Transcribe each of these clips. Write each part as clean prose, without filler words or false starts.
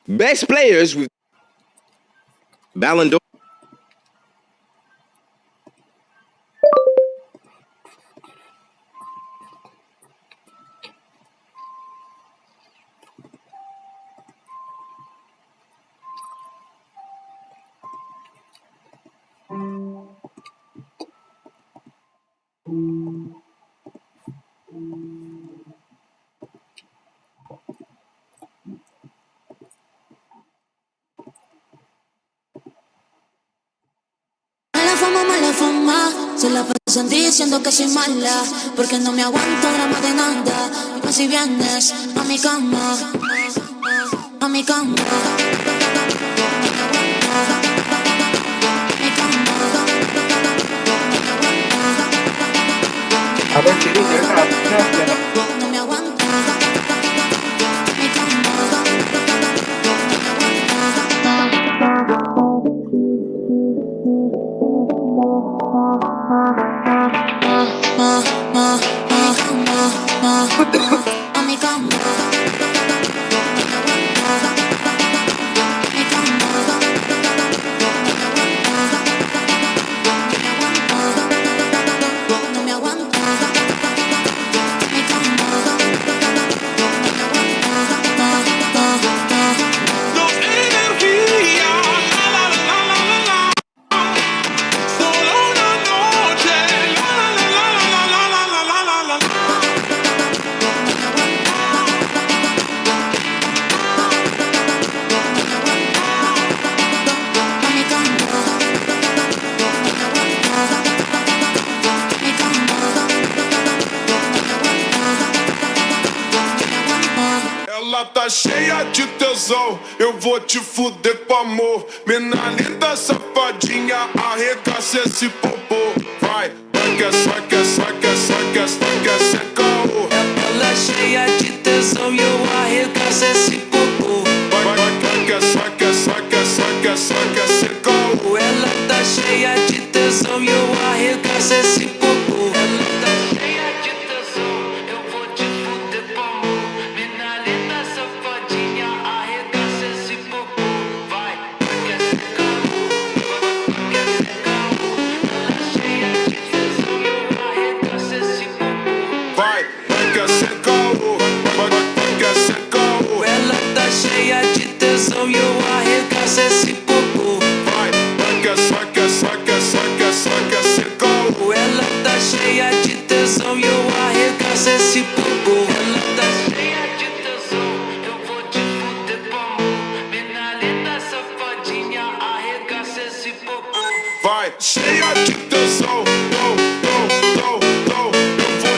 Best players with Ballon d'Or. Mala fama, se la pasan diciendo que soy mala, porque no me aguanto drama de nada. Y más si vienes a mi cama, a mi cama. A ver, Chirito, No me aguanto. A mi cama. Ela tá cheia de tesão, eu vou te fuder com amor. Mina linda, safadinha, arregaça esse popô. Vai, vai que é caô. Ela é cheia de tesão e eu arregaço esse popô. Vai que é caô. Ela tá cheia de tesão e eu arregaço esse popô. Ela tá cheia de tesão, eu vou te fuder com amor. Mina linda, safadinha, arregaça esse popô. Vai que é caô. Ela é cheia de tesão e eu arregaço esse popô. Vai que é caô. Ela tá cheia de tesão e eu arregaço esse popô. Vai que é caô. Ela tá cheia de tesão e eu arregaço esse popô. Ela tá cheia de tesão, eu vou te fuder com amor. Mina linda, safadinha, arregaça esse popô. Vai, cheia de tesão, eu vou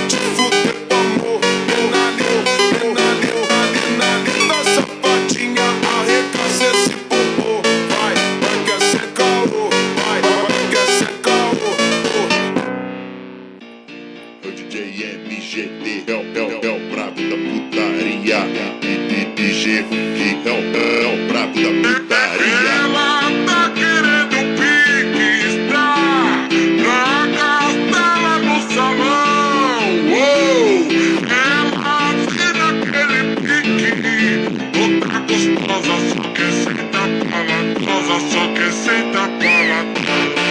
te fuder com amor. Mina linda, safadinha, arregaça esse popô. Vai que é caô, vai que é caô. É o DJ MGT, é o brabo da putaria. DJ que é o brabo da putaria. Ela tá querendo pique, está na castela no salão. Ela tira aquele pique, outra gostosa, só que senta palatrosa, só que senta palatrosa.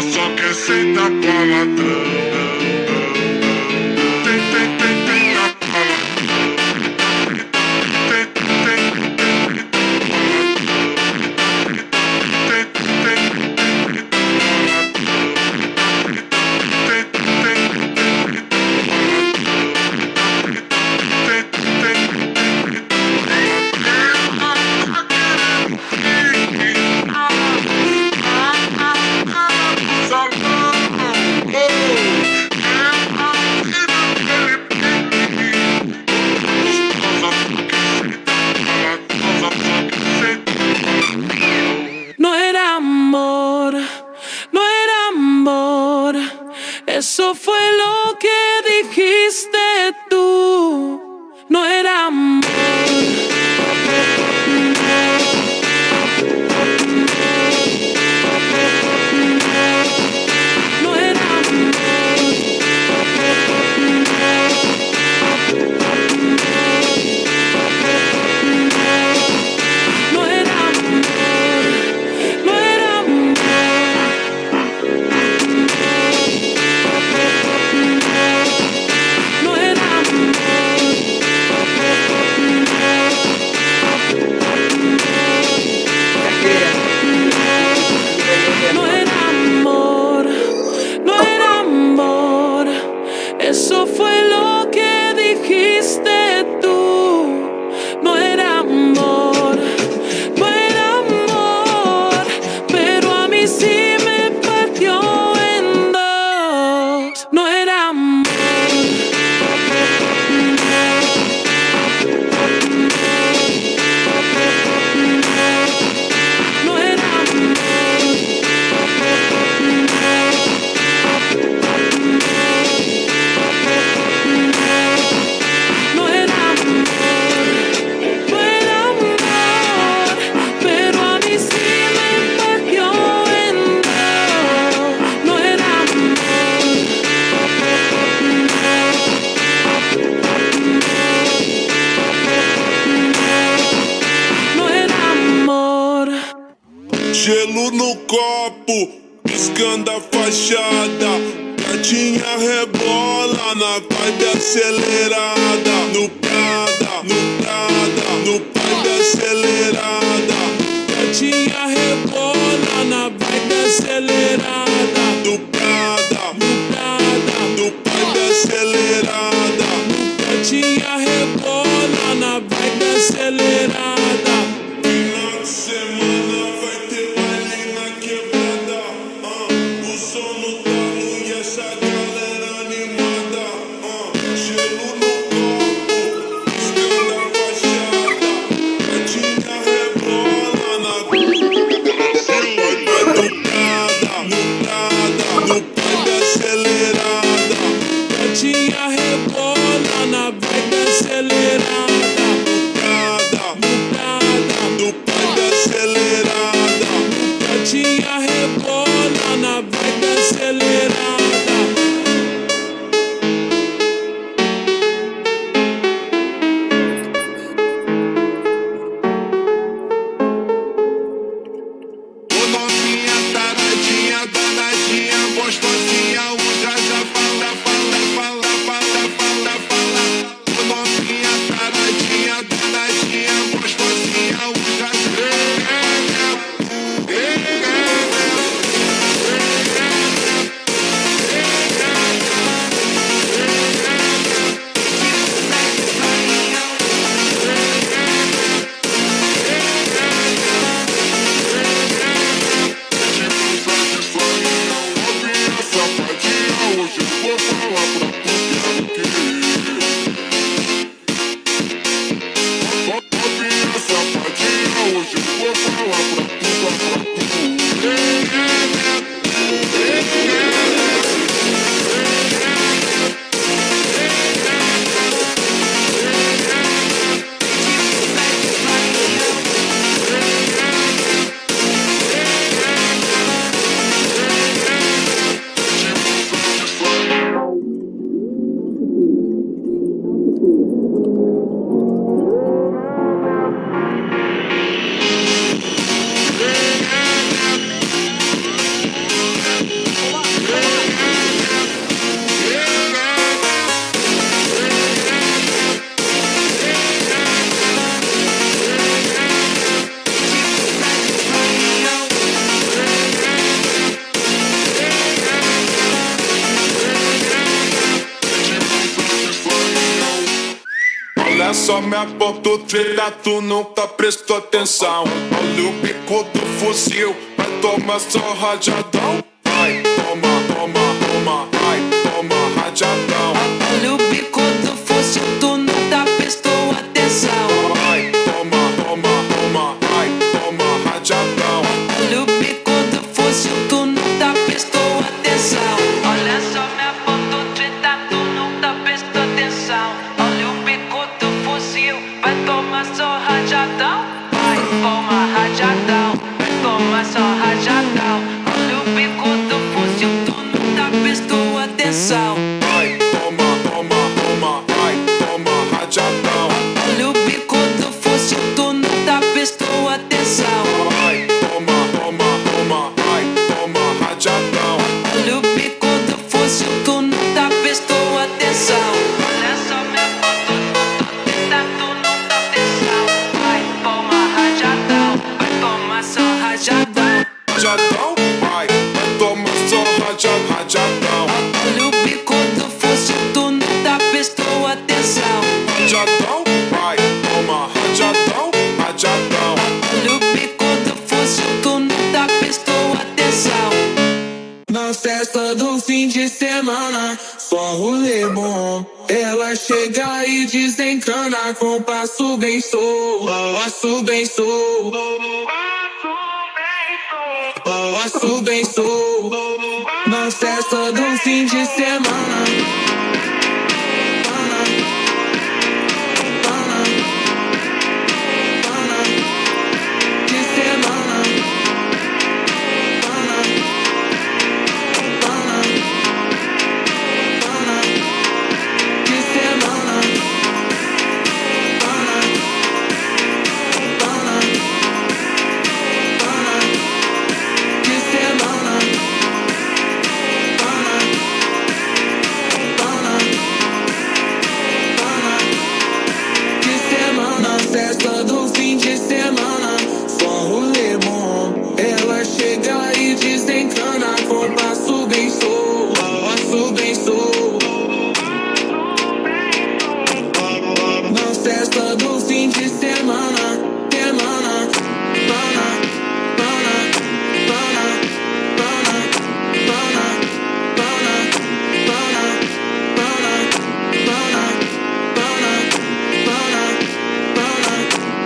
Só que senta palatrão. copo, piscando a fachada. Gatinha rebola na vibe acelerada. No Prada, no vibe acelerada. Gatinha rebola na vibe acelerada. No Prada, no vibe acelerada. Gatinha rebola na vibe acelerada. Final de semana vai ter baile na quebrada. O som no talo e essa galera animada. Gelo no copo, piscando a fachada. Gatinha rebola na no vibe acelerada. Gatinha rebola na vibe acelerada. No vibe acelerada. Gatinha rebola na vibe acelerada. Ô novinha taradinha, danadinha, gostosinha, usa já fala. Ô novinha taradinha, danadinha, gostosinha, usa já. Olha só minha foto treta, tu nunca prestou atenção. Olha o bico do fuzil, vai tomar só rajadão. Vai, vai, toma rajadão. Olha o bico do fuzil, tu nunca prestou atenção. Vai, vai, toma rajadão. Olha o bico do fuzil, tu nunca prestou atenção. Olha só minha foto treta, tu nunca prestou atenção. Olha o bico do fuzil, vai tomar só rajadão. Vai, toma rajadão, vai tomar só rajadão. Olha o bico do fuzil, tu nunca prestou atenção. Vai, vai, toma rajadão. Olha o bico do fuzil, tu nunca prestou atenção. Vai, vai, toma rajadão. Olha o bico do fuzil, tu nunca prestou atenção. Olha só minha foto, tenta, tu nunca atenção. Vai, toma rajadão, vai tomar só rajadão. Rajadão, vai tomar só rajadão. Olha o bico do fuzil, tu nunca prestou atenção. Rajadão, vai tomar rajadão. Olha o bico do fuzil, tu nunca prestou atenção. Na festa do fim de semana, só rolê bom. Ela chega e desencana com passo bem solto, passo bem solto, passo bem solto. Na festa do fim de semana. festas do fim de semana. Semana, semana, semana, semana, semana, semana, semana, semana, semana, semana,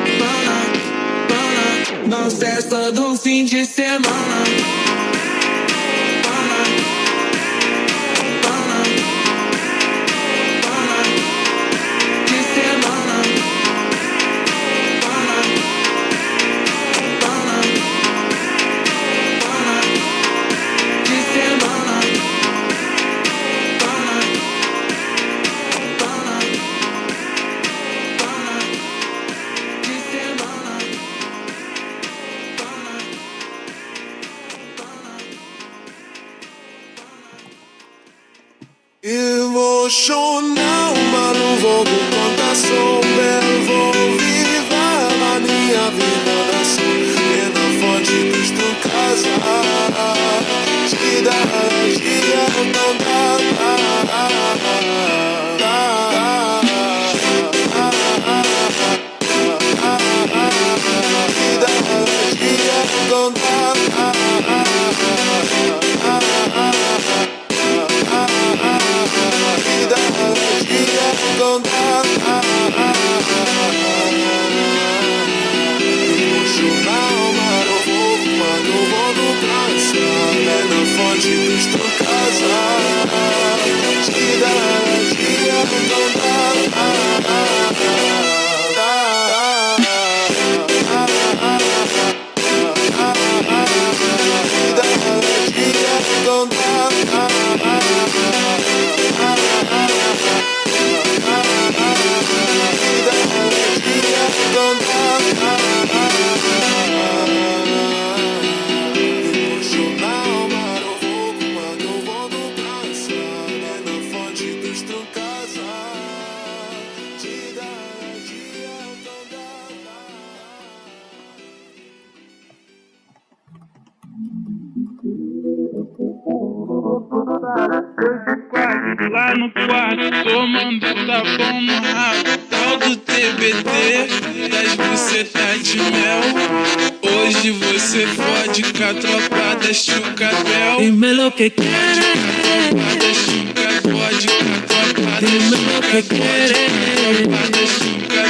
semana, semana, na festa do fim de semana. Emocional, mas não vou com contação. Belo, vou viver a minha vida da cena forte dos tu casa. Te dá alegria, não dá. Te dá alegria, não dá. Emocional, mas não vou no praça. É na fonte dos tu casa. Te dá alegria, não dá. Te dá alegria, não Emocional, mas não vou no praça. É na fonte dos tu casa. Te dá alegria, não dá. Lá no quarto, tomando tapão no rabo. Tal do TBT, das bucetas de mel. Hoje você fode com a tropa da Chucabel. Dime lo que quieres, Pode com a tropa da dime lo que quieres,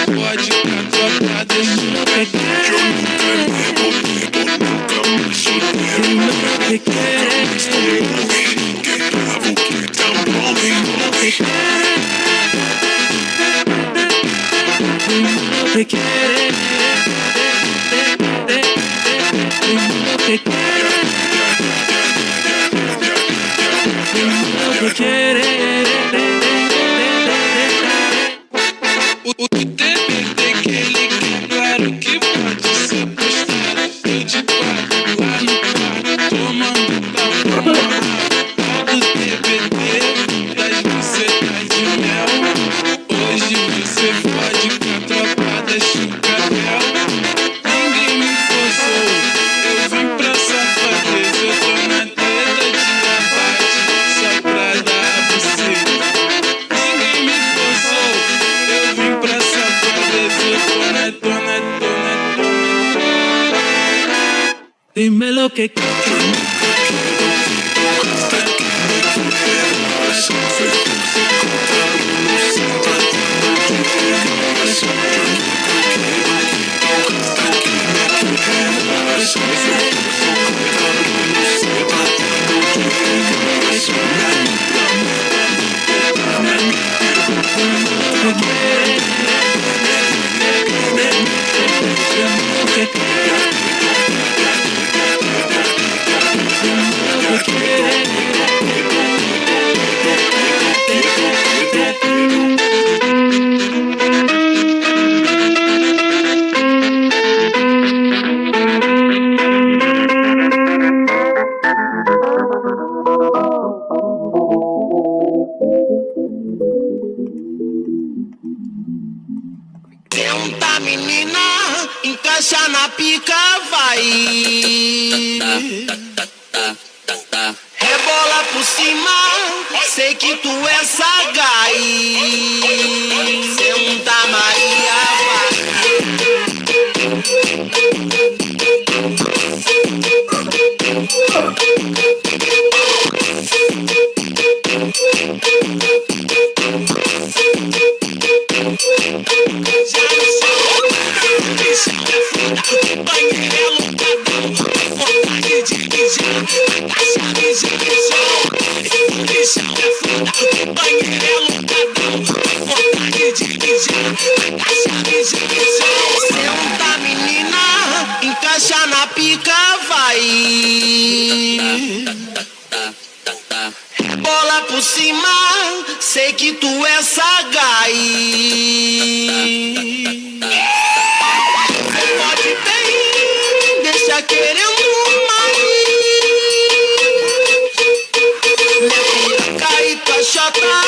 Pode com a tropa da dime lo que quieres, dime lo que quieres, dime lo que quieres, dime lo que quieres, dime lo que quieres, dime lo que quieres. O TBT que ele quer, claro que pode ser postado. Eu de quatro lá no quarto, tomando tapão. Tal do TBT, das bucetas de mel. Hoje você fode com a tropa da Chucabel. Ninguém me forçou, eu vim pra safadeza. Eu tô na treta de abate, só pra dar a você. Ninguém me forçou, eu vim pra safadeza. Eu tô na. Dime lo que quieres. Senta, menina, encaixa na pica, vai. Rebola por cima, sei que tu é sagaz. Senta, Maria. que tu é sagaz. Você pode bem, deixa querendo mais. Minha piroca e tua chota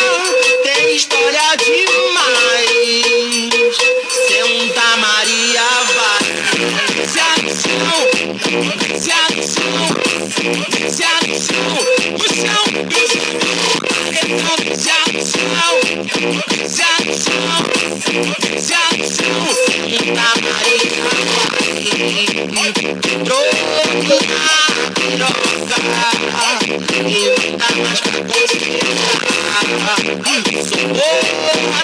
tem história demais. Senta Maria vai. Desce no chão, desce no chão, desce no chão, no chão, no chão. Então desce no chão, desce no chão, desce no chão. Senta Maria vai. Troca, piroca, e não dá mais pra consertar. Sou boa,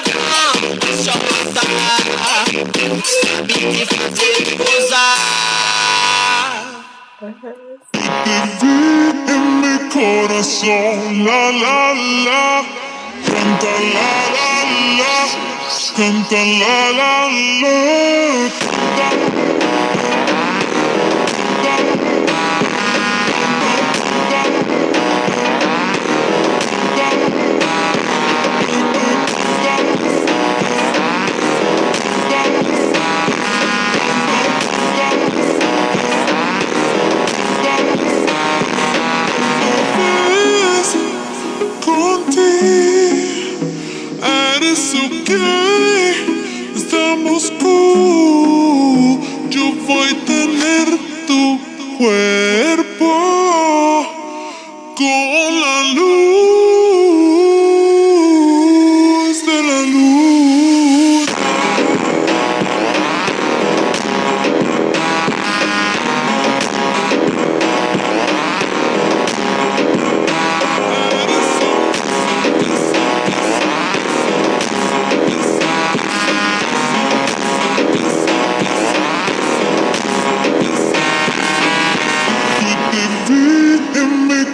chota, sabe me fazer gozar. Te vi en mi corazón, la la la, canta la la la, canta la la la, canta. Eres ok, estamos cool. Yo voy a tener tu cuerpo con la luz de la luna.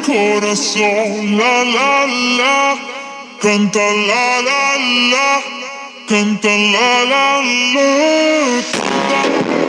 Corazón, la la la, canta la la la, canta la la la, canta.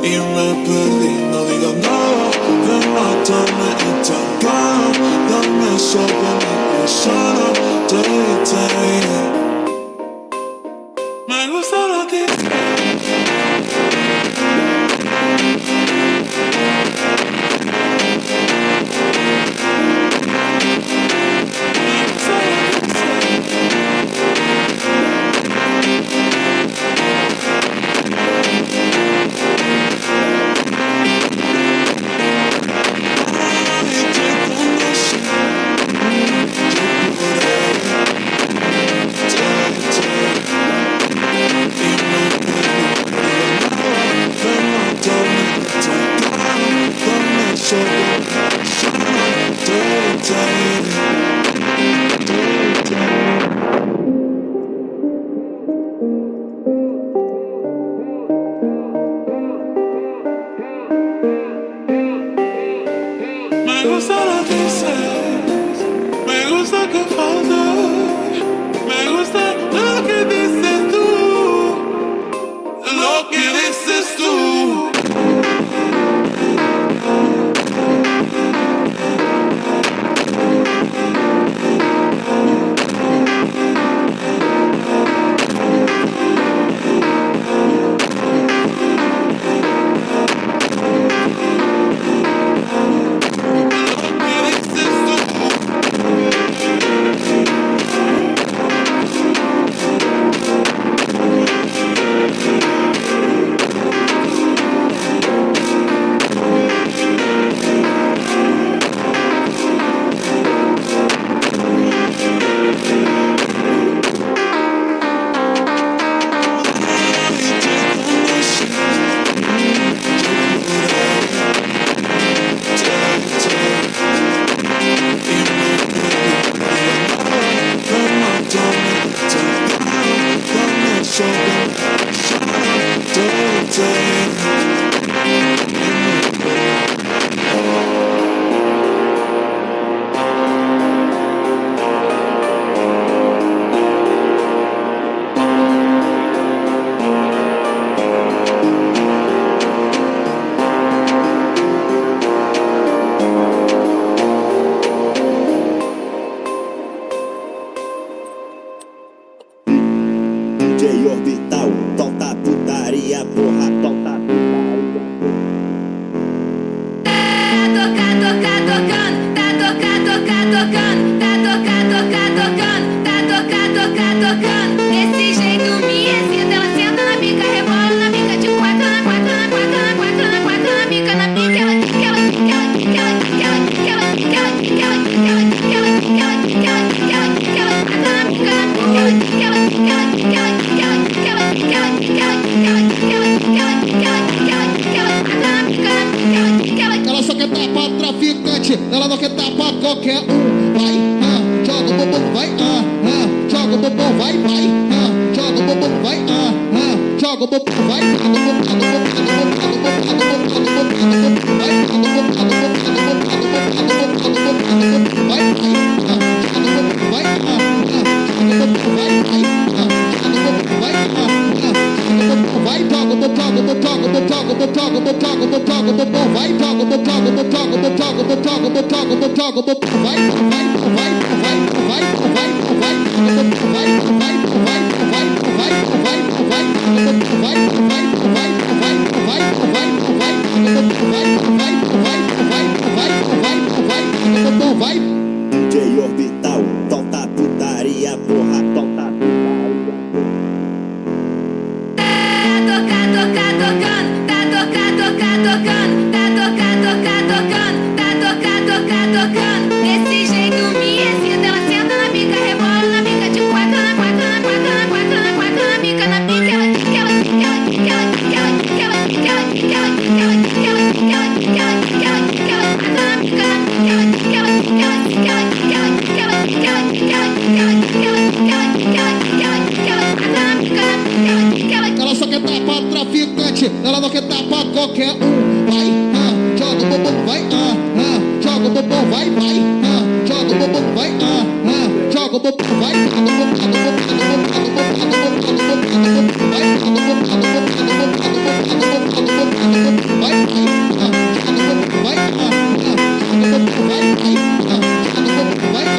y me perdí. No digas nada, ven, mátame y como impresiona, te me gusta lo que me gusta lo que dices, me gusta que faltas, me gusta lo que dices tú, lo que dices tú. DJ Orbital, solta putaria, porra, solta tocando. Desse jeito me excita, ela senta na pica, rebola na pica de quatro, na quatro, na quatro, na quatro, na quatro, na pica, na pica, ela só quer tapar traficante, ela não quer tapar qualquer um. Vai, joga o bumbum, vai, joga o bumbum, vai, joga o bumbum, vai, joga o bumbum, vai, DJ Orbital, solta putaria, porra, solta tocando. Desse jeito me excita, ela senta na pica, rebola na pica de quatro, na quatro, na quatro, na quatro, na quatro, na pica, na pica, ela só quer tapar traficante, ela não quer tapar qualquer um. Vai, joga o bumbum, vai, joga o bumbum, vai, joga o bumbum, vai, joga o bumbum, vai, vai,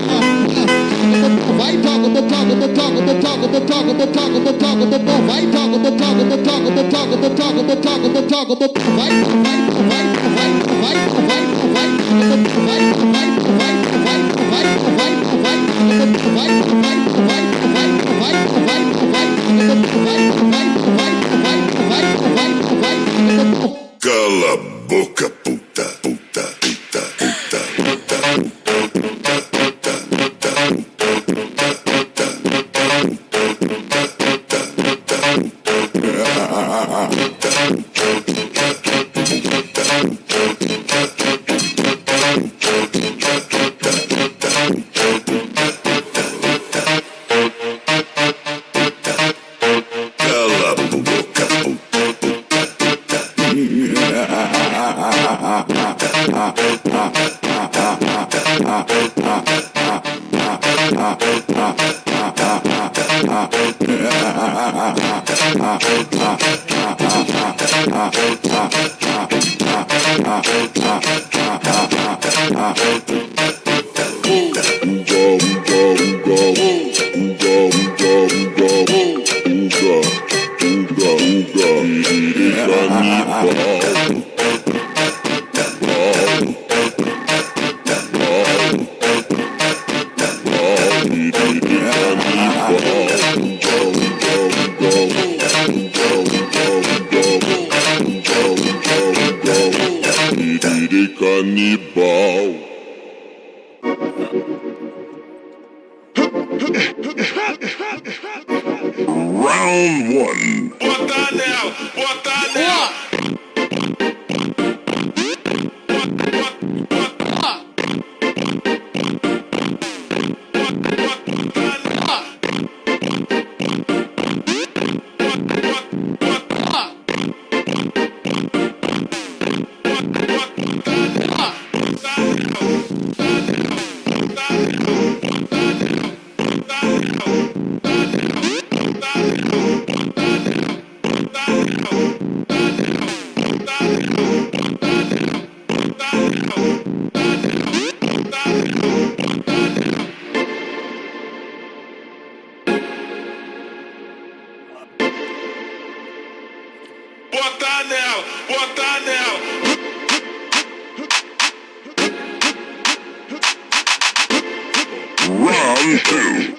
Cala a boca, puta, puta, puta, puta, puta, canibal. Round one. Bota nela, bota nela. Bota nela, bota nela. Round two.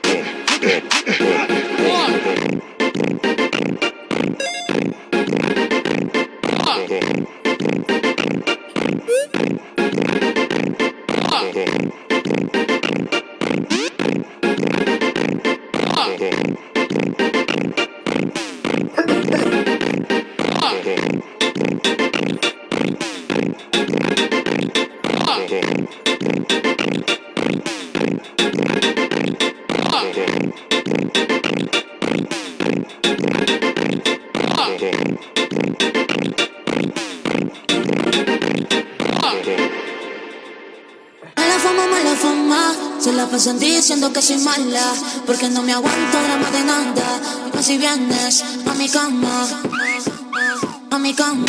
Mala fama, se la pasan diciendo que soy mala, porque no me aguanto drama de nada. Y más si vienes a mi cama, a mi cama.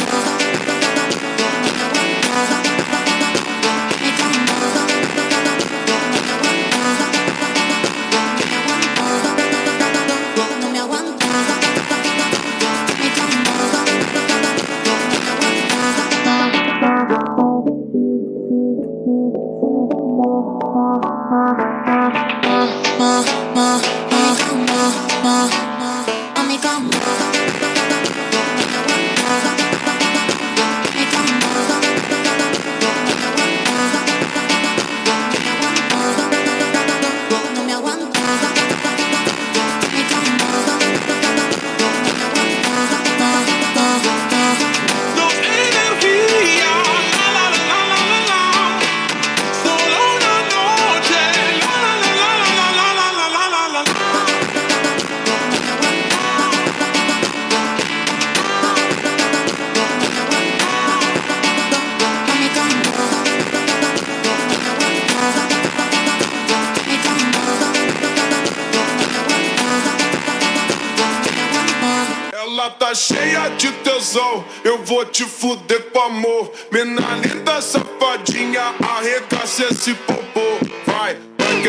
Ela tá cheia de tesão, eu vou te fuder com amor. Mina linda, safadinha, arregaça esse popô. Vai, vai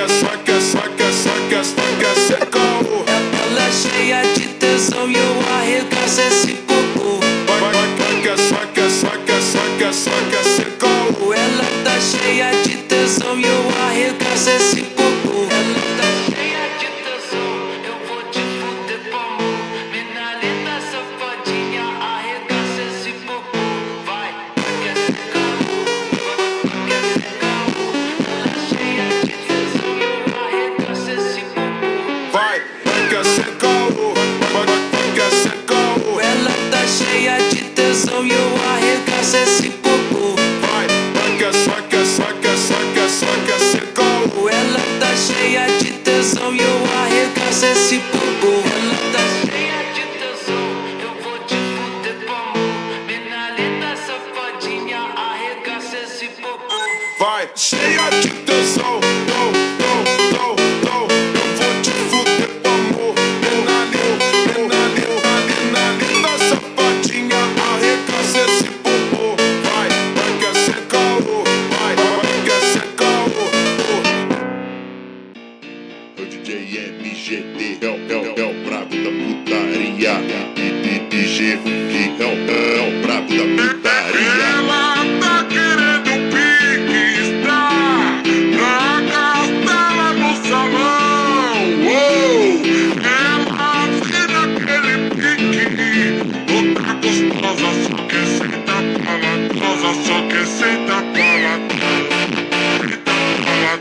Ela é cheia de tesão e eu arregaço esse popô. Ela tá cheia de tesão e eu arregaço esse popô. Ela tá cheia de tesão, eu vou te fuder pro amor. Mina linda, safadinha, arregaça esse popô. Vai, quer ser caô, quer ser caô. Ela é cheia de tesão e eu arregaço esse popô. Vai, quer ser caô, quer ser caô. Ela tá cheia de tesão e eu arregaço esse popô. Vai, quer ser caô. Ela tá cheia de tesão e eu arregaço esse popô. Ela tá cheia de tesão, eu vou te fuder pro amor. Mina linda, safadinha, arregaça esse popô. Vai, cheia de tesão, eu vou te fuder pro amor. Mina linda, safadinha, arregaça esse popô. Vai, quer ser caô, quer ser caô. O DJ MGD é o brabo da putaria. DJ que é o brabo da putaria. Ela tá querendo pique, está pra gastar lá no salão. Ela tira aquele pique, toda gostosa, só quer sentar palatosa, só quer sentar palatosa. Ela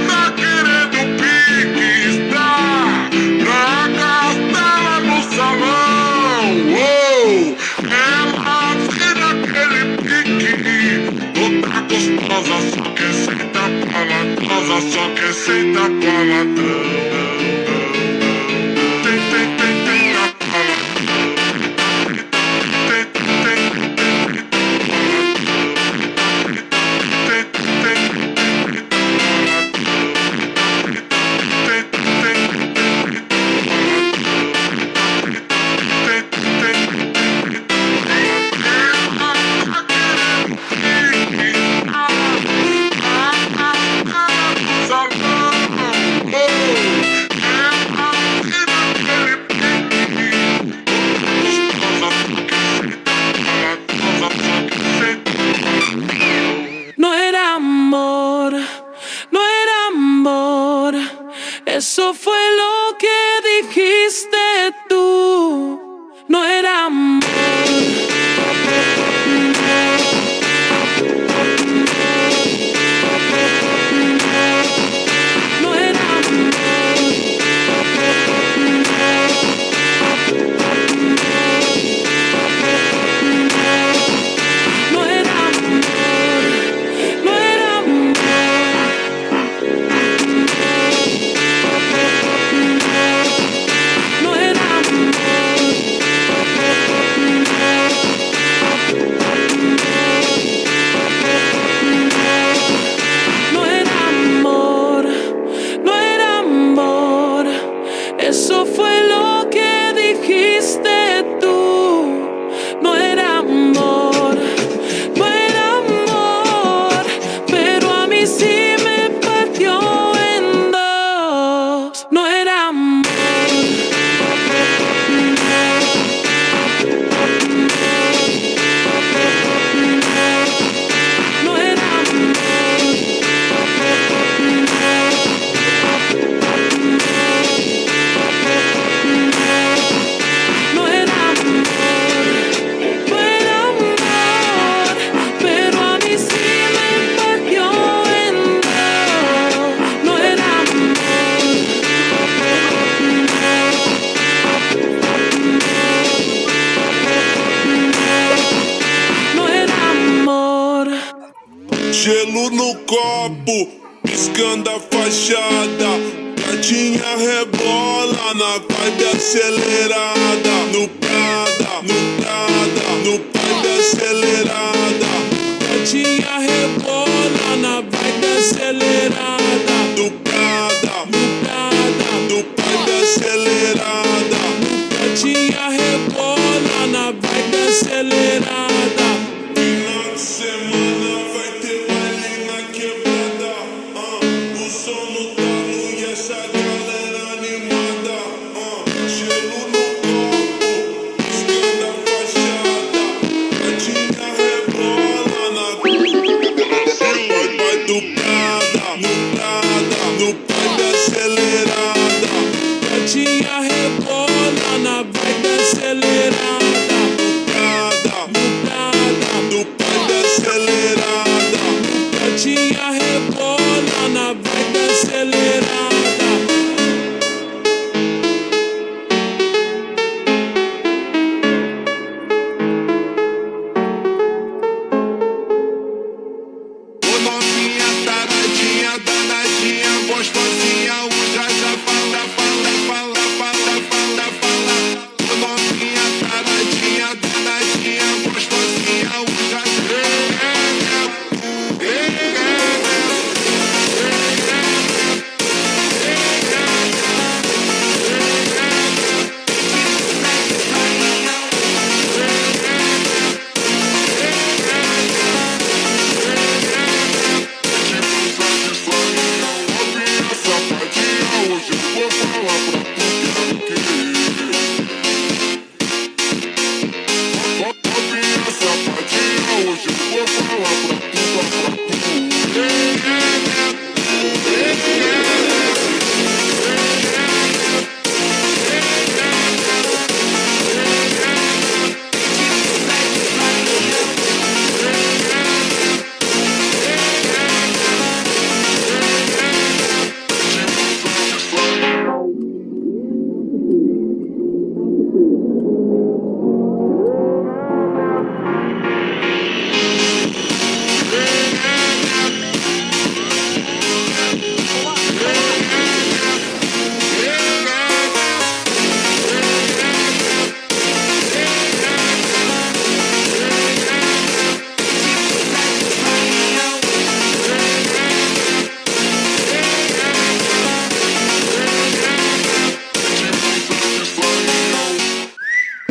tá querendo pique, está pra gastar lá no salão. Ela tira aquele pique, toda gostosa, só quer sentar palatosa, só quer sentar palatosa. No era amor, no era amor. Eso fue lo que dijiste tú. No era amor. No era amor. No era amor. No era amor. No era amor. gelo no copo, piscando a fachada. Gatinha rebola na vibe acelerada. No Prada, no Prada, no vibe acelerada. Gatinha rebola na vibe acelerada. No Prada, no Prada, no vibe acelerada. Gatinha rebola na vibe acelerada. Final de semana vai ter baile na quebrada. O som no talo e essa galera animada. Gelo no copo, piscando a fachada. Gatinha rebola na vai do Prada, no Prada, no vibe acelerada. Gatinha rebola na vibe acelerada. No Prada, no vibe acelerada. Gatinha rebola na vibe acelerada. Ô novinha taradinha, danadinha, gostosinha, usa já fala, fala, fala, fala, fala, fala. Ô novinha taradinha, danadinha, gostosinha, usa já.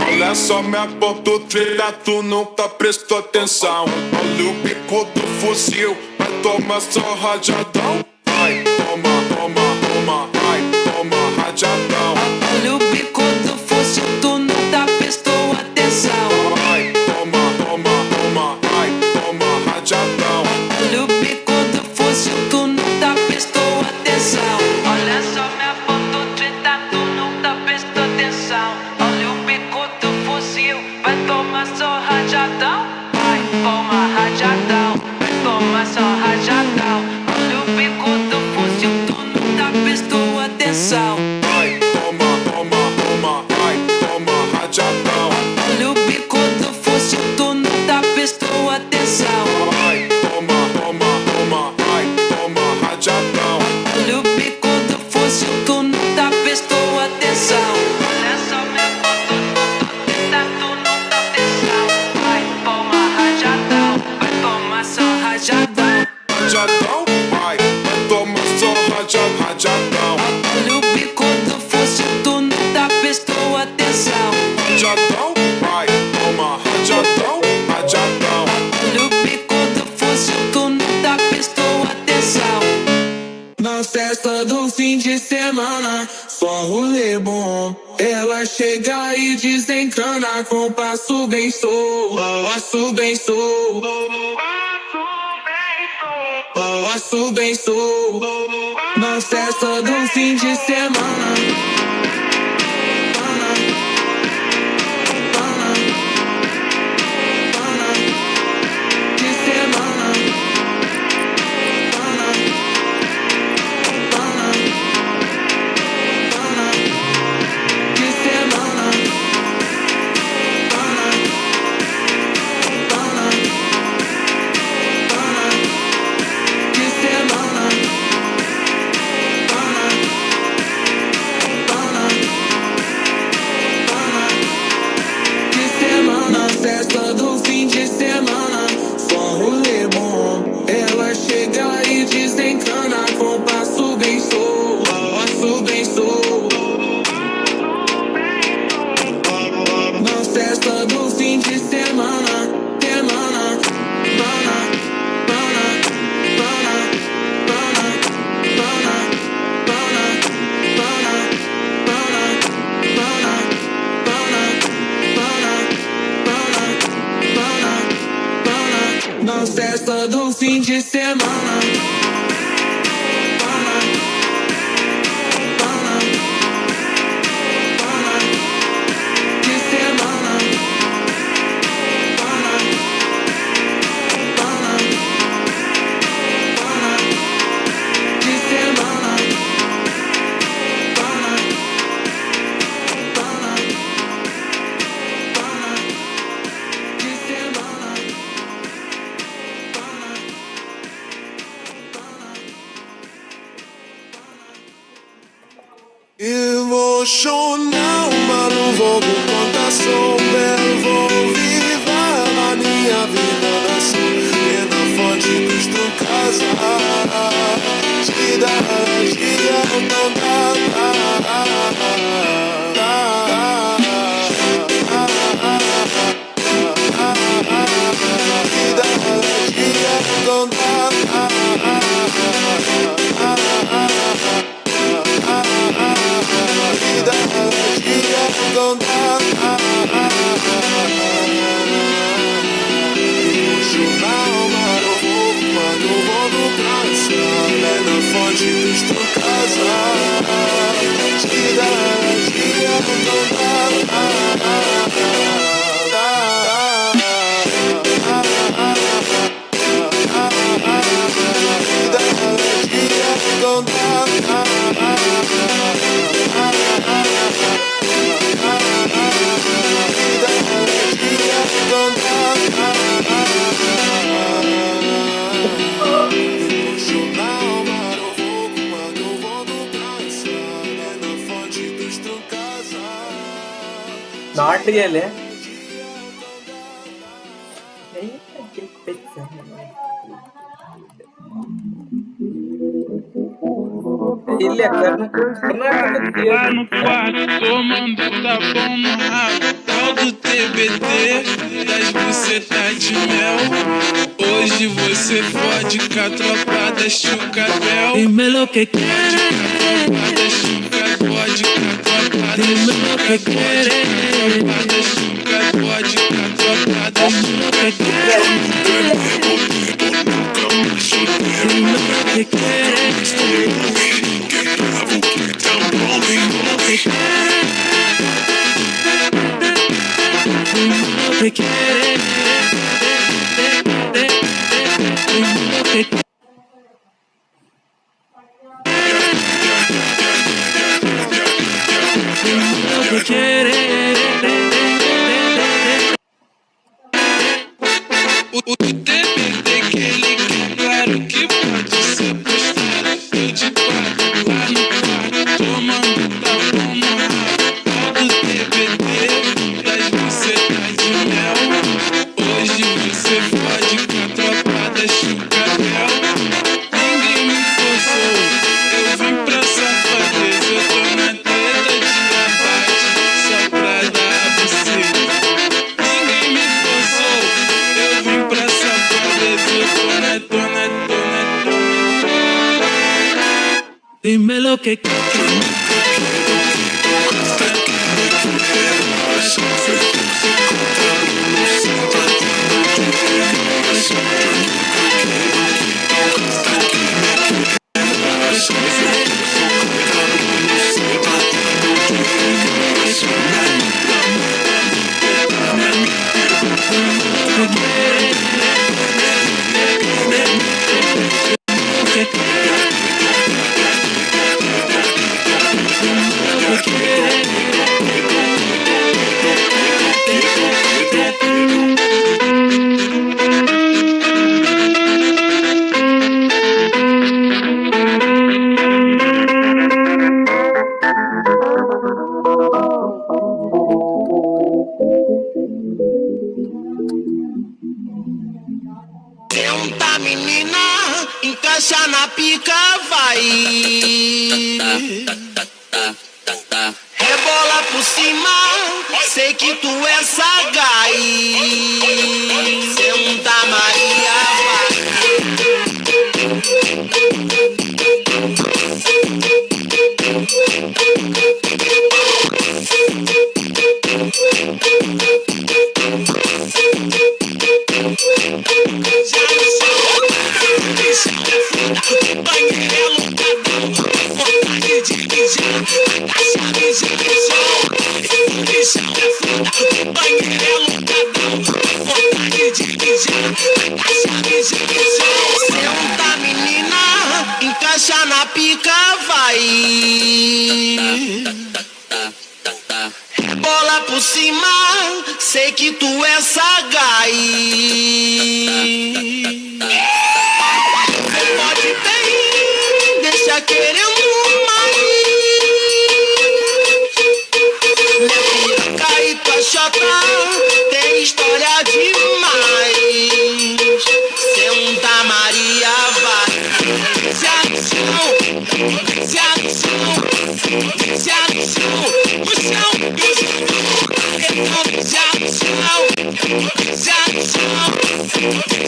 Olha só minha ponto treta, tu nunca prestou atenção. Olha o bico do fuzil, vai tomar só rajadão. Vai, toma, toma, toma, vai, toma rajadão. Olha o bico do fuzil, tu nunca prestou atenção. Vai, toma, toma, toma, vai, toma rajadão. Olha o bico do fuzil, tu nunca prestou atenção. Olha só minha foto treta, tu nunca prestou atenção. Olha o bico do fuzil, vai tomar só rajadão. Vai, toma rajadão, vai tomar só rajadão. Olha o bico do fuzil, tu nunca prestou atenção. Vai, toma, toma, toma, vai, toma rajadão. Olha o bico do fuzil, tu nunca prestou atenção. Vai, toma, toma, toma, vai, toma rajadão. Olha o bico do fuzil, tu nunca prestou atenção. Olha só minha foto, tenta, tu nunca atenção. Vai, toma rajadão, vai tomar só rajadão. Rajadão, vai tomar só rajadão. Olha o bico do fuzil, tu nunca prestou atenção. Rajadão, vai toma rajadão, rajadão. Olha o bico do fuzil, tu nunca prestou atenção. Na festa do fim de semana, só rolê bom. Ela chega e desencana com passo bem sou, passo bem sou, passo bem sou. Na festa do fim de semana. de semana. Emocional, mas não vou com contação. Belo, vou viver na minha vida nação. E na fonte dos tu casa, te dá dia, não dá. Emocional, mas eu vou no praça. É na fonte dos tu casa, te dá dia, não dá. Not really. Ele é Lá no quarto, tomando tapão no rabo. Tal do TBT, das bucetas de mel. Hoje você fode com a tropa da Chucabel. Dime lo que Pode com a tropa da Chuca, pode com a tropa da Chuca, pode com a tropa da Chuca, pode com a tropa da Chuca. Dime lo que quieres. Dime lo que quieres. O TBT que ele quer, claro que pode ser postado. Eu de quatro, lá no quarto, tomando tapão no rabo. Tal do TBT, das bucetas de mel. Hoje você fode com a tropa da Chucabel. Ninguém me forçou, eu vim pra safadeza. Eu tô na treta de abate, só pra dar a buceta. Ninguém me forçou, eu vim pra safadeza. Eu tô na. Dime lo que Senta, menina, encaixa na pica, vai. Rebola por cima, sei que tu é sagaz. Senta, Maria, vai. Já banheiro é lotadão. Vontade de mijar, agacha, mijar no chão. Mijar é foda, o banheiro é lotadão. Vontade de mijar, agacha, mijar no chão. Senta menina, encaixa na pica, vai. Bola por cima, sei que tu é sagaz. Você pode bem, deixa querendo mais. Minha piroca e tua chota tem história demais. Senta Maria, vai. Se ação, se ação, se ação, no chão, no chão,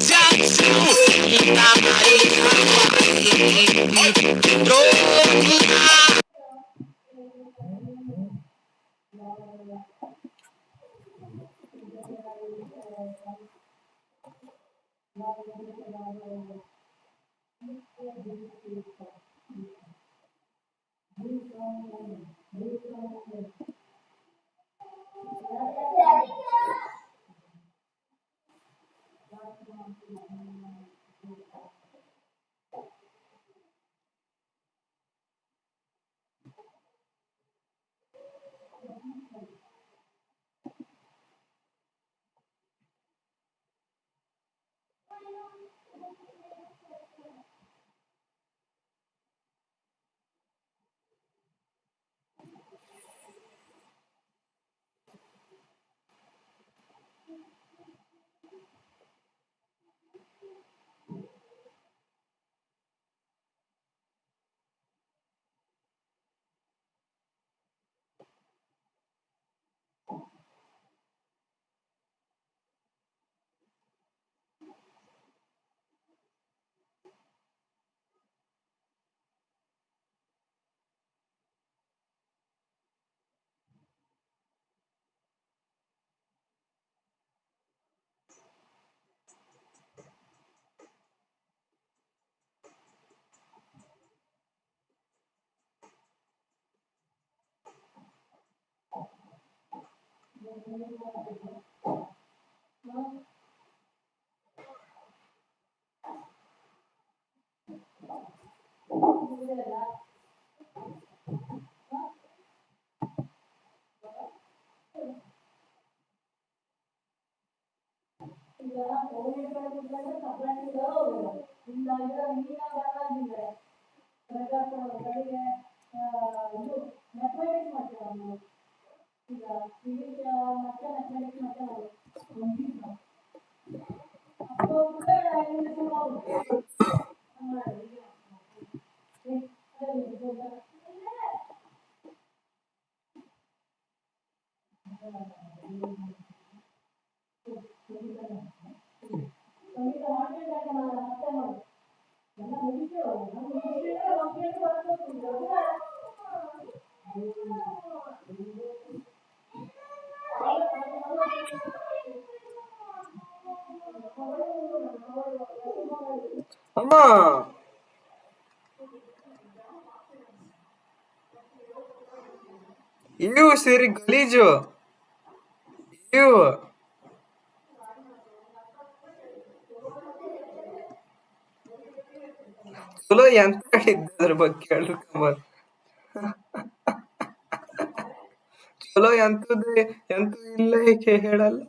se ação, Senta Maria, vai. Droga. ಅಮ್ಮ ಇವು ಸೇರಿ ಗಲೀಜು ಇವು ಚಲೋ ಎಂತ ಹೇಳಿದ್ದೆ ಅದ್ರ ಬಗ್ಗೆ ಹೇಳ್ಕೊಂಬರ್ ಚಲೋ ಎಂತದ್ದು ಎಂತ ಇಲ್ಲ ಏಕೆ ಹೇಳಲ್ಲ.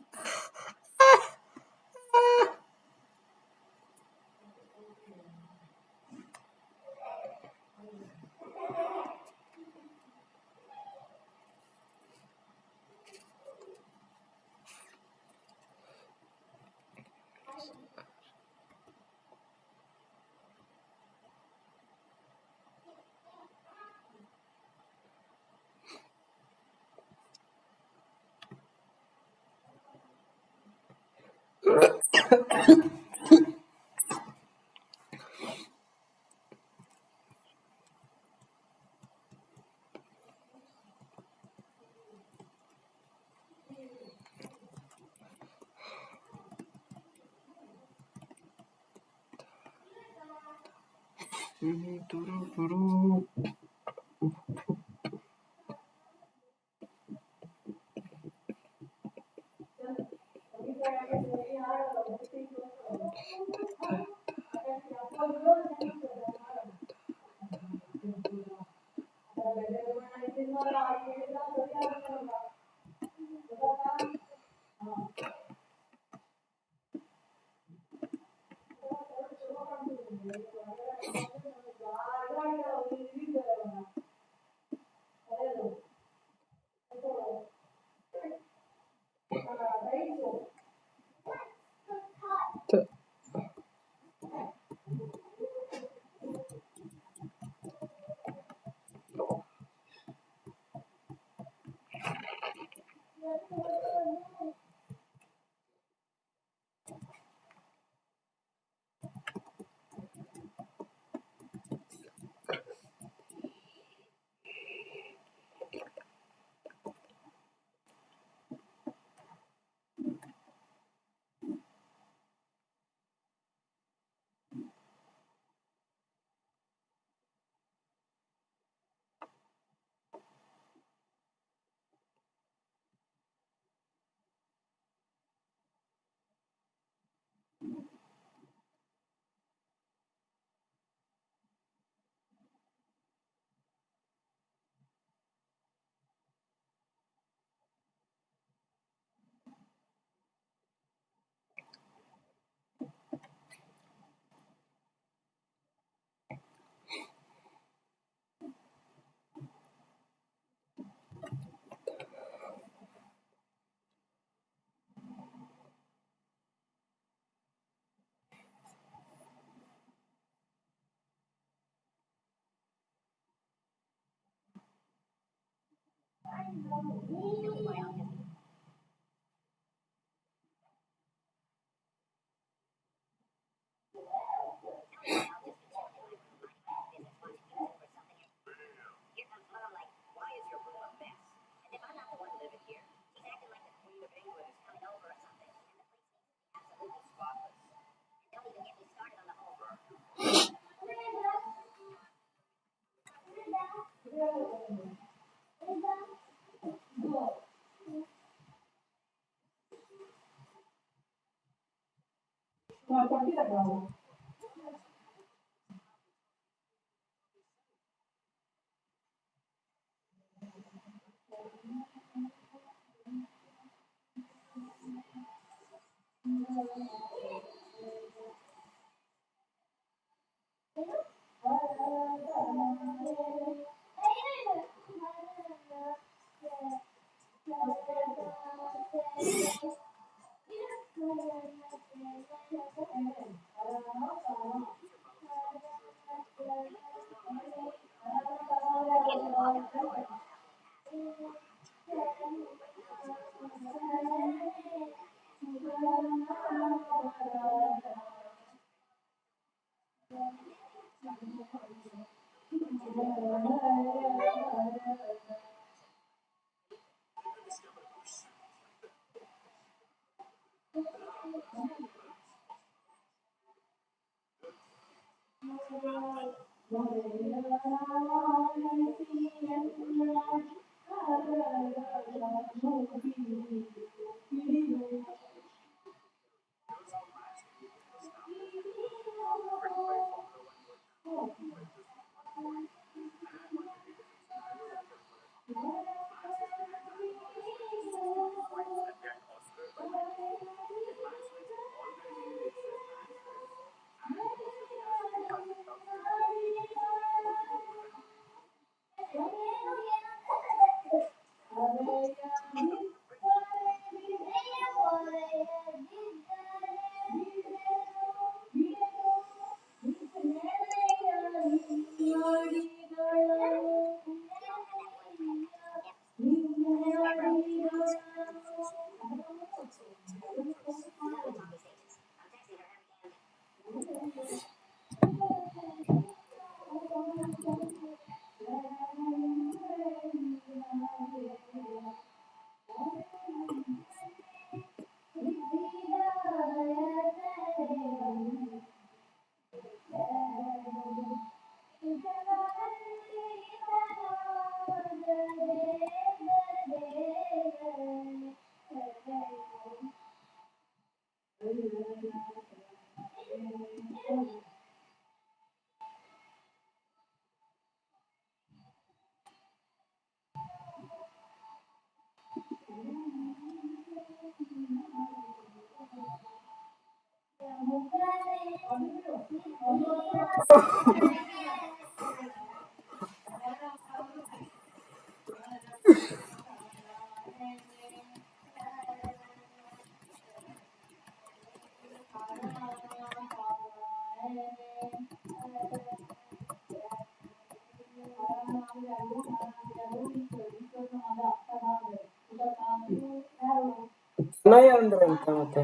ತನಯ ಅಂದ್ರೆ ಎಂತ ಮತ್ತೆ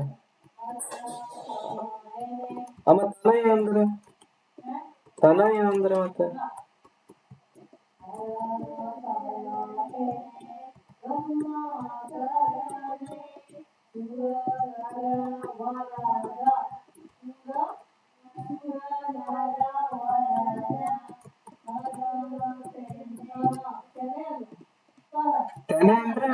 ಅಮ್ಮ ತನಯ ಅಂದ್ರೆ ಮತ್ತೆ ತೆನೆ ಅಂದ್ರೆ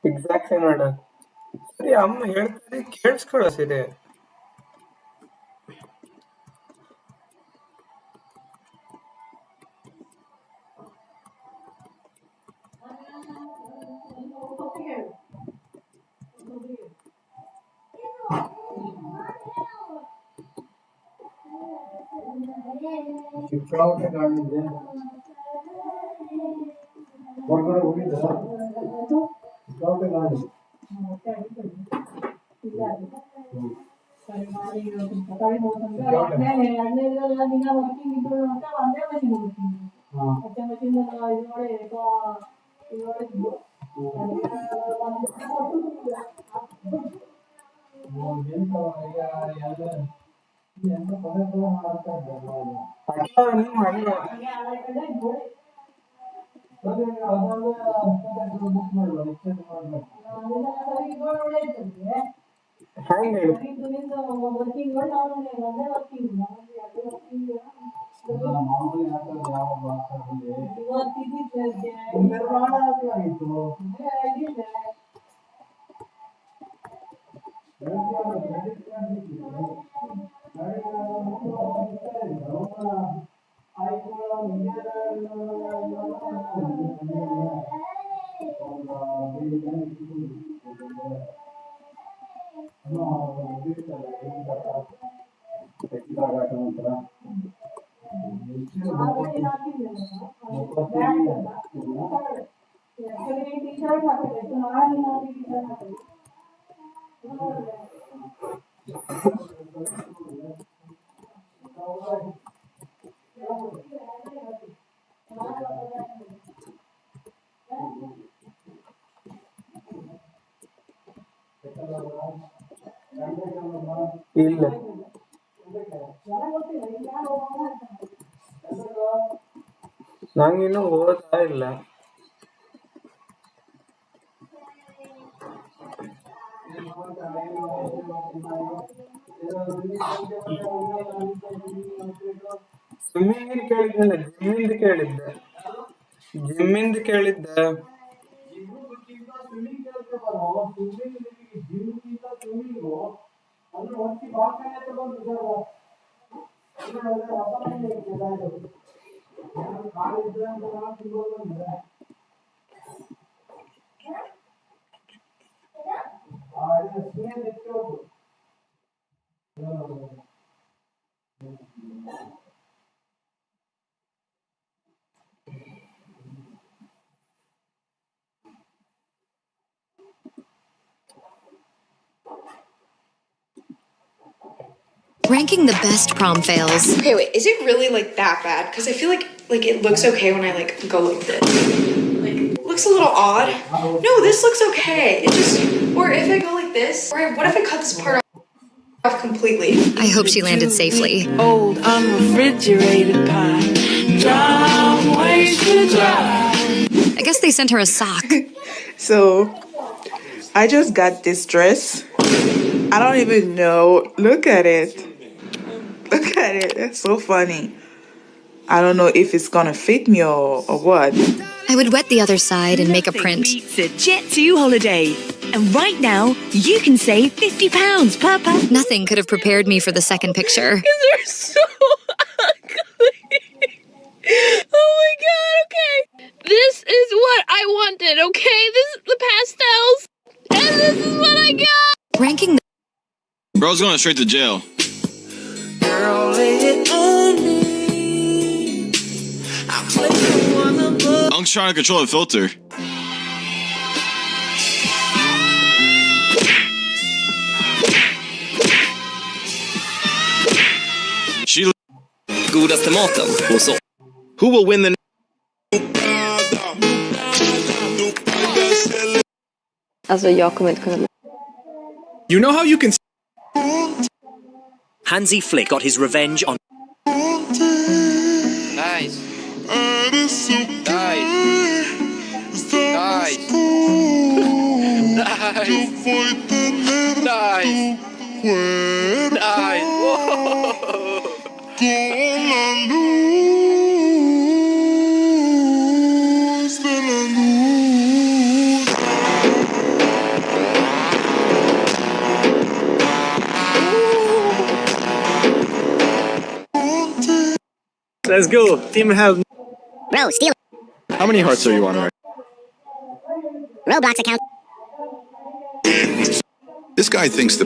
ಎಕ್ಸಾಕ್ಟ್ಲಿ ನೋಡ. ಸರಿ ಅಮ್ಮ ಹೇಳ್ತಾರೆ ಕೇಳಿಸ್ಕೊಳ್ಳೋ ಸರಿ. ಸಿಕ್ಕಾಪಟ್ಟೆ ಕಾಣಿದೆ ಹೊರಗಡೆ ಹೋಗಿದ್ದ ಸಿಕ್ಕಾಪಟ್ಟೆ ಕಾಣಿದೆ ಹೆಂಗ್ ಹೇಳಿ No, ಇಲ್ಲ ನಂಗಿನ್ನು ಓದ್ತಾ ಇಲ್ಲ. ಸ್ವಿಮ್ಮಿಂಗ್ ಕೇಳಿದ್ದಿಲ್ಲ, ಜಿಮ್ಮಿಂದ ಕೇಳಿದ್ದೆ. Ranking the best prom fails. Okay, wait, is it really like that bad? Because I feel like it looks okay when I like go like this. Like, it looks a little odd. No, this looks okay. It just, or if I go like this, or what if I cut this part off completely? I hope she landed safely. Old unrefrigerated pie. Drum ways to dry. I guess they sent her a sock. So, I just got this dress. I don't even know. Look at it. Look at it. That's so funny. I don't know if it's gonna fit me or what. I would wet the other side and make a print. It's a Jet2 holiday. And right now, you can save £50 per person. Nothing could have prepared me for the second picture. They're so ugly. Oh my god, okay. This is what I wanted, okay? This is the pastels. And this is what I got. Ranking the Bro's going straight to jail. Girl, lay it on me. I'll play the one above. Unk's trying to control the filter. She Godaste maten hos oss. Who will win the Alltså jag kommer inte kunna. You know how you can... Hansi Flick got his revenge on... Nice. Nice. Nice. Nice. Nice. Let's go. Team have... Bro, steal. How many hearts are you on right? Roblox account. This guy thinks the...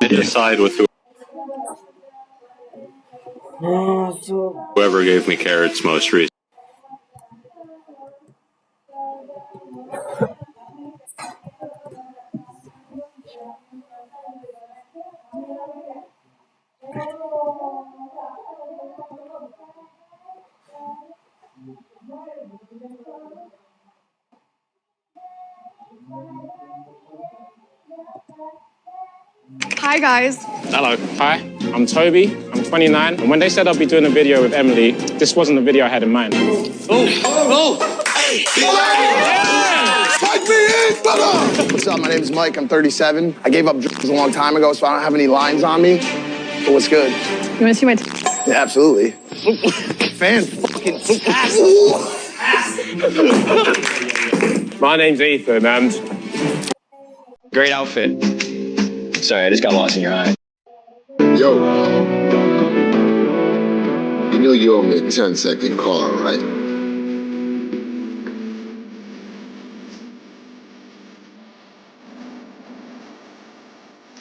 Decide with whoever gave me carrots most recently. Hi guys. Hello. Hi, I'm Toby. I'm 29. And when they said I'd be doing a video with Emily, this wasn't the video I had in mind. Hey! Fight me in, brother! What's up? My name is Mike. I'm 37. I gave up drugs a long time ago, so I don't have any lines on me. But what's good? You want to see my Yeah, absolutely. Fan fucking My name's Ethan, and... Great outfit. Sorry, I just got lost in your eye. Yo. You know you owe me a 10-second call, right?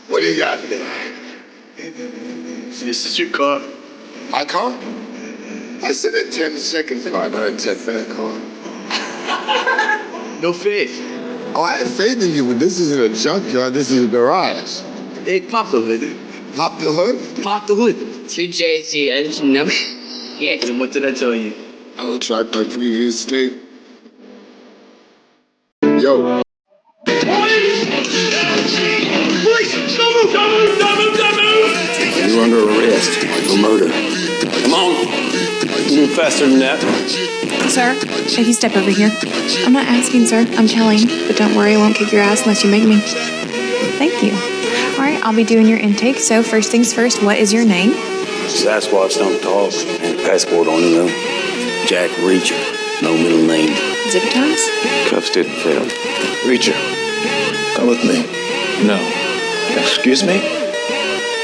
What do you got there? This is your car. My car? I said a 10-second car, not a 10-minute car. No faith. Oh, I have faith in you, but this isn't a junkyard. This is a garage. Hey, pop the hood. Pop the hood? Pop the hood. 2 JC, I just never. Yeah, then what did I tell you? I will try my previous tape. Yo. You're under arrest for murder. Come on. Move faster than that. Sir, if you step over here. I'm not asking, sir. I'm telling. But don't worry, I won't kick your ass unless you make me. Thank you. All right, I'll be doing your intake. So first things first, what is your name? Sasquatch don't talk, and passport on you know. Jack Reacher, no middle name. Zip ties? Cuffs didn't fit him. Reacher, come with me. No. Excuse me?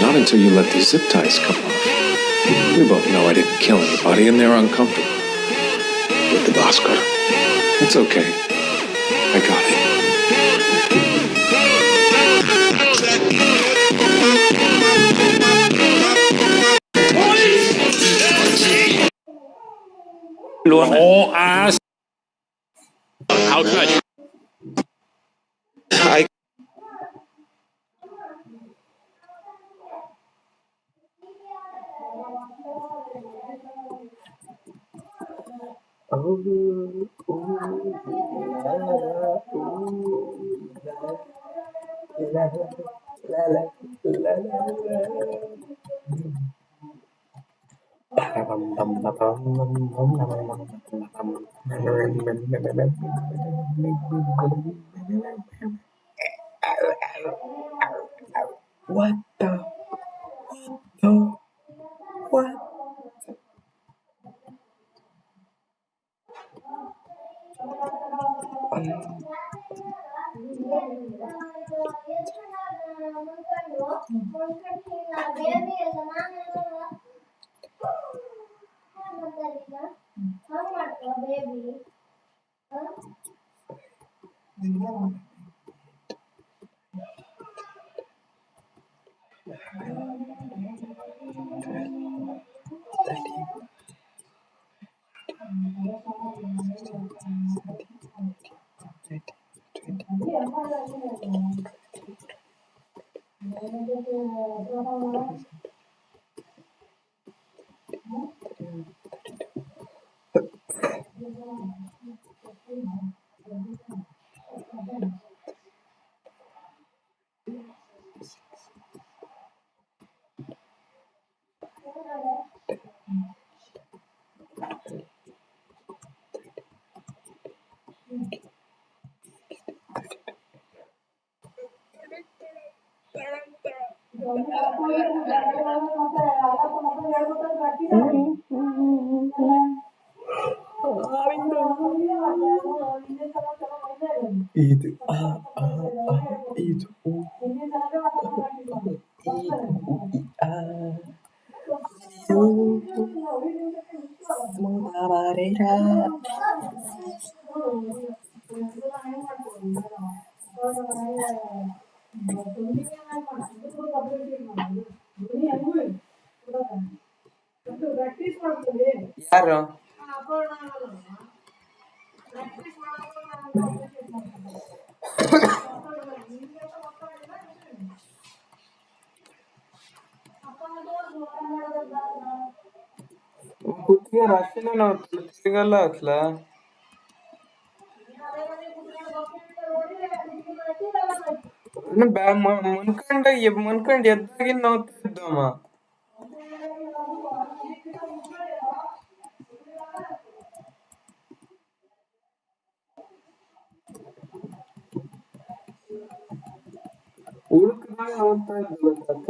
Not until you let these zip ties come off. We both know I didn't kill anybody, and they're uncomfortable. Get the boss cutter. It's okay. I got it. Oh, ass. How can I? What the? What? Itu itu ಯಾರು ಕುತ್ತಿಗೆ ರಾಶಿನ ನಾವು ಸಿಗಲ್ಲ ಅಕ್ಲ ಮನ್ಕಂಡ್ ಎದ್ದಾಗಿನ ನಾವು ಇದ್ದಮ್ಮ ಉಳ್ಕದಾಗ ಹೋಗ್ತಾ ಇದ್ದಲ್ಲ ತಾತ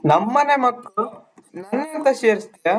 ನಮ್ಮನೆ ಮಕ್ಕಳು ನನ್ನಂತ ಸೇರಿಸ್ತೀಯಾ?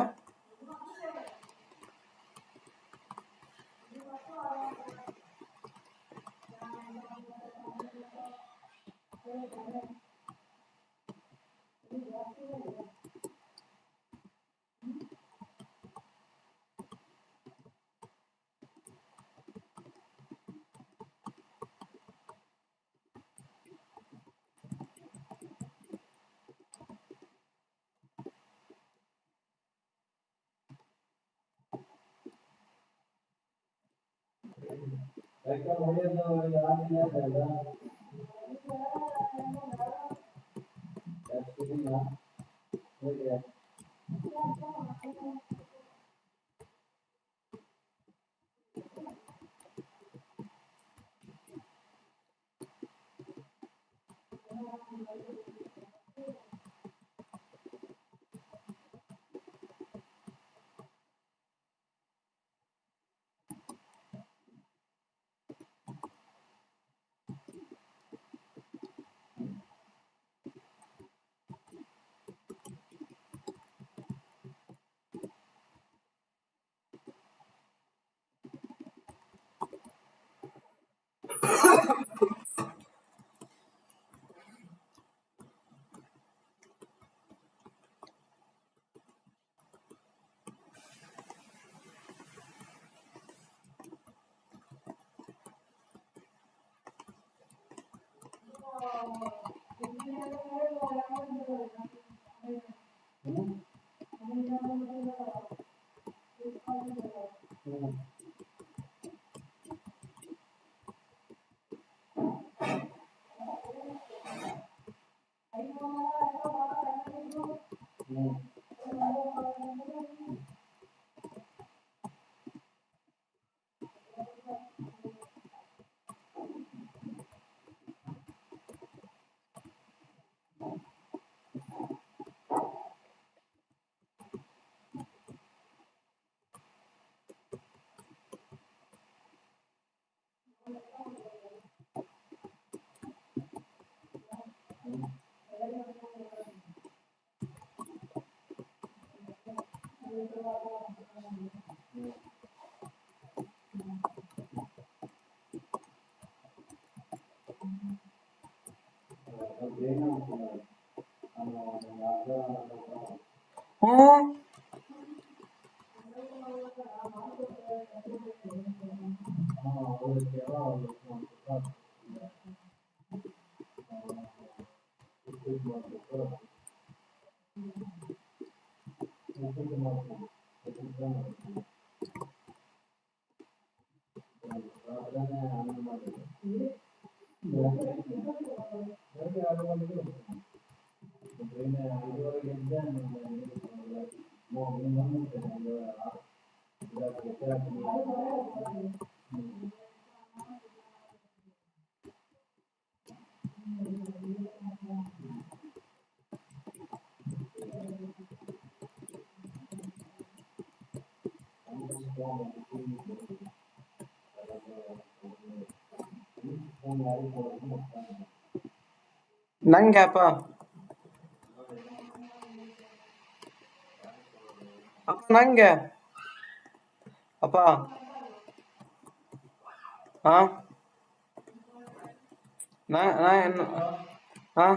ನಂಗೆ ಅಪ್ಪ ನಂಗೆ ಅಪ್ಪ ಹಾ ಹಾ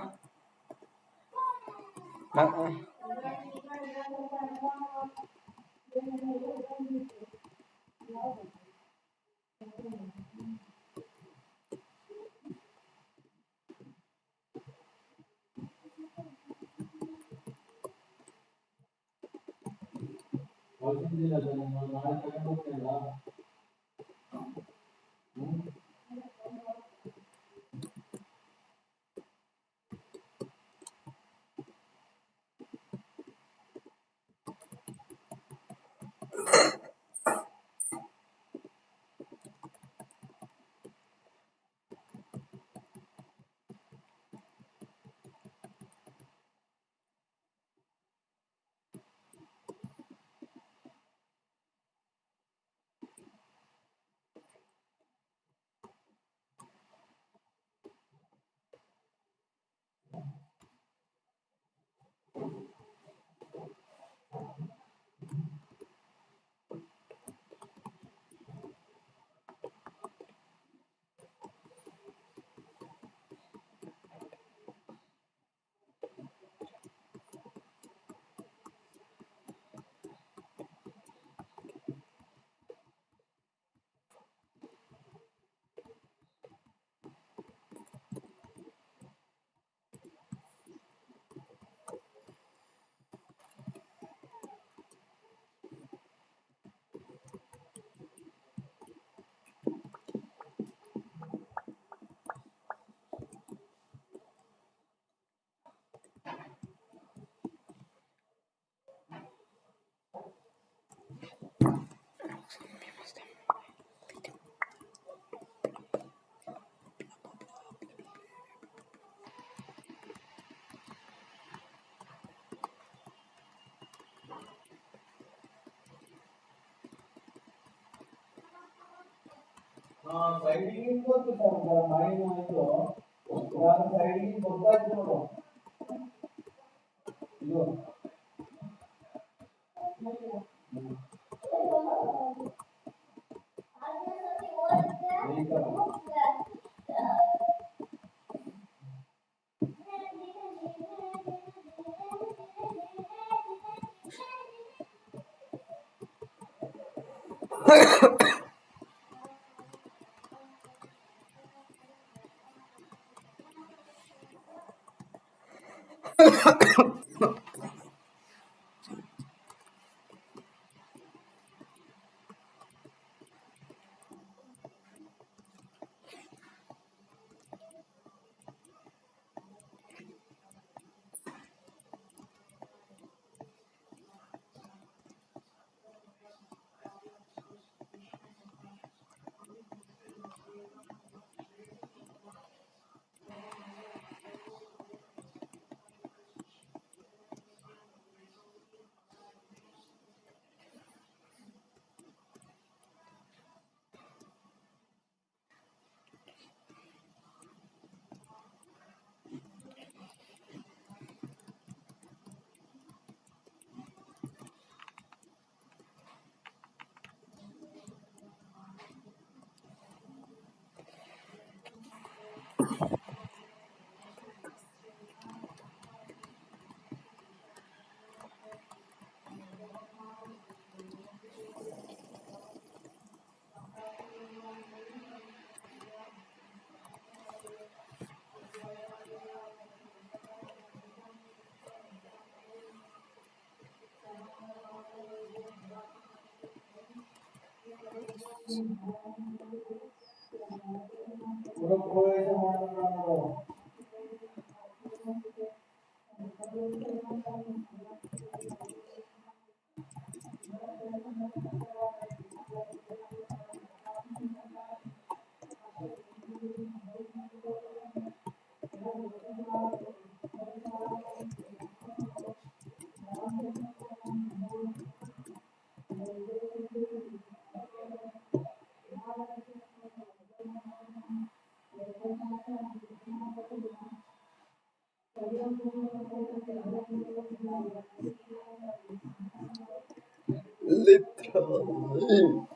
Literally.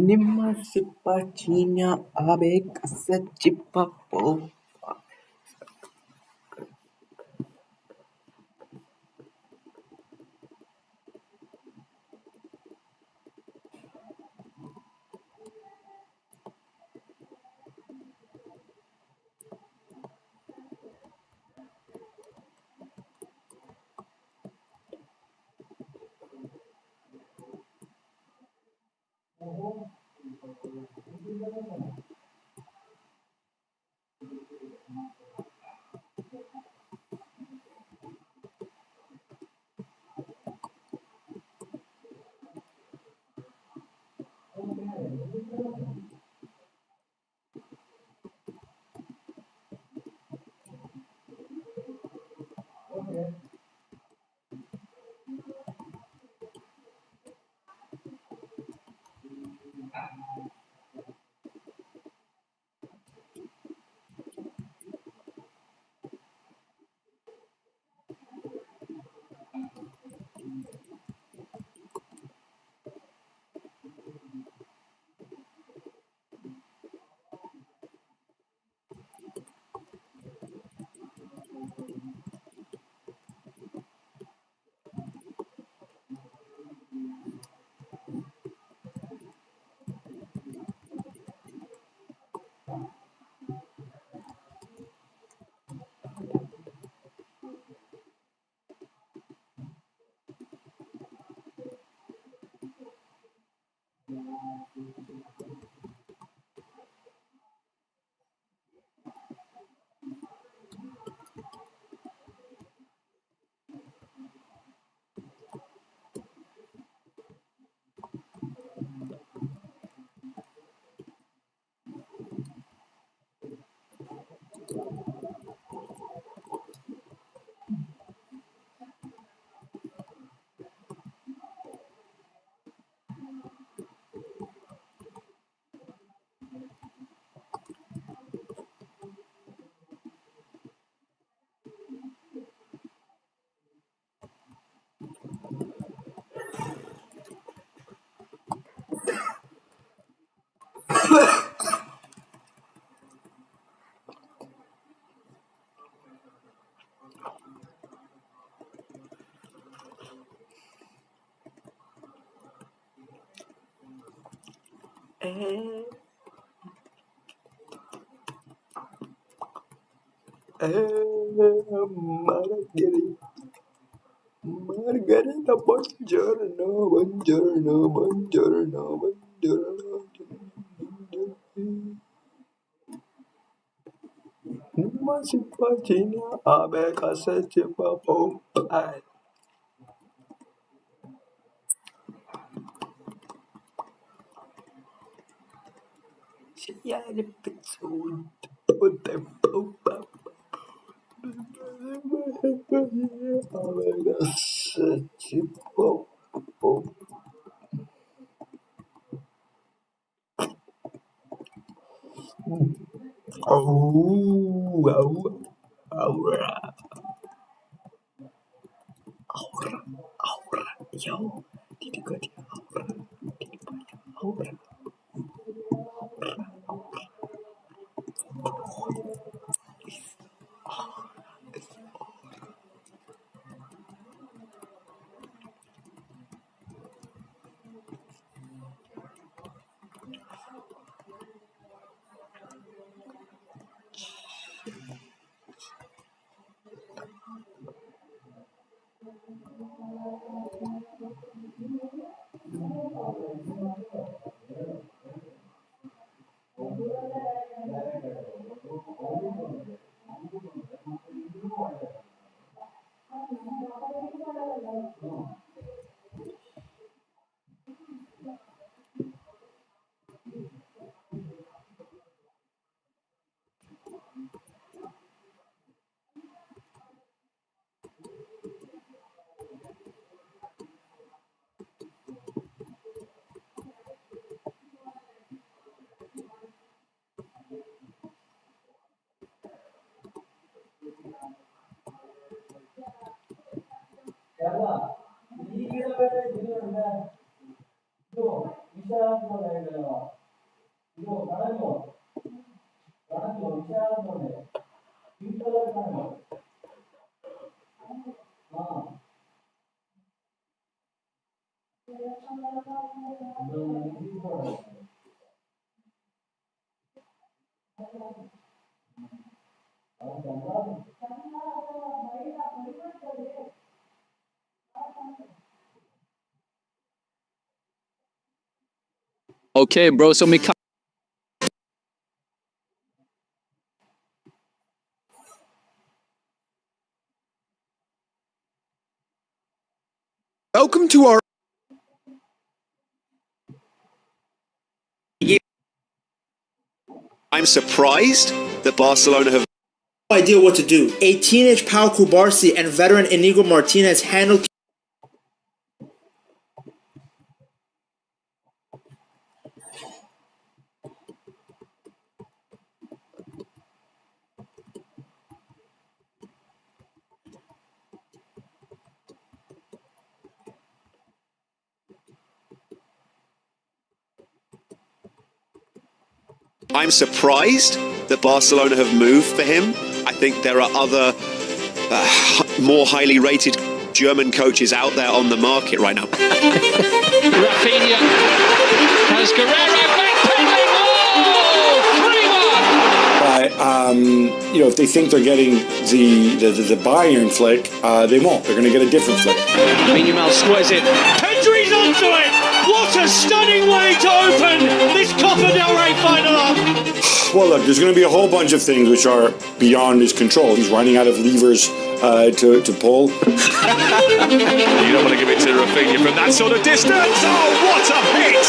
Nima sipachinya abe kasa chipapo. Margherita, buongiorno, buongiorno, buongiorno, buongiorno. Ma si pagina a me cassetti papo. Signore pezzuto, yo, dico di aura. Okay, bro, so Mika. Welcome to our. I'm surprised that Barcelona have no idea what to do. A teenage Pau Cubarsí and veteran Inigo Martinez handled. I'm surprised that Barcelona have moved for him. I think there are other more highly rated German coaches out there on the market right now. Rafinha has Guerrero back pedaling. 3-1. If they think they're getting the Bayern flick, they won't. They're going to get a different flick. Minimal squares it. Pedri's onto it. What a stunning way to open this Copa del Rey final up. Well, look, there's going to be a whole bunch of things which are beyond his control. He's running out of levers to pull. You don't want to give it to Rafinha from that sort of distance. Oh, what a hit!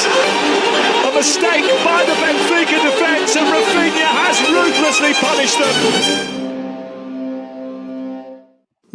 A mistake by the Benfica defence, and Rafinha has ruthlessly punished them.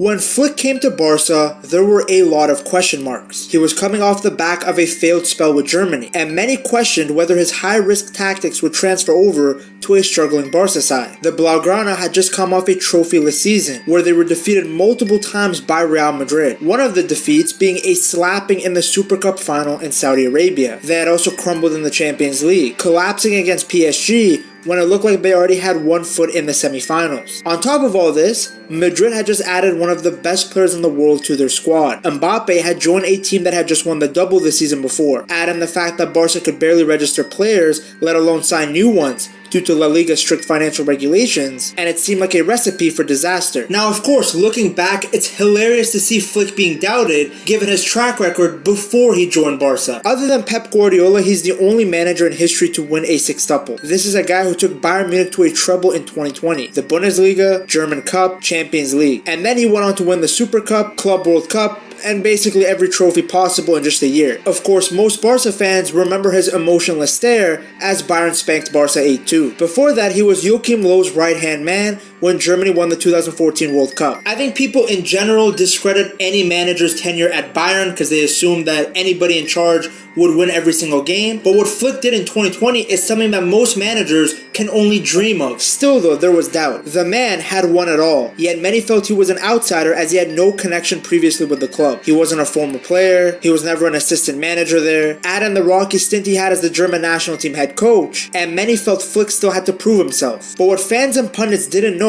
When Flick came to Barca, there were a lot of question marks. He was coming off the back of a failed spell with Germany, and many questioned whether his high-risk tactics would transfer over to a struggling Barca side. The Blaugrana had just come off a trophyless season, where they were defeated multiple times by Real Madrid, one of the defeats being a slapping in the Super Cup final in Saudi Arabia. They had also crumbled in the Champions League, collapsing against PSG, when it looked like they already had one foot in the semifinals. On top of all this, Madrid had just added one of the best players in the world to their squad. Mbappe had joined a team that had just won the double the season before. Add in the fact that Barca could barely register players, let alone sign new ones, due to La Liga's strict financial regulations, and it seemed like a recipe for disaster. Now, of course, looking back, it's hilarious to see Flick being doubted, given his track record before he joined Barca. Other than Pep Guardiola, he's the only manager in history to win a sextuple. This is a guy who took Bayern Munich to a treble in 2020, the Bundesliga, German Cup, Champions League, and then he went on to win the Super Cup, Club World Cup, and basically every trophy possible in just a year. Of course, most Barca fans remember his emotionless stare as Bayern spanked Barca 8-2. Before that, he was Joachim Löw's right-hand man when Germany won the 2014 World Cup. I think people in general discredit any manager's tenure at Bayern because they assume that anybody in charge would win every single game, but what Flick did in 2020 is something that most managers can only dream of. Still though, there was doubt. The man had won it all, yet many felt he was an outsider as he had no connection previously with the club. He wasn't a former player, he was never an assistant manager there, add in the rocky stint he had as the German national team head coach, and many felt Flick still had to prove himself. But what fans and pundits didn't know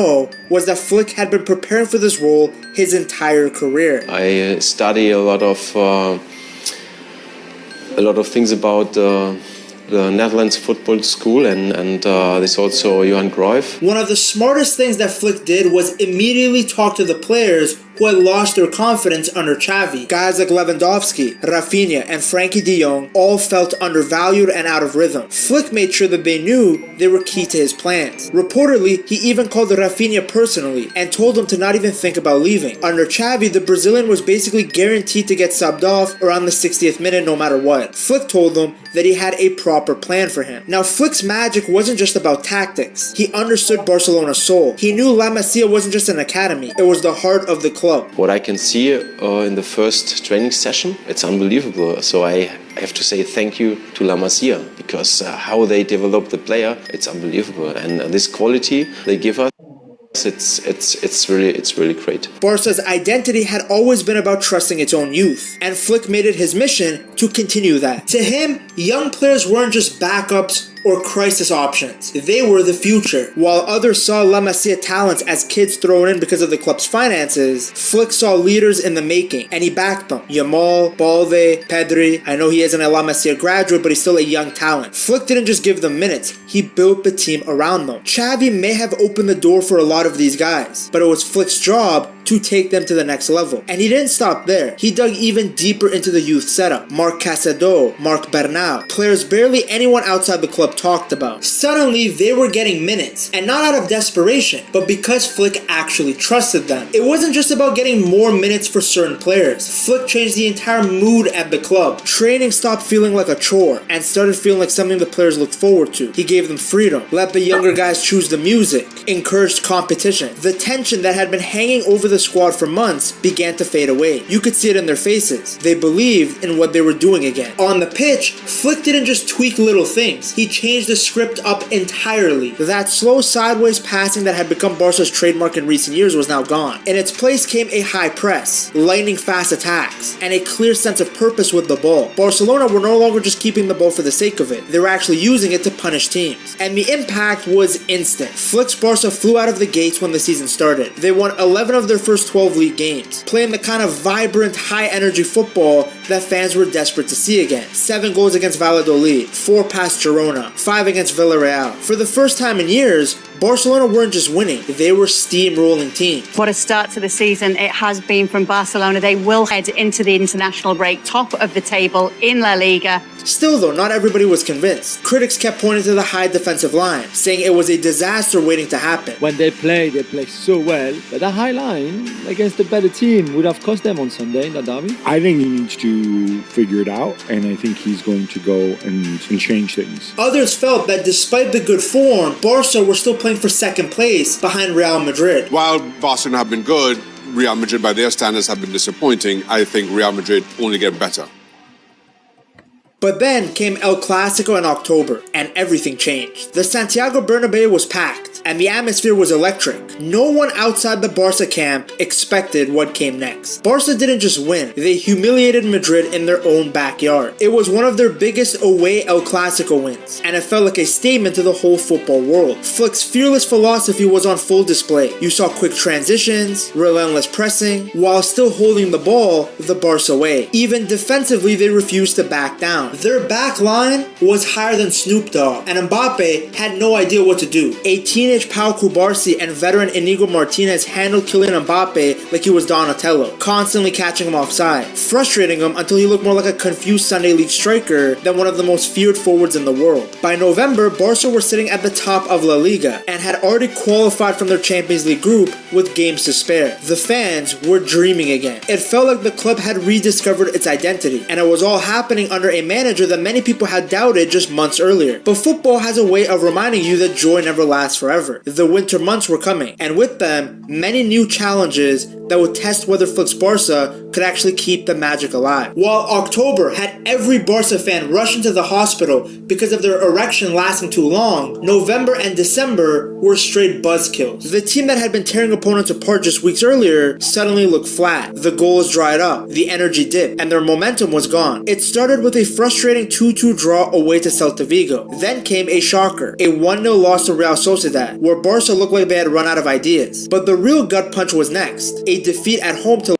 was that Flick had been preparing for this role his entire career. I study a lot of things about the Netherlands football school and there's also Johan Cruyff. One of the smartest things that Flick did was immediately talk to the players who had lost their confidence under Xavi. Guys like Lewandowski, Rafinha, and Frankie de Jong all felt undervalued and out of rhythm. Flick made sure that they knew they were key to his plans. Reportedly, he even called Rafinha personally and told him to not even think about leaving. Under Xavi, the Brazilian was basically guaranteed to get subbed off around the 60th minute no matter what. Flick told them that he had a proper plan for him. Now, Flick's magic wasn't just about tactics. He understood Barcelona's soul. He knew La Masia wasn't just an academy, it was the heart of the club. What I can see in the first training session, it's unbelievable. So I have to say thank you to La Masia because how they develop the player, it's unbelievable. And this quality they give us, it's really great. Barca's identity had always been about trusting its own youth, and Flick made it his mission to continue that. To him, young players weren't just backups or crisis options. They were the future. While others saw La Masia talents as kids thrown in because of the club's finances, Flick saw leaders in the making, and he backed them. Yamal, Balde, Pedri. I know he isn't a La Masia graduate, but he's still a young talent. Flick didn't just give them minutes, he built the team around them. Xavi may have opened the door for a lot of these guys, but it was Flick's job to take them to the next level. And he didn't stop there. He dug even deeper into the youth setup. Marc Casado, Marc Bernal, players barely anyone outside the club talked about. Suddenly, they were getting minutes, and not out of desperation, but because Flick actually trusted them. It wasn't just about getting more minutes for certain players. Flick changed the entire mood at the club. Training stopped feeling like a chore, and started feeling like something the players looked forward to. He gave them freedom, let the younger guys choose the music, encouraged competition. The tension that had been hanging over the squad for months began to fade away. You could see it in their faces. They believed in what they were doing again. On the pitch, Flick didn't just tweak little things. He changed the script up entirely. That slow sideways passing that had become Barca's trademark in recent years was now gone. In its place came a high press, lightning fast attacks, and a clear sense of purpose with the ball. Barcelona were no longer just keeping the ball for the sake of it. They were actually using it to punish teams. And the impact was instant. Flick's Barca flew out of the gates when the season started. They won 11 of their first 12 league games, playing the kind of vibrant, high-energy football that fans were desperate to see again. 7 goals against Valladolid, 4 past Girona, 5 against Villarreal. For the first time in years, Barcelona weren't just winning, they were steamrolling teams. What a start to the season it has been from Barcelona. They will head into the international break, top of the table in La Liga. Still though, not everybody was convinced. Critics kept pointing to the high defensive line, saying it was a disaster waiting to happen. When they play so well, but the high line against a better team would have cost them on Sunday in that derby. I think he needs to figure it out, and I think he's going to go and change things. Others felt that despite the good form, Barca were still playing for second place behind Real Madrid. While Barcelona have been good, Real Madrid by their standards have been disappointing. I think Real Madrid only get better. But then came El Clasico in October, and everything changed. The Santiago Bernabeu was packed, and the atmosphere was electric. No one outside the Barca camp expected what came next. Barca didn't just win, they humiliated Madrid in their own backyard. It was one of their biggest away El Clasico wins, and it felt like a statement to the whole football world. Flick's fearless philosophy was on full display. You saw quick transitions, relentless pressing, while still holding the ball the Barca way. Even defensively, they refused to back down. Their back line was higher than Snoop Dogg, and Mbappe had no idea what to do. A teenage Pau Cubarsí and veteran Inigo Martinez handled Kylian Mbappe like he was Donatello, constantly catching him offside, frustrating him until he looked more like a confused Sunday League striker than one of the most feared forwards in the world. By November, Barca were sitting at the top of La Liga and had already qualified from their Champions League group with games to spare. The fans were dreaming again. It felt like the club had rediscovered its identity, and it was all happening under a manager that many people had doubted just months earlier. But football has a way of reminding you that joy never lasts forever. The winter months were coming, and with them, many new challenges that would test whether Flick's Barca could actually keep the magic alive. While October had every Barca fan rush into the hospital because of their erection lasting too long, November and December were straight buzzkills. The team that had been tearing opponents apart just weeks earlier suddenly looked flat. The goals dried up, the energy dipped, and their momentum was gone. It started with a frustrating 2-2 draw away to Celta Vigo. Then came a shocker, a 1-0 loss to Real Sociedad, where Barca looked like they had run out of ideas. But the real gut punch was next, a defeat at home to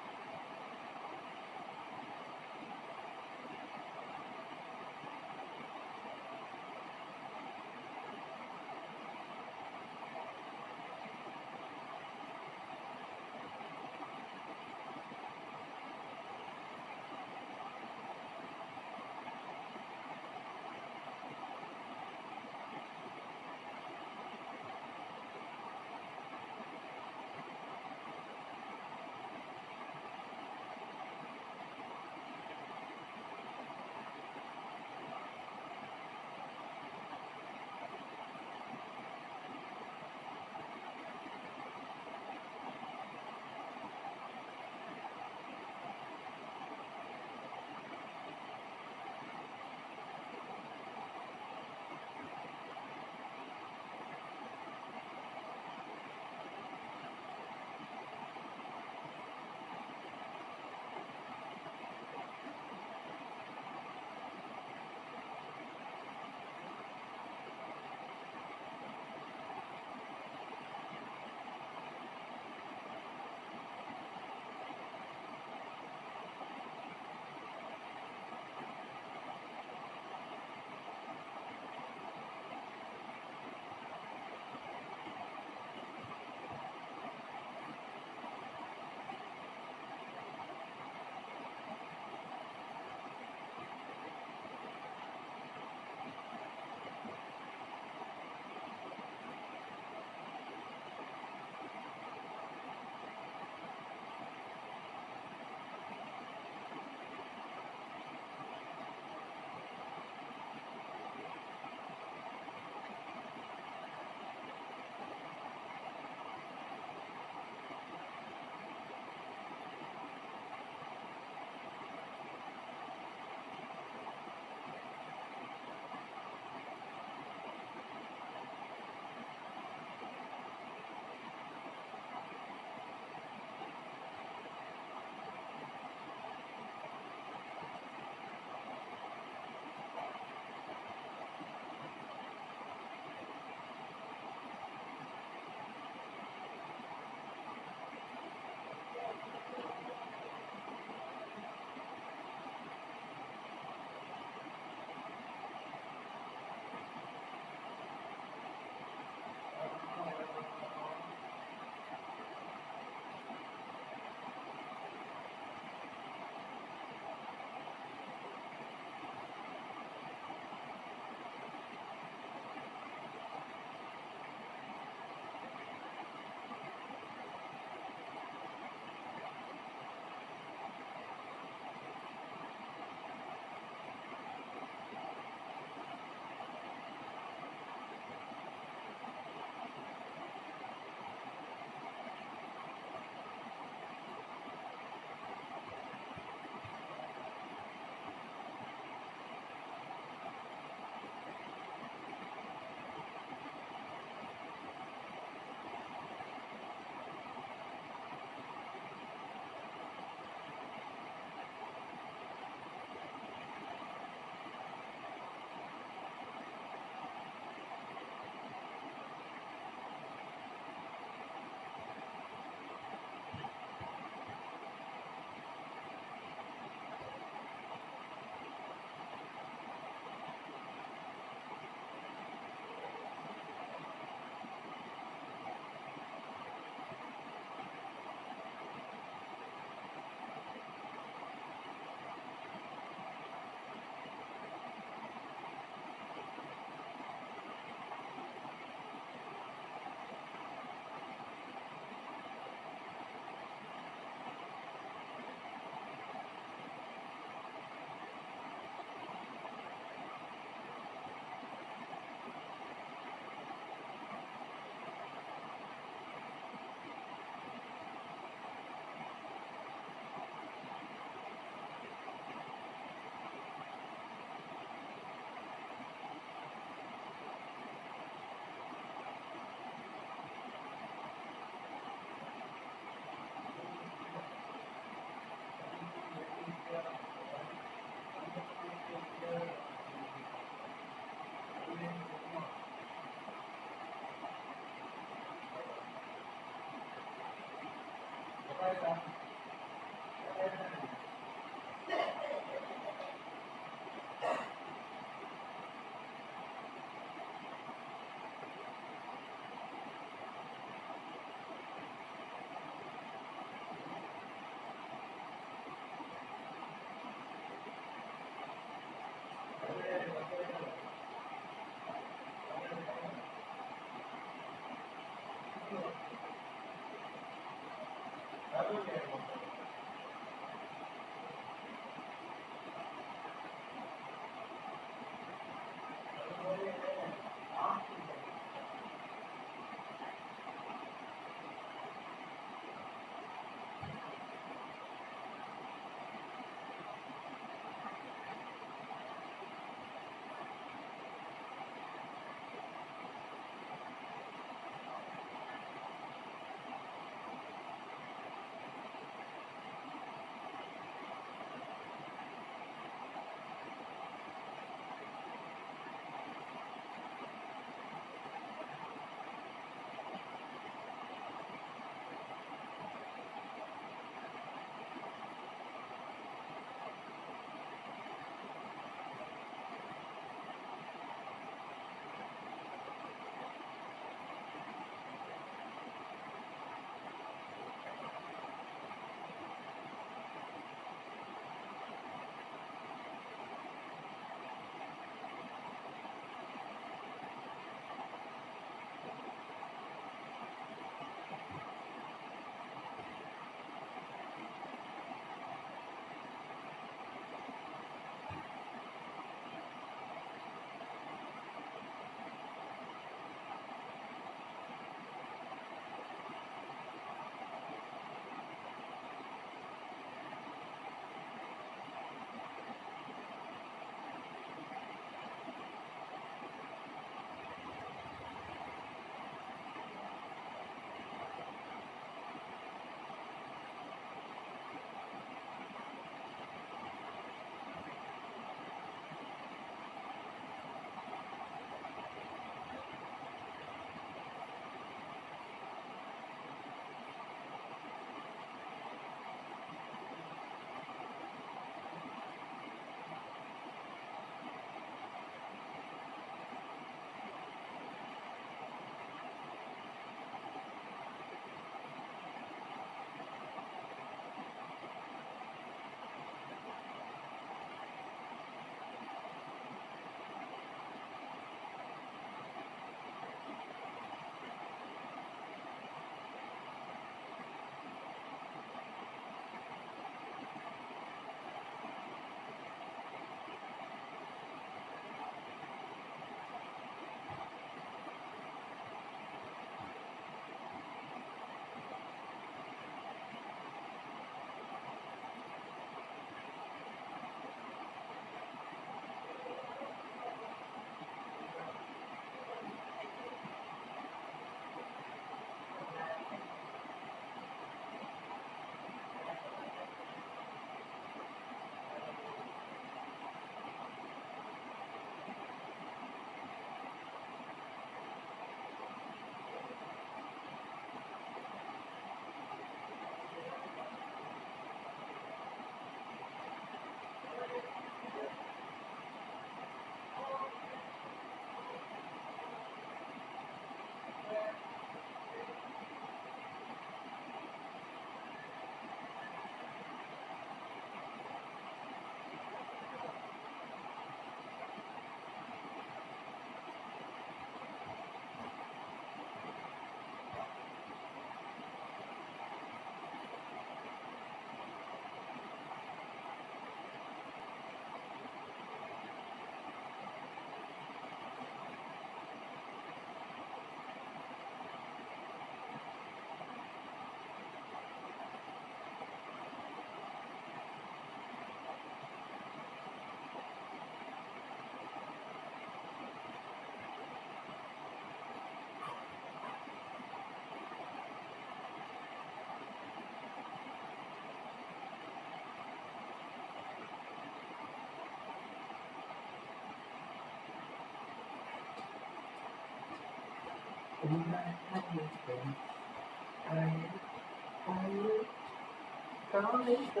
Tamam ne işte.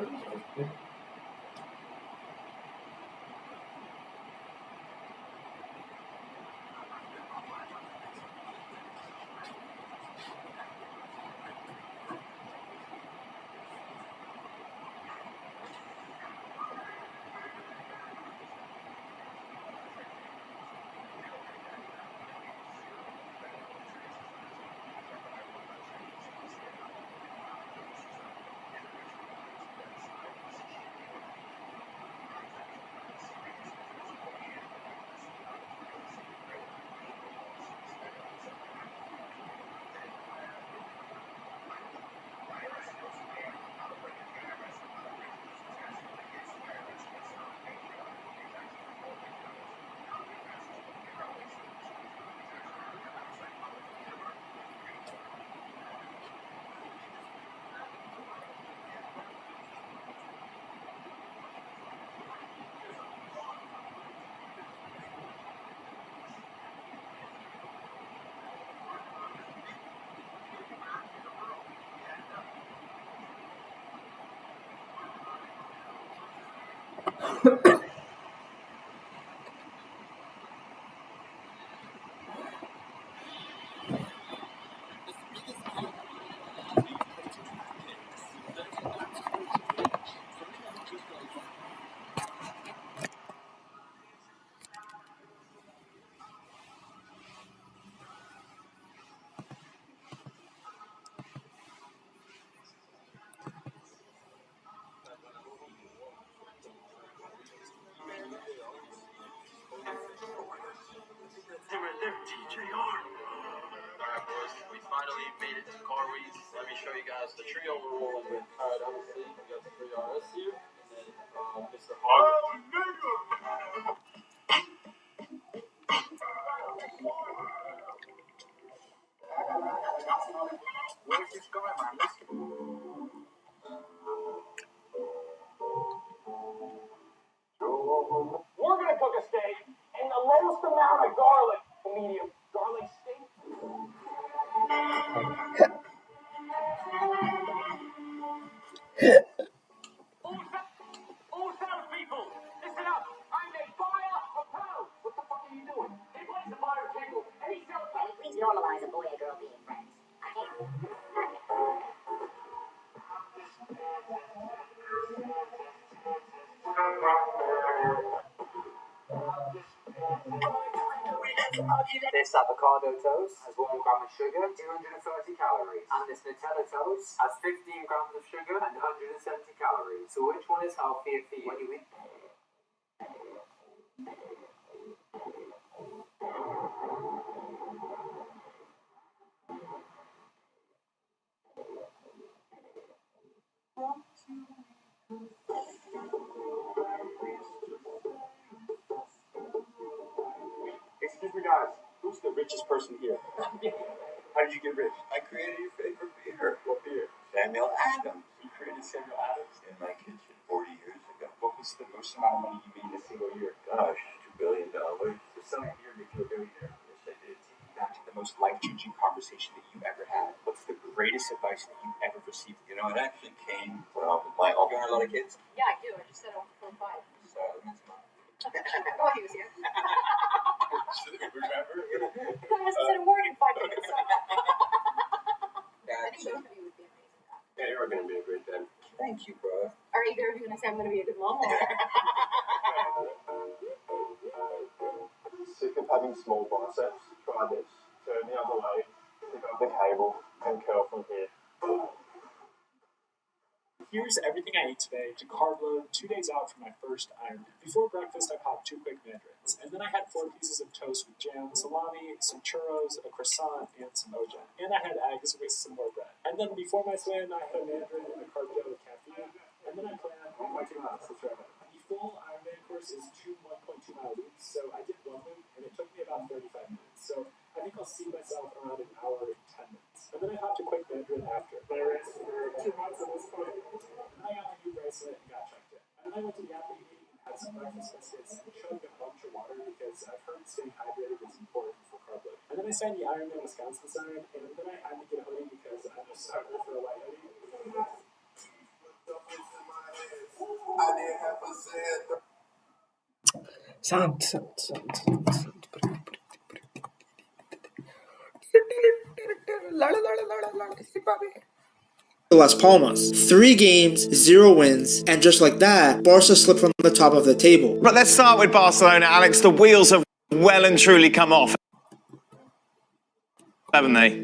We finally made it to Car Week. Let me show you guys the trio we're rolling with. Alright, obviously, we got the 3 RS here, and then Mr. Hog. Where's this going, man? We're gonna cook a steak in the lowest amount of garlic, medium garlic steak. All sound people, listen up. I'm a fire of power. What the fuck are you doing? He plays the fire table and he sells. Can you please normalize a boy and girl being friends? I can't. This avocado toast has 1 gram of sugar, 230 calories. And this Nutella toast has 15 grams of sugar and 170 calories. So which one is healthier for you? What do you eat? Excuse me, guys. Who's the richest person here? How did you get rich? I created your favorite beer. What beer? Samuel Adams. You created Samuel Adams In my kitchen 40 years ago. What was the most amount of money you made in a single year? Gosh, $2 billion. So some year make you a billionaire. Yes, I did. Take me back to the most life-changing conversation that you ever had. What's the greatest advice that you ever received? You know, it actually came from my uncle. You want a lot of kids? Yeah, I do. I just said I want 4 5. So, that's mine. Oh, he was here. Remember? You guys said a word in 5 minutes. I think both of you would be amazing. Yeah, you're going to be a great dad. Thank you, bro. Are either of you going to say I'm going to be a good mom? Or... Sick of having small biceps? Try this. Turn the other way, pick up the cable, and curl from here. Here's everything I ate today to carb load 2 days out from my first Ironman. Before breakfast, I popped 2 quick mandarins, and then I had 4 pieces of toast with jam, salami, some churros, a croissant, and some OJ. And I had eggs with some more bread. And then before my swim, I had a mandarin and a carb gel with caffeine, and then I planned on my 2 miles to throw it. The full Ironman course is 2 1.2 mile loops, so I did 1 loop, and it took me about 35 minutes. So I think I'll see myself around an hour and 10 minutes. And then I hopped a quick mandarin after. I raced for 2 months at this point. And I got my new bracelet and got checked in. And then I went to the athlete meeting and had some breakfast biscuits and chugged a bunch of water because I've heard staying hydrated is important for carb loading. And then I signed the Ironman Wisconsin sign, and then I had to get a hoodie because I'm a sucker for a white hoodie. Sant. Las Palmas. 3 games, 0 wins, and just like that, Barca slipped from the top of the table. But let's start with Barcelona, Alex. The wheels have well and truly come off, haven't they?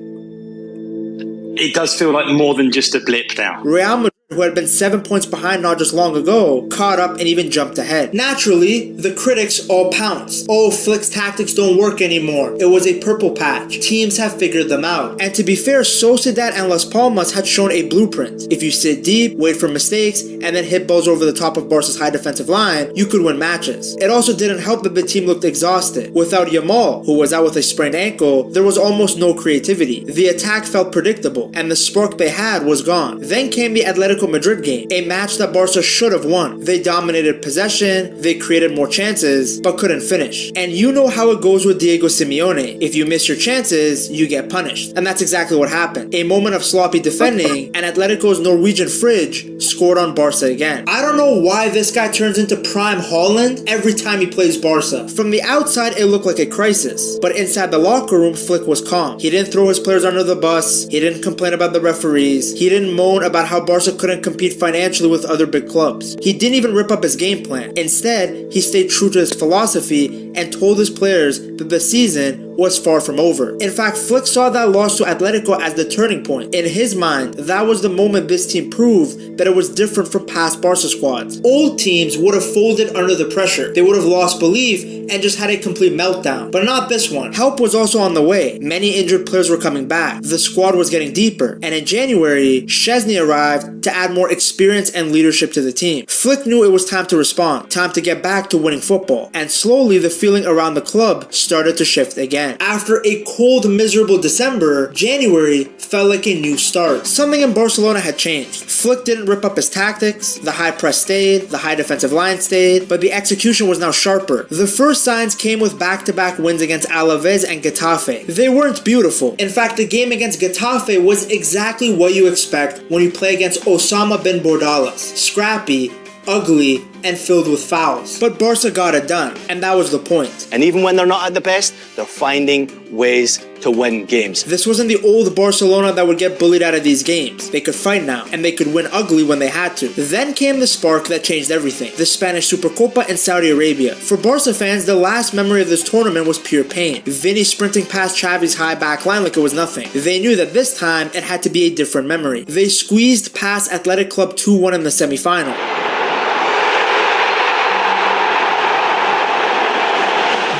It does feel like more than just a blip now. Real Madrid, who had been 7 points behind not just long ago, caught up and even jumped ahead. Naturally, the critics all pounced. Oh, Flick's tactics don't work anymore. It was a purple patch. Teams have figured them out. And to be fair, Sociedad and Las Palmas had shown a blueprint. If you sit deep, wait for mistakes, and then hit balls over the top of Barca's high defensive line, you could win matches. It also didn't help that the team looked exhausted. Without Yamal, who was out with a sprained ankle, there was almost no creativity. The attack felt predictable, and the spark they had was gone. Then came the Atletico Madrid game, a match that Barca should have won. They dominated possession, they created more chances, but couldn't finish. And you know how it goes with Diego Simeone. If you miss your chances, you get punished. And that's exactly what happened. A moment of sloppy defending, and Atletico's Norwegian fridge scored on Barca again. I don't know why this guy turns into prime Haaland every time he plays Barca. From the outside, it looked like a crisis, but inside the locker room, Flick was calm. He didn't throw his players under the bus, he didn't complain about the referees, he didn't moan about how Barca couldn't compete financially with other big clubs. He didn't even rip up his game plan. Instead, he stayed true to his philosophy and told his players that the season was far from over. In fact, Flick saw that loss to Atletico as the turning point. In his mind, that was the moment this team proved that it was different from past Barca squads. Old teams would have folded under the pressure. They would have lost belief and just had a complete meltdown. But not this one. Help was also on the way. Many injured players were coming back. The squad was getting deeper. And in January, Szczesny arrived to add more experience and leadership to the team. Flick knew it was time to respond, time to get back to winning football. And slowly, the feeling around the club started to shift again. After a cold, miserable December, January felt like a new start. Something in Barcelona had changed. Flick didn't rip up his tactics, the high press stayed, the high defensive line stayed, but the execution was now sharper. The first signs came with back-to-back wins against Alaves and Getafe. They weren't beautiful. In fact, the game against Getafe was exactly what you expect when you play against Osama bin Bordalas. Scrappy, ugly, and filled with fouls. But Barca got it done, and that was the point. And even when they're not at the best, they're finding ways to win games. This wasn't the old Barcelona that would get bullied out of these games. They could fight now, and they could win ugly when they had to. Then came the spark that changed everything, the Spanish Supercopa in Saudi Arabia. For Barca fans, the last memory of this tournament was pure pain. Vini sprinting past Xavi's high back line like it was nothing. They knew that this time, it had to be a different memory. They squeezed past Athletic Club 2-1 in the semi-final.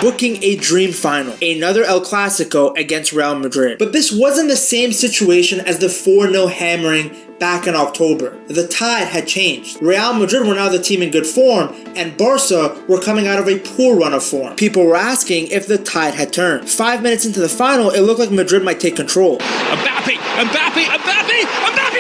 Booking a dream final, another El Clasico against Real Madrid. But this wasn't the same situation as the 4-0 hammering back in October. The tide had changed. Real Madrid were now the team in good form, and Barca were coming out of a poor run of form. People were asking if the tide had turned. 5 minutes into the final, it looked like Madrid might take control. Mbappe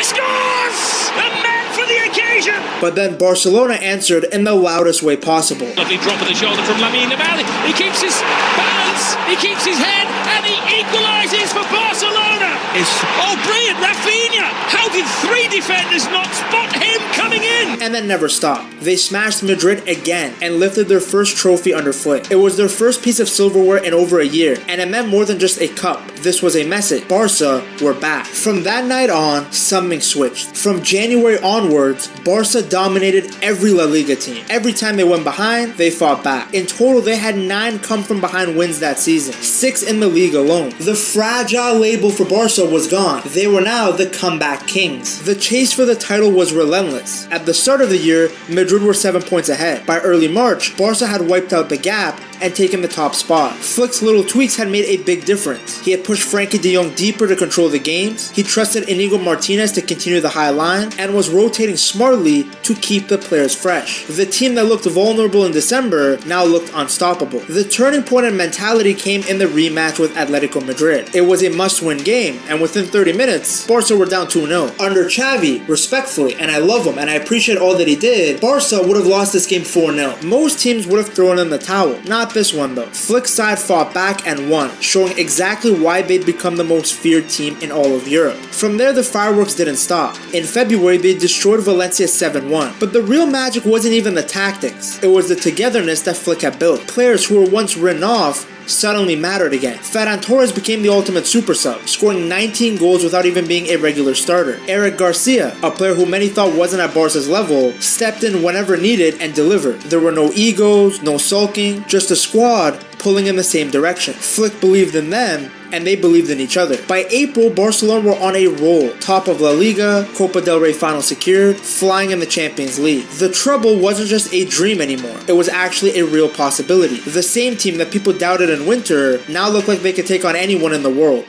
scores! The man for the occasion! But then Barcelona answered in the loudest way possible. Lovely drop of the shoulder from Lamine Yamal. He keeps his balance, he keeps his head, and he equalises for Barcelona. Oh, brilliant, Rafinha! How did 3 defenders not spot him coming in? And then never stopped. They smashed Madrid again and lifted their first trophy under Flick. It was their first piece of silverware in over a year, and it meant more than just a cup. This was a message. Barca were back. From that night on, something switched. From January onwards, Barca dominated every La Liga team. Every time they went behind, they fought back. In total, they had 9 come-from-behind wins that season, 6 in the league alone. The fragile label for Barca was gone. They were now the comeback kings. The chase for the title was relentless. At the start of the year, Madrid were 7 points ahead. By early March, Barca had wiped out the gap and taken the top spot. Flick's little tweaks had made a big difference. He had pushed Frankie de Jong deeper to control the games, he trusted Inigo Martinez to continue the high line, and was rotating smartly to keep the players fresh. The team that looked vulnerable in December now looked unstoppable. The turning point in mentality came in the rematch with Atletico Madrid. It was a must-win game, and within 30 minutes, Barca were down 2-0. Under Xavi, respectfully, and I love him and I appreciate all that he did, Barca would have lost this game 4-0. Most teams would have thrown in the towel. Not not this one though. Flick's side fought back and won, showing exactly why they'd become the most feared team in all of Europe. From there, the fireworks didn't stop. In February, they destroyed Valencia 7-1. But the real magic wasn't even the tactics. It was the togetherness that Flick had built. Players who were once written off suddenly mattered again. Ferran Torres became the ultimate super sub, scoring 19 goals without even being a regular starter. Eric Garcia, a player who many thought wasn't at Barca's level, stepped in whenever needed and delivered. There were no egos, no sulking, just a squad pulling in the same direction. Flick believed in them, and they believed in each other. By April, Barcelona were on a roll. Top of La Liga, Copa del Rey final secured, flying in the Champions League. The trouble wasn't just a dream anymore. It was actually a real possibility. The same team that people doubted in winter now looked like they could take on anyone in the world.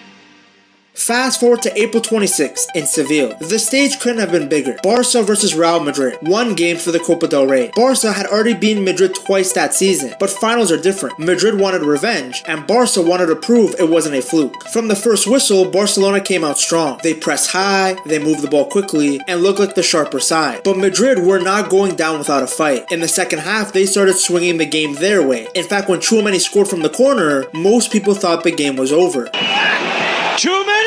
Fast forward to April 26th in Seville. The stage couldn't have been bigger. Barca versus Real Madrid. One game for the Copa del Rey. Barca had already beaten Madrid twice that season, but finals are different. Madrid wanted revenge, and Barca wanted to prove it wasn't a fluke. From the first whistle, Barcelona came out strong. They pressed high, they moved the ball quickly, and looked like the sharper side. But Madrid were not going down without a fight. In the second half, they started swinging the game their way. In fact, when Tchouaméni scored from the corner, most people thought the game was over. Tchouaméni!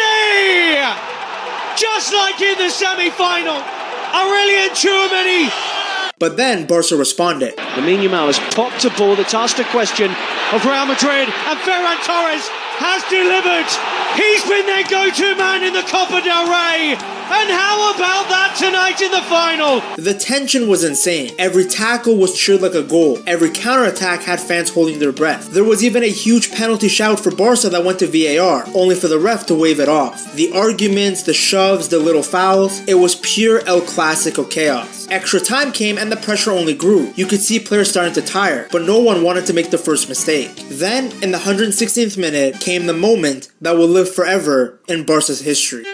Just like in the semi-final, Aurélien Tchouaméni. But then Barca responded. Lamine Yamal has popped a ball that's asked a question of Real Madrid, and Ferran Torres has delivered. He's been their go-to man in the Copa del Rey. And how about that tonight in the final? The tension was insane. Every tackle was cheered like a goal. Every counterattack had fans holding their breath. There was even a huge penalty shout for Barca that went to VAR, only for the ref to wave it off. The arguments, the shoves, the little fouls, it was pure El Clasico chaos. Extra time came and the pressure only grew. You could see players starting to tire, but no one wanted to make the first mistake. Then, in the 116th minute, came the moment that will live forever in Barca's history.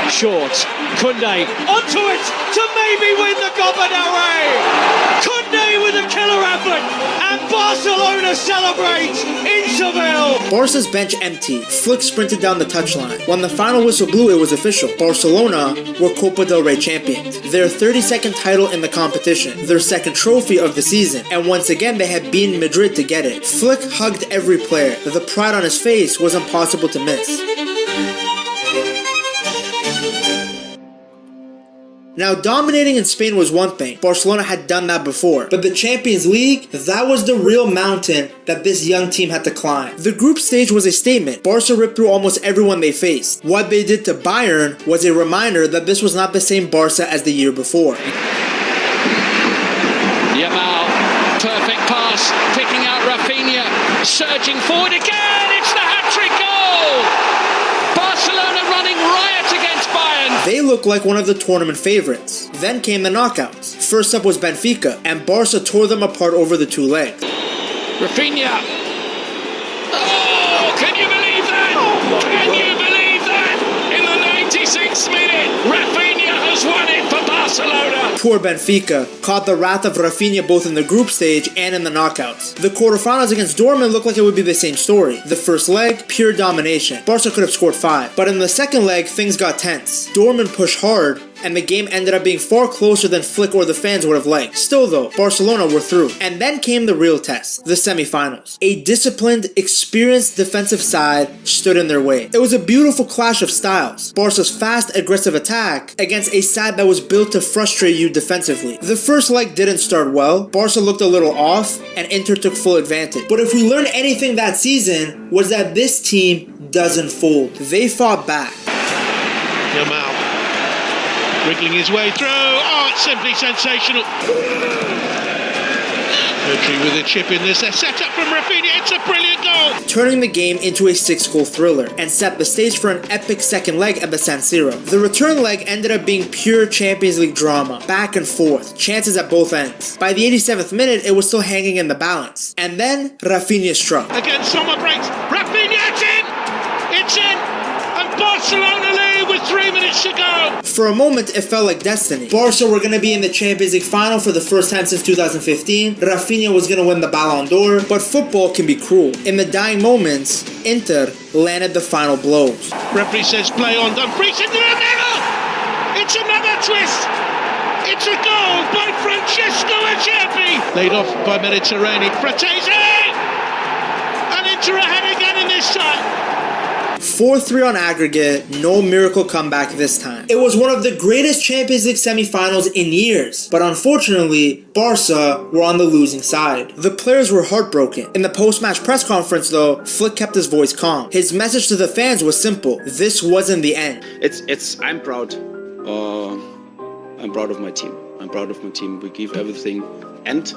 Short, Koundé onto it to maybe win the Copa del Rey. Koundé with a killer effort, and Barcelona celebrate in Seville. Barca's bench empty. Flick sprinted down the touchline. When the final whistle blew, it was official. Barcelona were Copa del Rey champions. Their 32nd title in the competition, their second trophy of the season, and once again they had beaten Madrid to get it. Flick hugged every player. The pride on his face was impossible to miss. Now, dominating in Spain was one thing. Barcelona had done that before. But the Champions League, that was the real mountain that this young team had to climb. The group stage was a statement. Barca ripped through almost everyone they faced. What they did to Bayern was a reminder that this was not the same Barca as the year before. Yamal, perfect pass, picking out Rafinha, surging forward again, it's the hat-trick goal! Barcelona running riot against Bayern. They looked like one of the tournament favorites. Then came the knockouts. First up was Benfica, and Barca tore them apart over the two legs. Rafinha. Oh, can you believe that? Can you believe that? In the 96th minute, Rafinha has won it for Barcelona. Poor Benfica caught the wrath of Rafinha both in the group stage and in the knockouts. The quarterfinals against Dortmund looked like it would be the same story. The first leg, pure domination. Barca could have scored 5. But in the second leg, things got tense. Dortmund pushed hard, and the game ended up being far closer than Flick or the fans would have liked. Still though, Barcelona were through. And then came the real test, the semi-finals. A disciplined, experienced defensive side stood in their way. It was a beautiful clash of styles. Barca's fast, aggressive attack against a side that was built to frustrate you defensively. The first leg didn't start well. Barca looked a little off, and Inter took full advantage. But if we learned anything that season, was that this team doesn't fold. They fought back. Yamal. Wriggling his way through. Oh, it's simply sensational. Rodri with a chip in this. They're set up from Rafinha. It's a brilliant goal. Turning the game into a 6-goal thriller and set the stage for an epic second leg at the San Siro. The return leg ended up being pure Champions League drama. Back and forth. Chances at both ends. By the 87th minute, it was still hanging in the balance. And then Rafinha struck. Again, Sommer breaks. Rafinha, it's in! It's in! And Barcelona lead with 3 minutes to go. For a moment, it felt like destiny. Barca were going to be in the Champions League final for the first time since 2015. Rafinha was going to win the Ballon d'Or. But football can be cruel. In the dying moments, Inter landed the final blows. Referee says play on. Dumfries into the middle. It's another twist. It's a goal by Francesco Acerbi. Laid off by Mediterranean. Fratese. Inter ahead again in this time. 4-3 on aggregate, no miracle comeback this time. It was one of the greatest Champions League semi-finals in years, but unfortunately, Barca were on the losing side. The players were heartbroken. In the post-match press conference though, Flick kept his voice calm. His message to the fans was simple: this wasn't the end. I'm proud. I'm proud of my team. I'm proud of my team. We give everything, and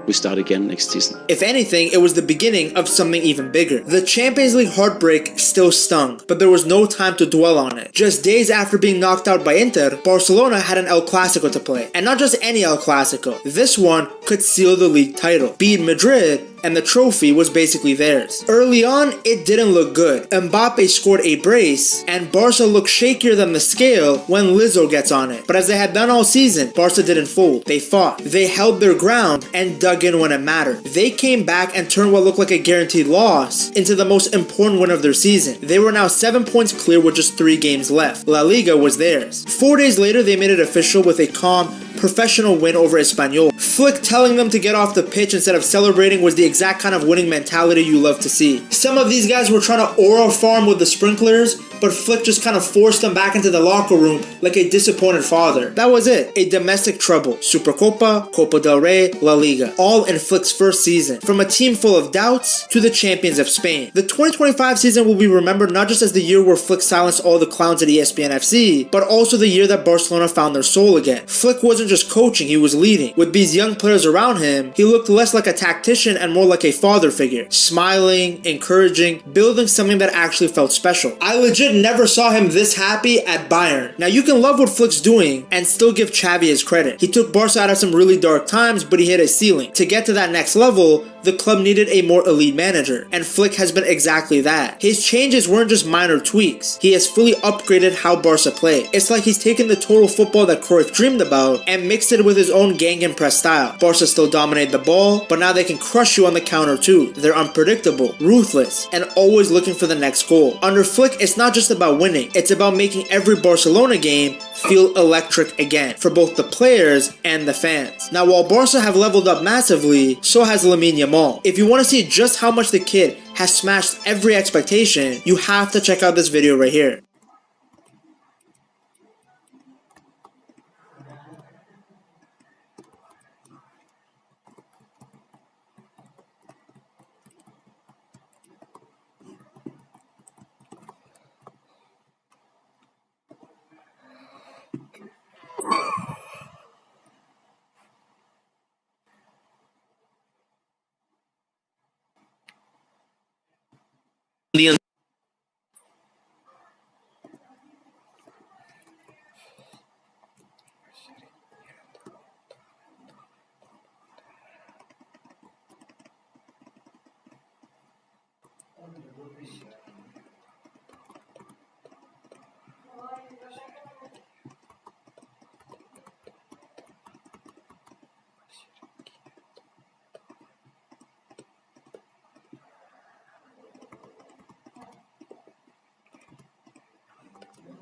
we start again next season. If anything, it was the beginning of something even bigger. The Champions League heartbreak still stung, but there was no time to dwell on it. Just days after being knocked out by Inter, Barcelona had an El Clasico to play. And not just any El Clasico. This one could seal the league title. Beat Madrid, and the trophy was basically theirs. Early on, it didn't look good. Mbappe scored a brace, and Barca looked shakier than the scale when Lizzo gets on it. But as they had done all season, Barca didn't fold. They fought. They held their ground and dug in when it mattered. They came back and turned what looked like a guaranteed loss into the most important win of their season. They were now 7 points clear with just 3 games left. La Liga was theirs. 4 days later, they made it official with a calm, professional win over Espanyol. Flick telling them to get off the pitch instead of celebrating was the exact kind of winning mentality you love to see. Some of these guys were trying to aura farm with the sprinklers, but Flick just kind of forced them back into the locker room like a disappointed father. That was it. A domestic trouble. Supercopa, Copa del Rey, La Liga. All in Flick's first season. From a team full of doubts to the champions of Spain. The 2025 season will be remembered not just as the year where Flick silenced all the clowns at ESPN FC, but also the year that Barcelona found their soul again. Flick wasn't just coaching, he was leading. With these young players around him, he looked less like a tactician and more like a father figure. Smiling, encouraging, building something that actually felt special. I legit never saw him this happy at Bayern. Now you can love what Flick's doing and still give Xavi his credit. He took Barca out of some really dark times, but he hit a ceiling. To get to that next level, the club needed a more elite manager, and Flick has been exactly that. His changes weren't just minor tweaks. He has fully upgraded how Barca play. It's like he's taken the total football that Cruyff dreamed about and mixed it with his own gang and press style. Barca still dominate the ball, but now they can crush you on the counter too. They're unpredictable, ruthless, and always looking for the next goal. Under Flick, it's not just about winning, it's about making every Barcelona game feel electric again for both the players and the fans. Now while Barca have leveled up massively, so has Lamine Yamal. If you want to see just how much the kid has smashed every expectation, you have to check out this video right here.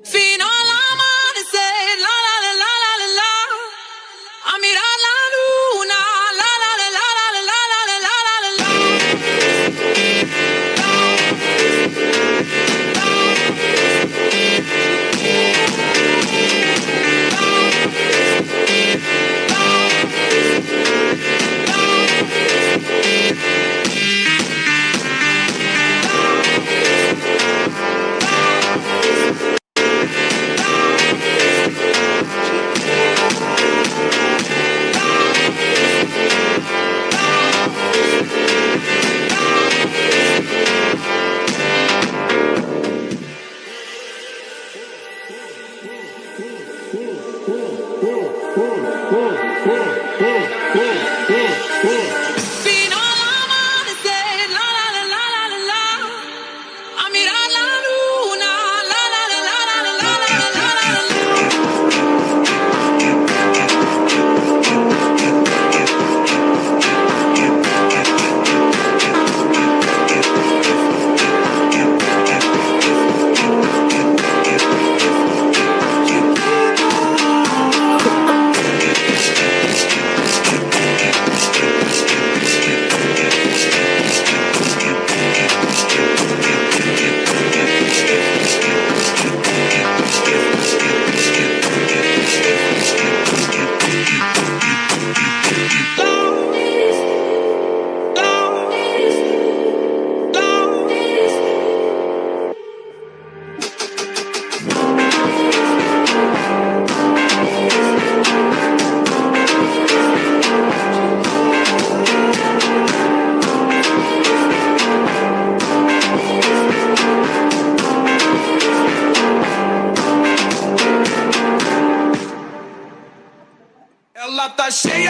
Fino al amanecer, la la la la la la la, a mirar la luna, la la la la la la la la la la la.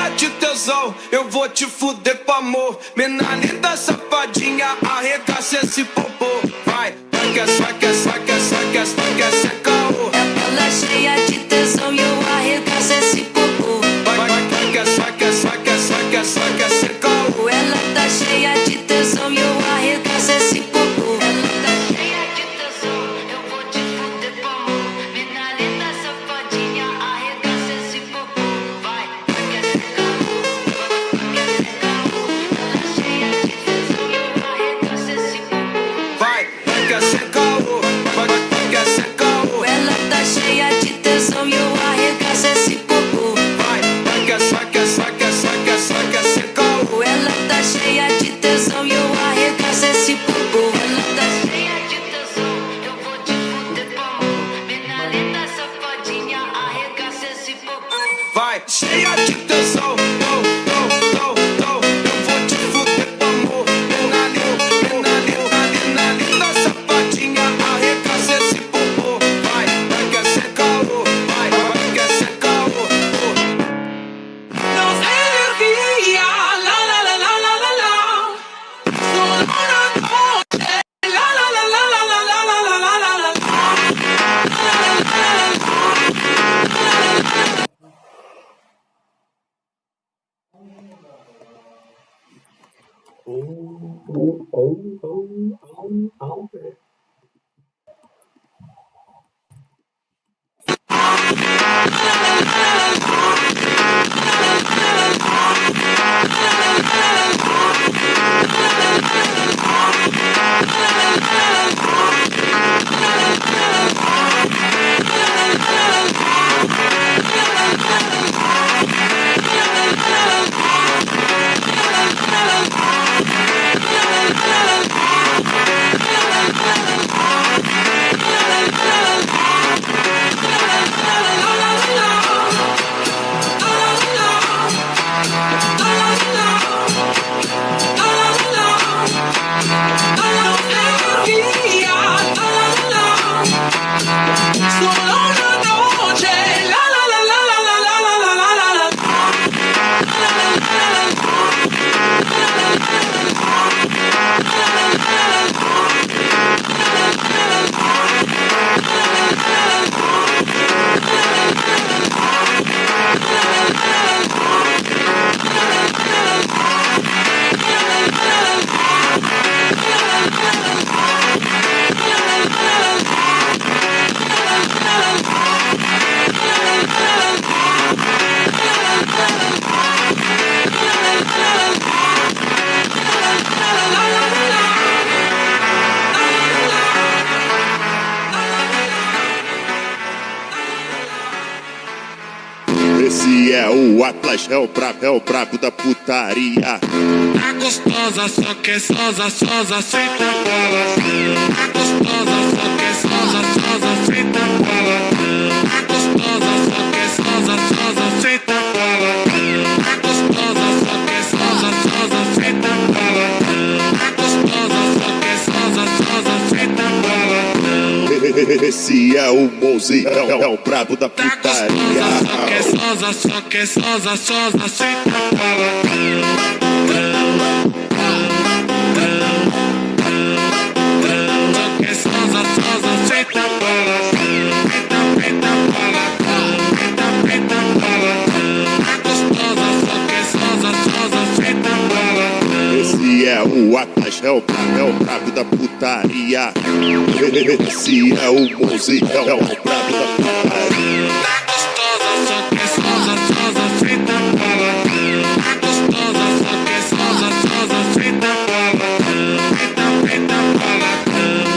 cheia de tesão, eu vou te fuder com amor. Mina linda, safadinha, arregaça esse popô. Vai, saca, saca, saca, saca, saca, saca, ô. Ela cheia de tesão e eu arregaço esse popô. Vai, saca, saca, saca, saca, saca, saca, ô. Ela tá cheia de tesão e eu arregaço esse popô. Ela tá cheia de tesão, eu vou te fuder com amor. Mina linda, safadinha, arregaça esse popô. Vai, saca, saca, ô. Ela cheia de tesão e eu arregaço esse popô. Vai, saca, saca, ô. Vai, saca, saca, ô. Ela tá cheia de tesão e eu arregaço esse popô. Vai, saca, saca, saca, saca, saca, saca, ô. Ela tá cheia de tesão e eu arregaço esse popô. Ela tá cheia de tesão, eu vou te fuder com amor. Mina linda, safadinha, arregaça esse popô. Vai, cheia de tesão, eu vou te fuder com amor. Mina linda, safadinha, arregaça esse popô. Vai, saca, saca, ô. Vai, saca, saca, ô. Não servia, la la la la la la la. Solo una noche, la la la la la la la la la la la. Esse é o Atlas, é o brabo da putaria. Tá gostosa, só que é sosa, sosa, senta balançando. Tá gostosa, só que é sosa, sosa, senta balançando. Tá gostosa, só que é sosa, sosa, senta balançando. Tá gostosa, só que é sosa, sosa, senta balançando. Tá gostosa, só que é sosa, sosa, senta balançando. Esse é o Mozi, é o brabo da putaria. Só que é sosa, só que é sosa, sosa, senta balançando. Esse é o Atlas, é o brabo da putaria. Esse é o Mozi, é o brabo da putaria. Tá gostosa, só que é sosa, sosa, senta balançando. Tá gostosa, só que é sosa, sosa, senta balançando. Senta balançando,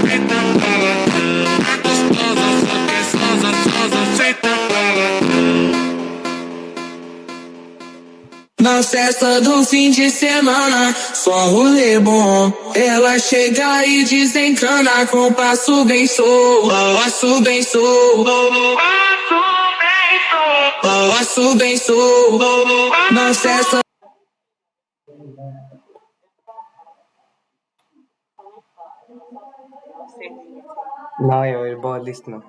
senta balançando. Tá gostosa, só que é sosa, sosa, senta balançando. Na festa do fim de semana, só rolê bom. Ela chega e desencana com passo bem solto. Passo bem solto. Passo bem solto. Na festa. No, jag vill bara lyssna.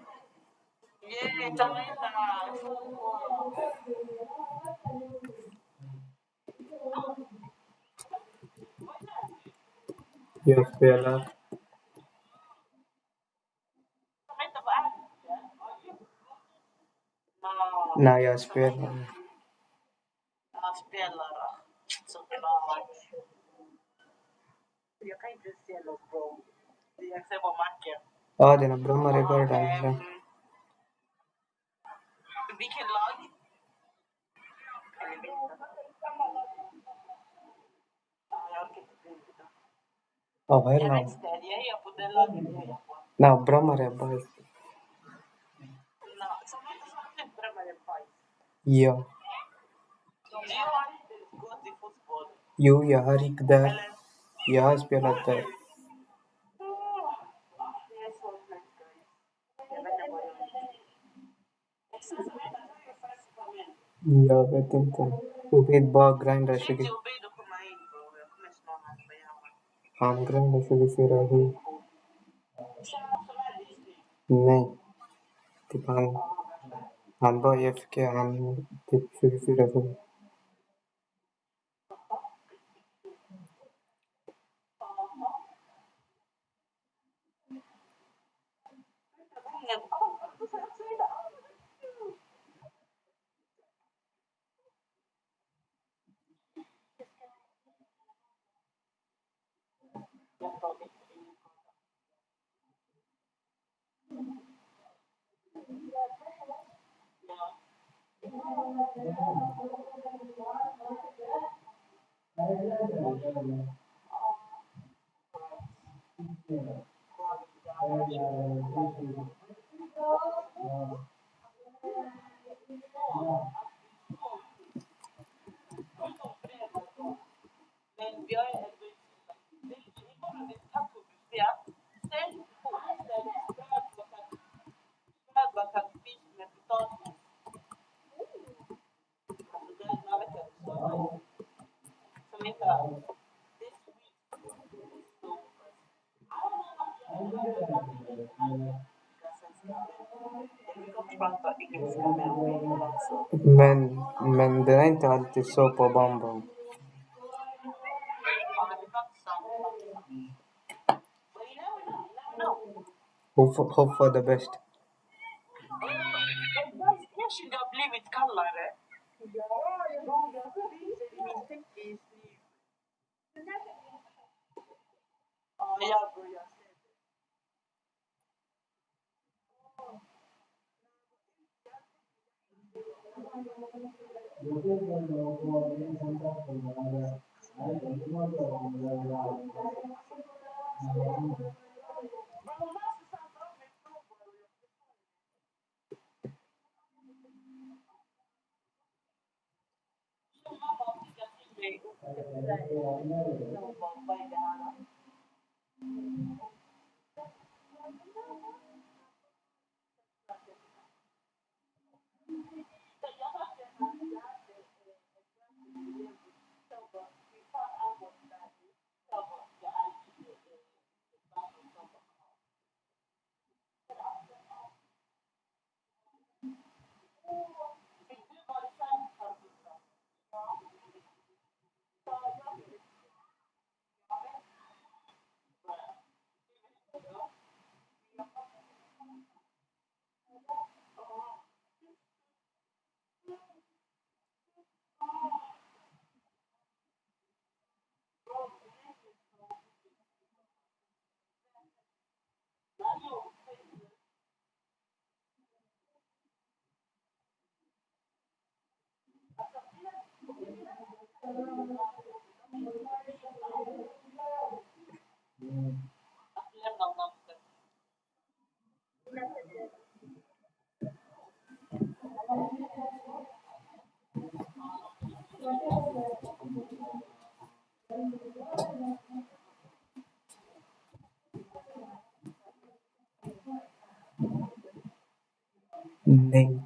Jag spelar. Nej, jag spelar. Han spelar såklart. Jag kan inte se något bra. Jag ser bara matchen. Ja, dina blommor är bara där. Vilken lag? Ja, vad är det? Jag hejar på det laget jag hejar på. Nej, blommor är bara. Som drömmar är bajs. Ja. Du har inte gått i fotboll. Jo, jag har gick där. Jag har spelat där. Det är så nice guys. Jag vet inte vad jag gör. Jag vet inte. Ubid bara grindar 20. Han grindar 24/7. Nej. Typ han bara FK. Han typ 24/7. Men det är inte alltid så på Bamba. Hopp var det bäst. Jag skulle ha blivit kallare. Ja, jag visar min teckis. Ja, jag börjar se det. Nej.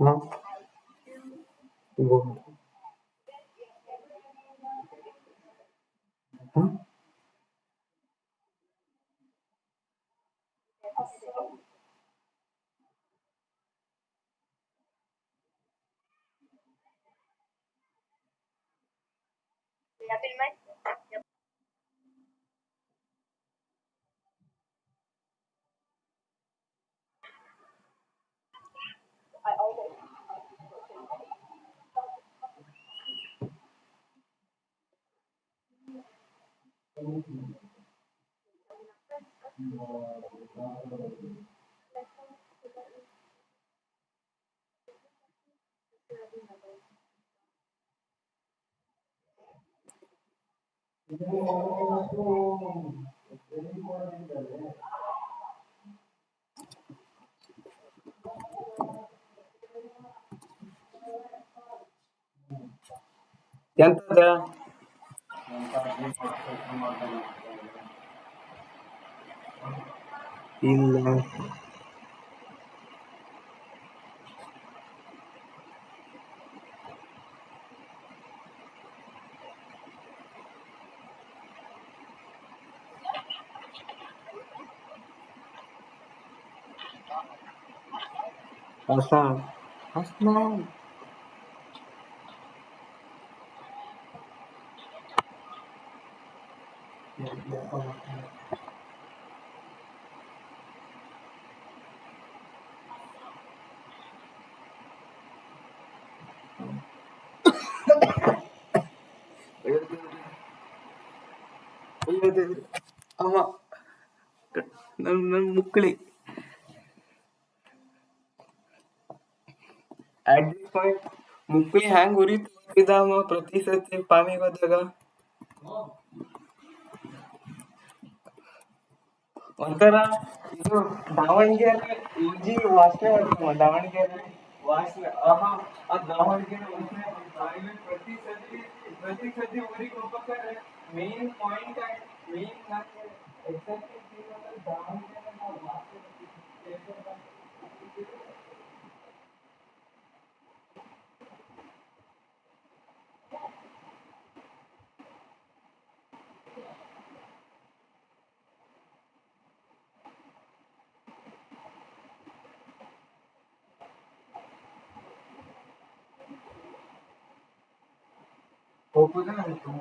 हाँ वो हाँ ಎಂತದ ಇಲ್ಲ Hasan Hasnan ಅವ ನನ್ ಮುಕ್ಳಿ at this point ಮುಕ್ಳಿ ಹ್ಯಾಂಗ್ ಉರಿತಿದ್ದ ಅವ ಪ್ರತಿ ಸತಿ ಪಾಮಿಗೆ ಹೋದಾಗ ಒಂಥರ ಇದು ದಾವಣಗೆರೆ ಉಜ್ಜಿ ವಾಸನೆ ಬರ್ತವ ದಾವಣಗೆರೆ ವಾಸನೆ ಆ ದಾವಣಗೆರೆ ವಾಸನೆ ಪ್ರತಿ ಸತಿ ಊರಿಗೆ ಹೋಗ್ಬೇಕಾದ್ರೆ main point main exactly Davanagere ವಾಸನೆ ಹೋಗುದೇ ಆಯ್ತು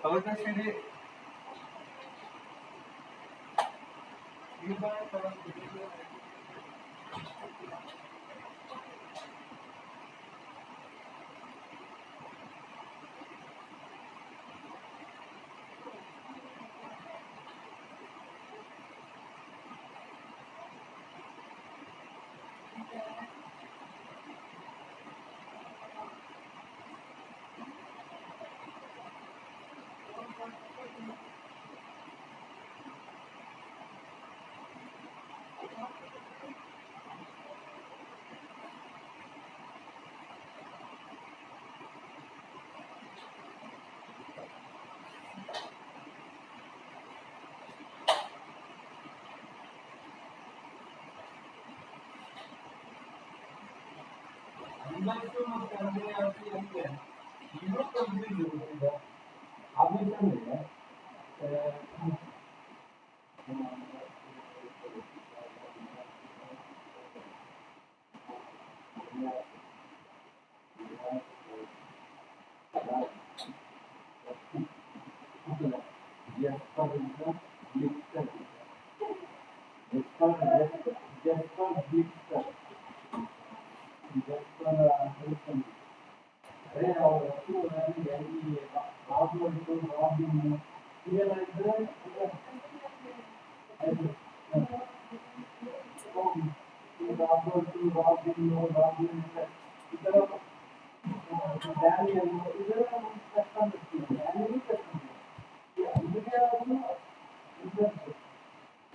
How's the city?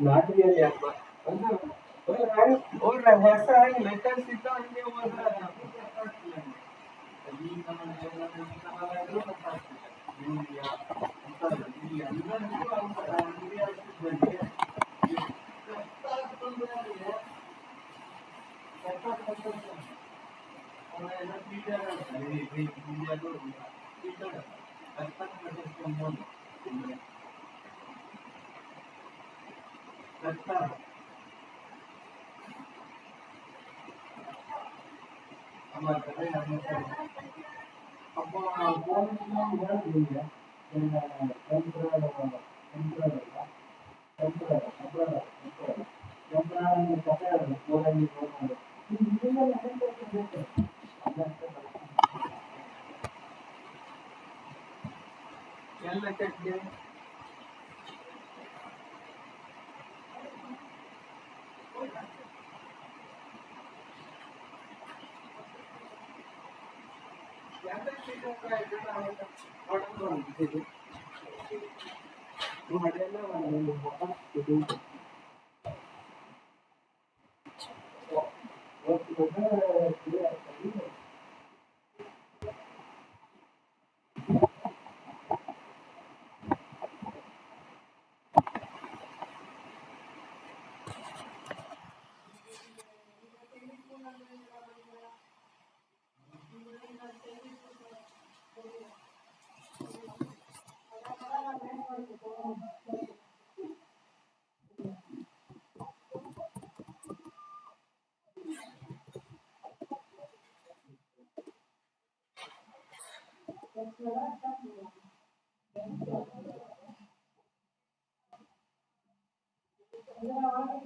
Not really, but or ಹೊಸ ಲೆಟರ್ಸ್ ಇತ್ತು ಹಂಗೆ ಹೋದ್ರೆ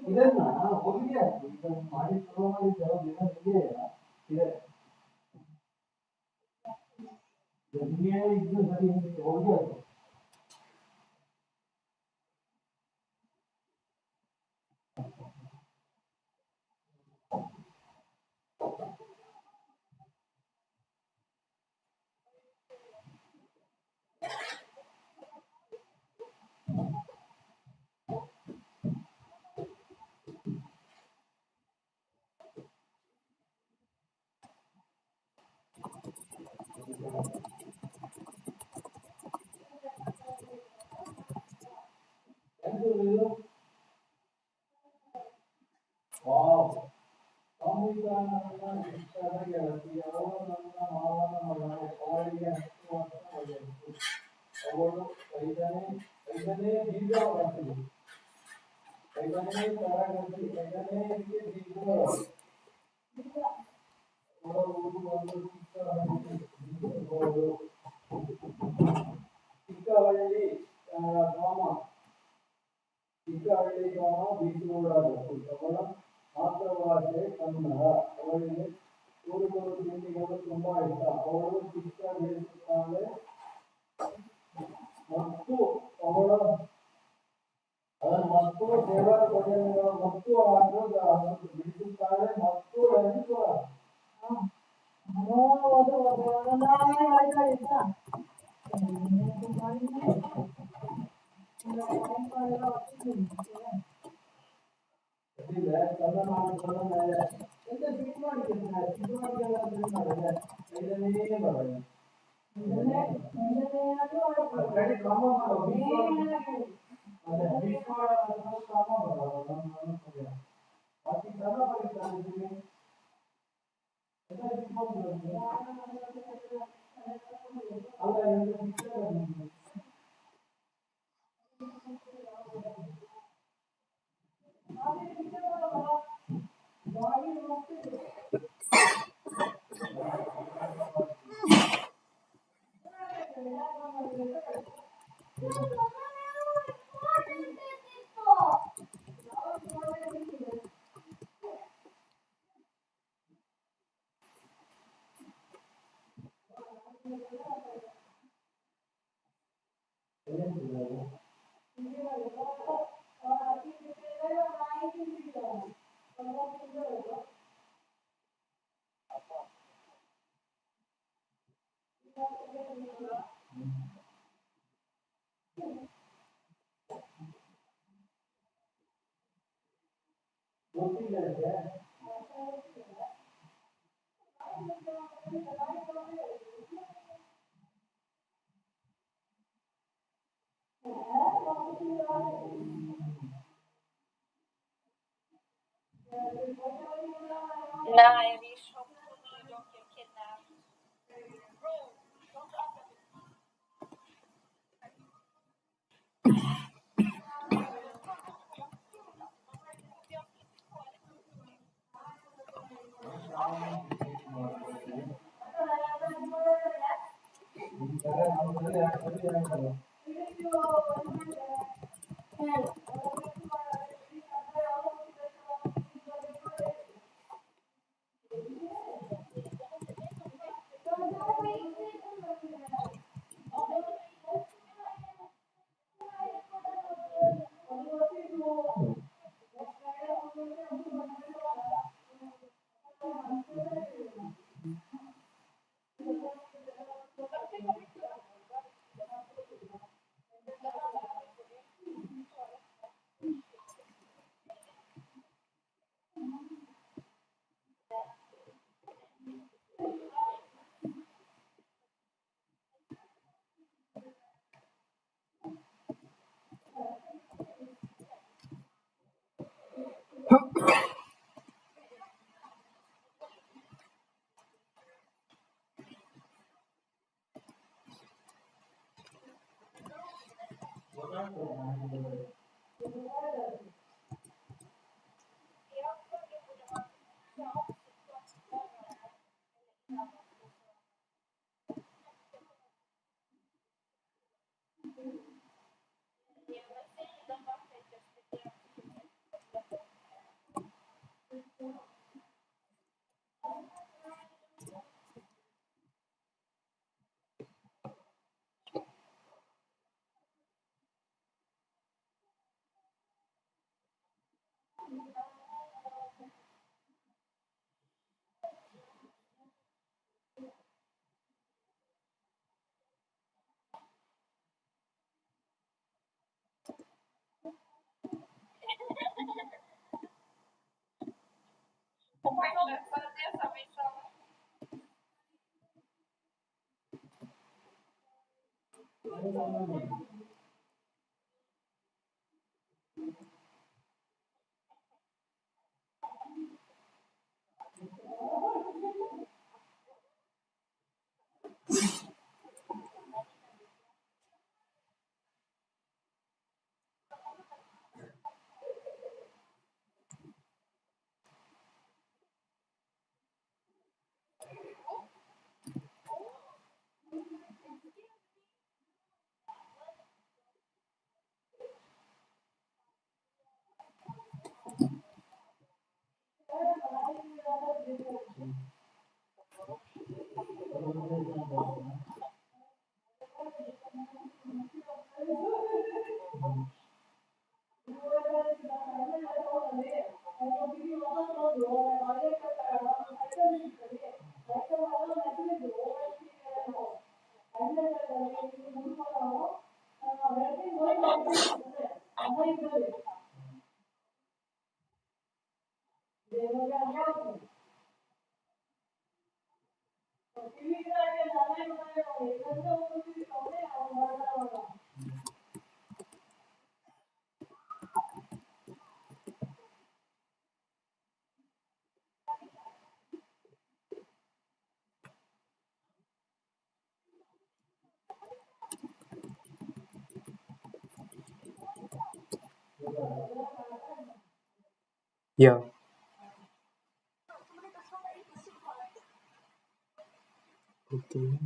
ಇದನ್ನ ಹೋಗಿದೆ ಇದನ್ನ ಮಾಡಿ ಶುರು ಮಾಡಿದ್ದೆ ದಿನ ಇದೆ ನಿಮಗೆ ಇದು ಸರಿ ಹೋಗಿ ಅದು Wow. ಮಾತೃಭಾಷೆ ಕನ್ನಡ ಅವಳಿಗೆ ಊರುಗಳು ತಿಂಡಿಗಳು ತುಂಬಾ ಇಷ್ಟ ಅವಳು ಚಿಕ್ಕ ಬೆಳೆಸುತ್ತಾಳೆ ಮತ್ತು ಅವಳ ಮತ್ತು ದೇವರ ಭಜನೆಗಳು ಮತ್ತು ಬಿಡಿಸುತ್ತಾಳೆ ಮತ್ತು Nej, vi shoppar nu och jag kidnappar. Yeah. Okay.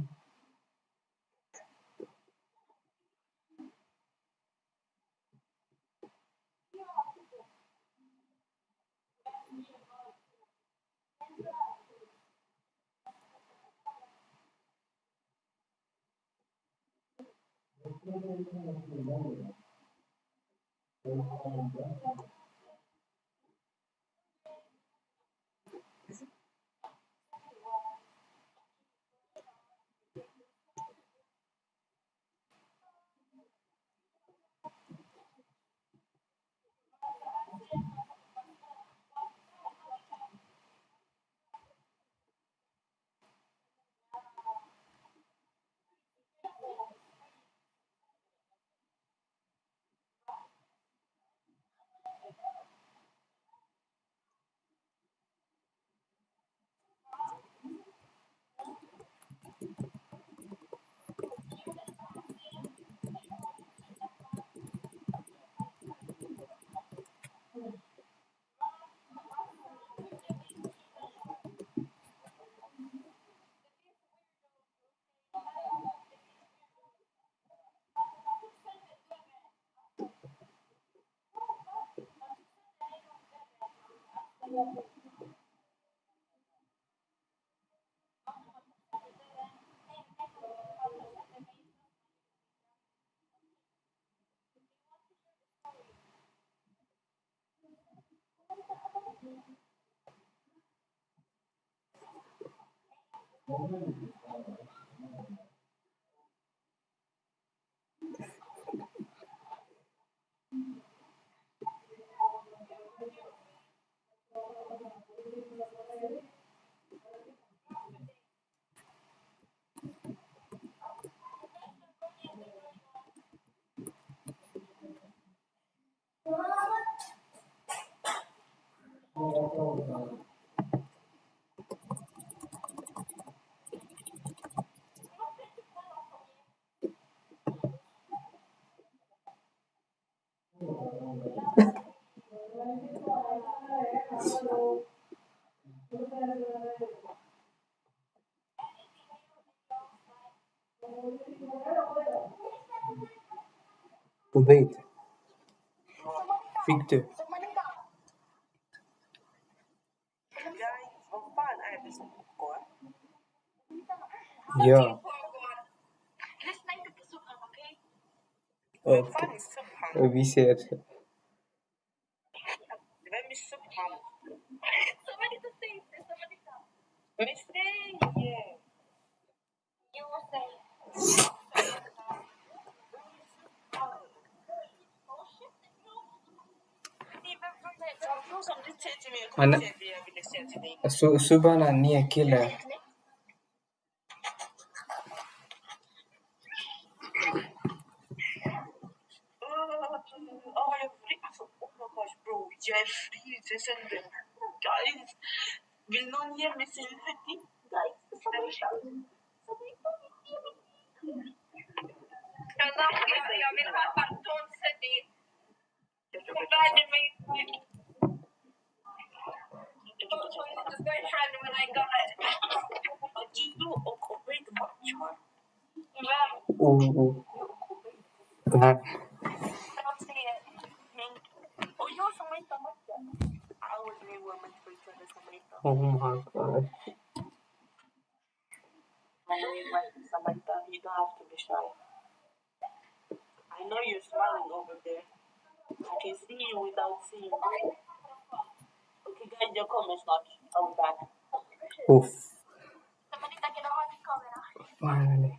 Wait, Victor. Yeah. Okay. We said. Somebody to say this. Somebody come. Mistake. Yeah. You were saying. Subana niye kila Bro, Jeffrey, guys, vill någon ge mig sin hoodie? Guys, jag vill ha kartonghoodie. Provided me his boyfriend when I got it. Gino och Obed matchar. Kan Och jag som inte har matchat. I was new woman for each other som inte. oh my god. I know you might be Samantha. You don't have to be shy. I know you're smiling over there. I can see you without seeing you. Okay, guys, your comments not. I'll be back. Uff. Finally.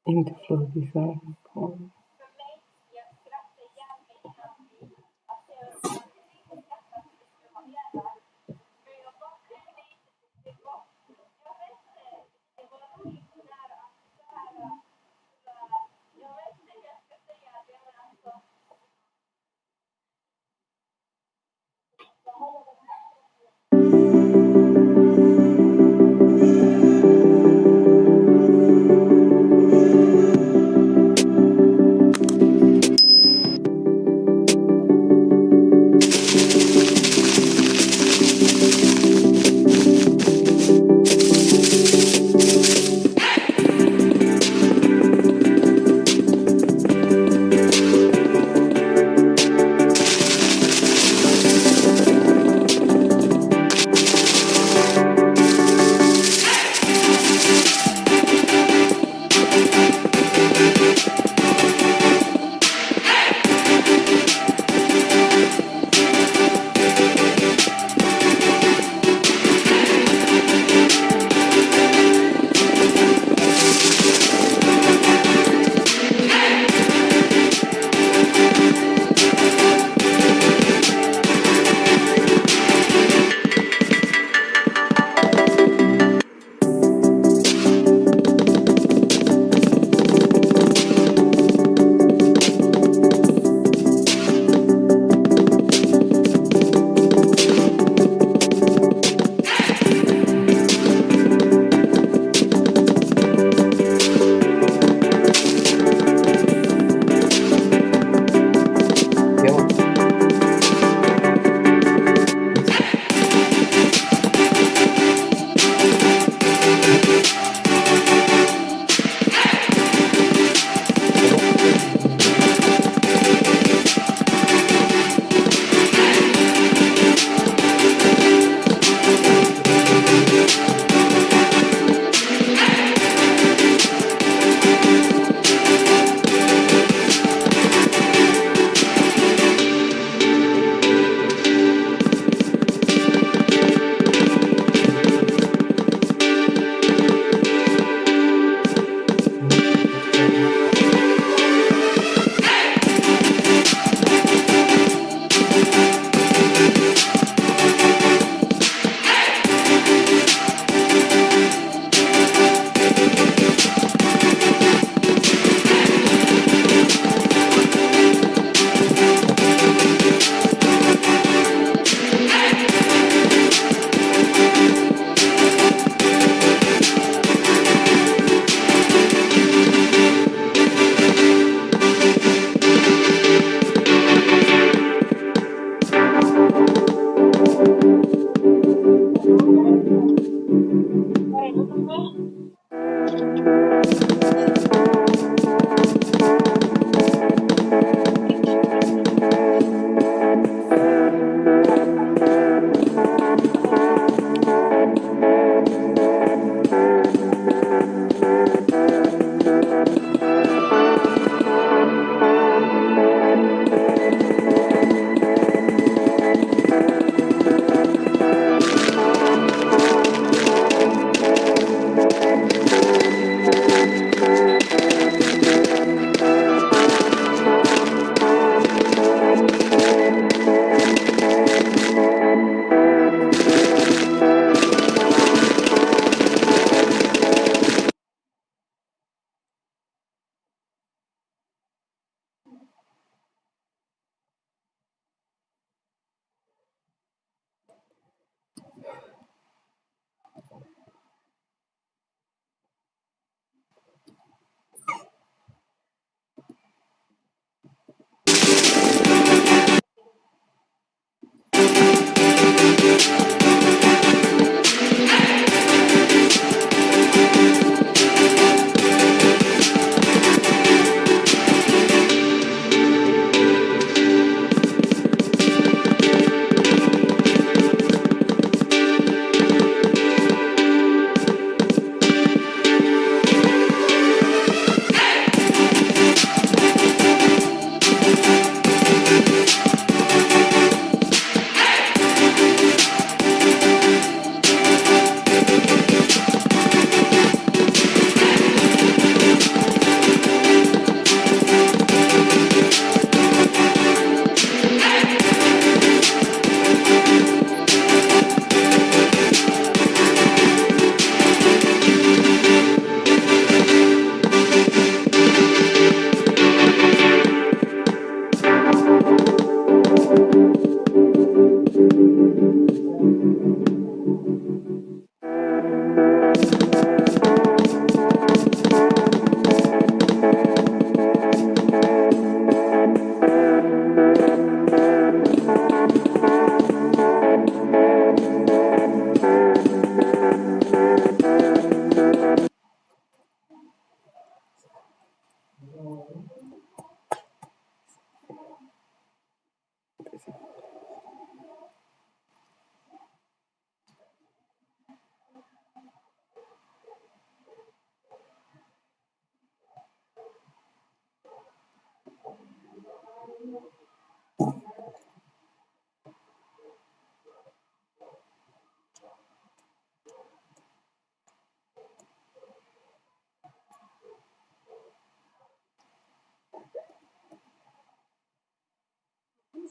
In the flow design.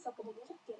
있었거든요, 속게.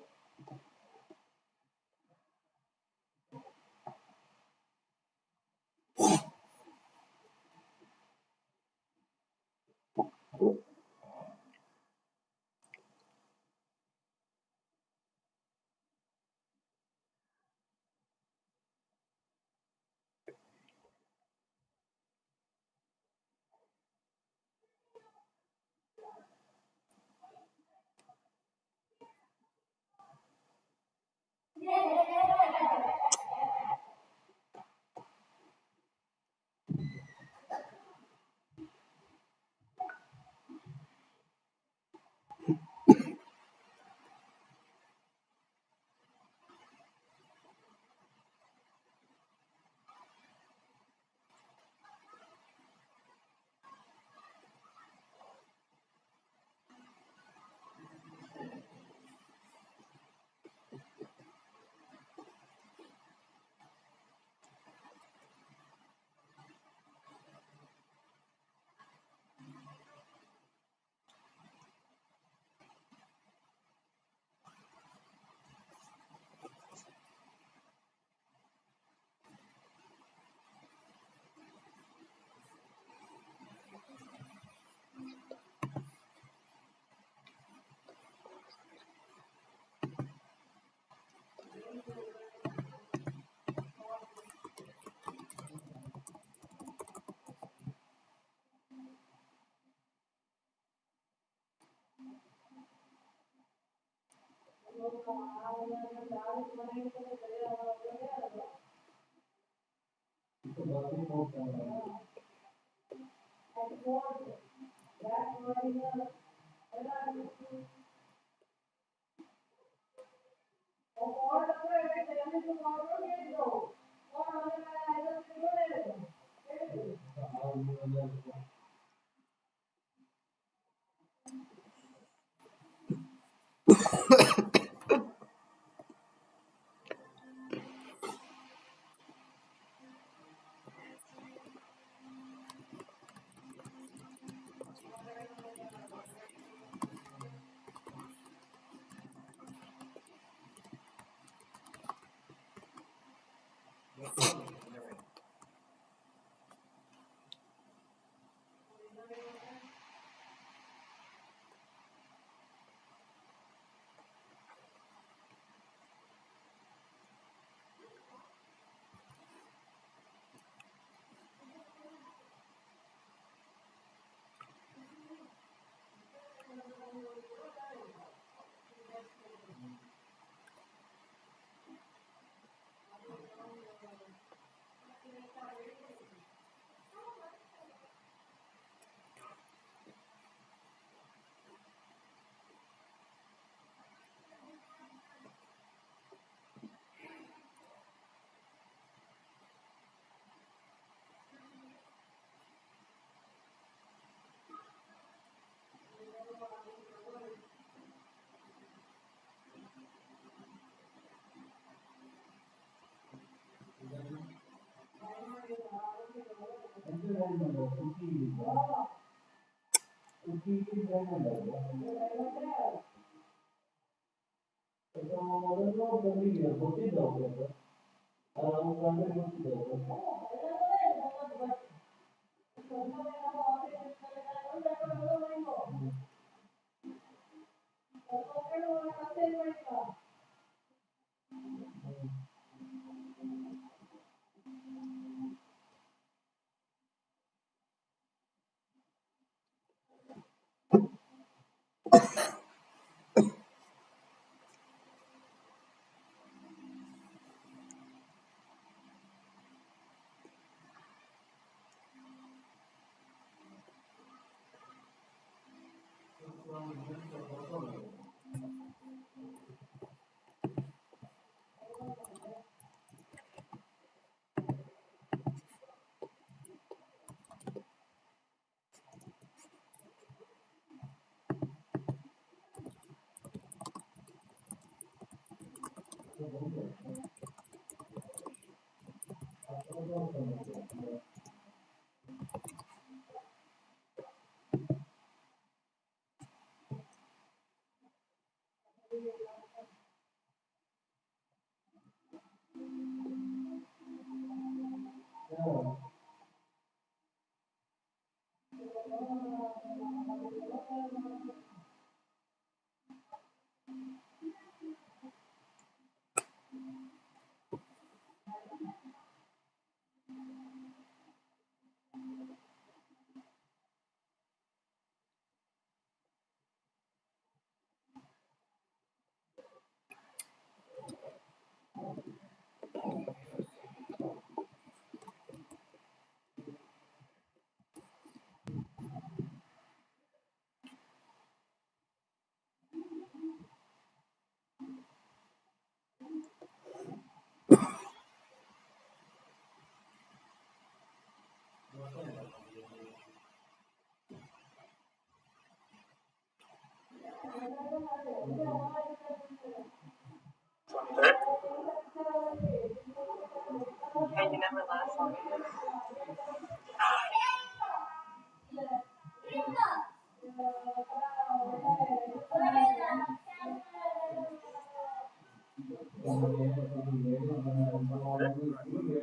And you never last long.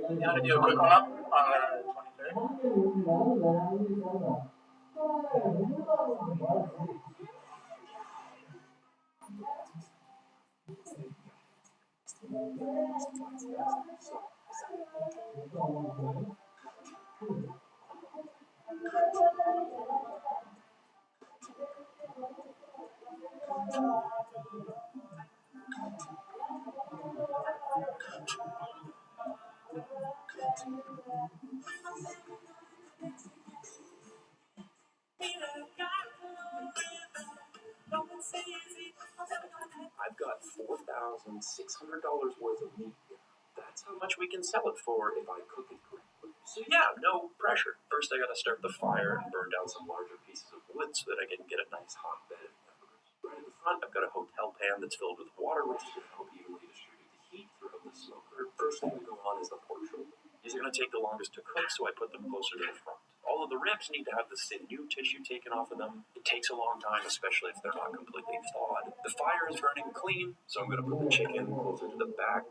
You want to do a quick one up on the 23rd? I've got $4,600 worth of meat here. That's how much we can sell it for if I cook it correctly. So yeah, no pressure. First I gotta start the fire and burn down some larger pieces of wood so that I can get a nice hot bed of peppers. Right in the front I've got a hotel pan that's filled with water, which is gonna help evenly distribute the heat throughout the smoker. First thing to go on is the pork shoulder. These are gonna take the longest to cook, so I put them closer to the front. All of the ribs need to have the sinew tissue taken off of them. It takes a long time, especially if they're not completely thawed. The fire is burning clean, so I'm going to put the chicken closer to the back.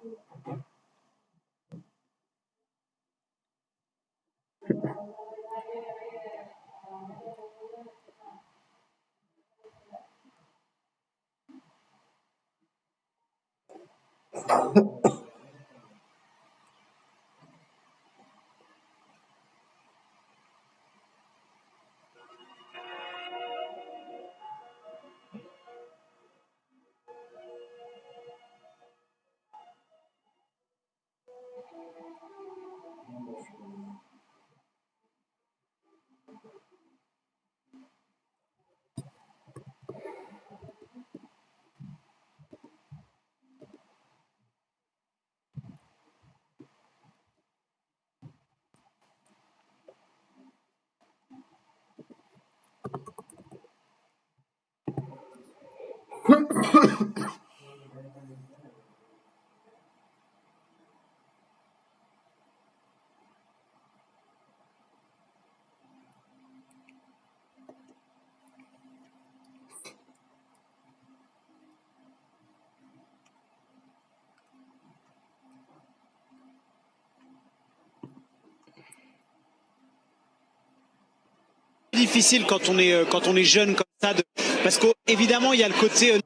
Difficile quand on est jeune comme ça, parce qu'évidemment il y a le côté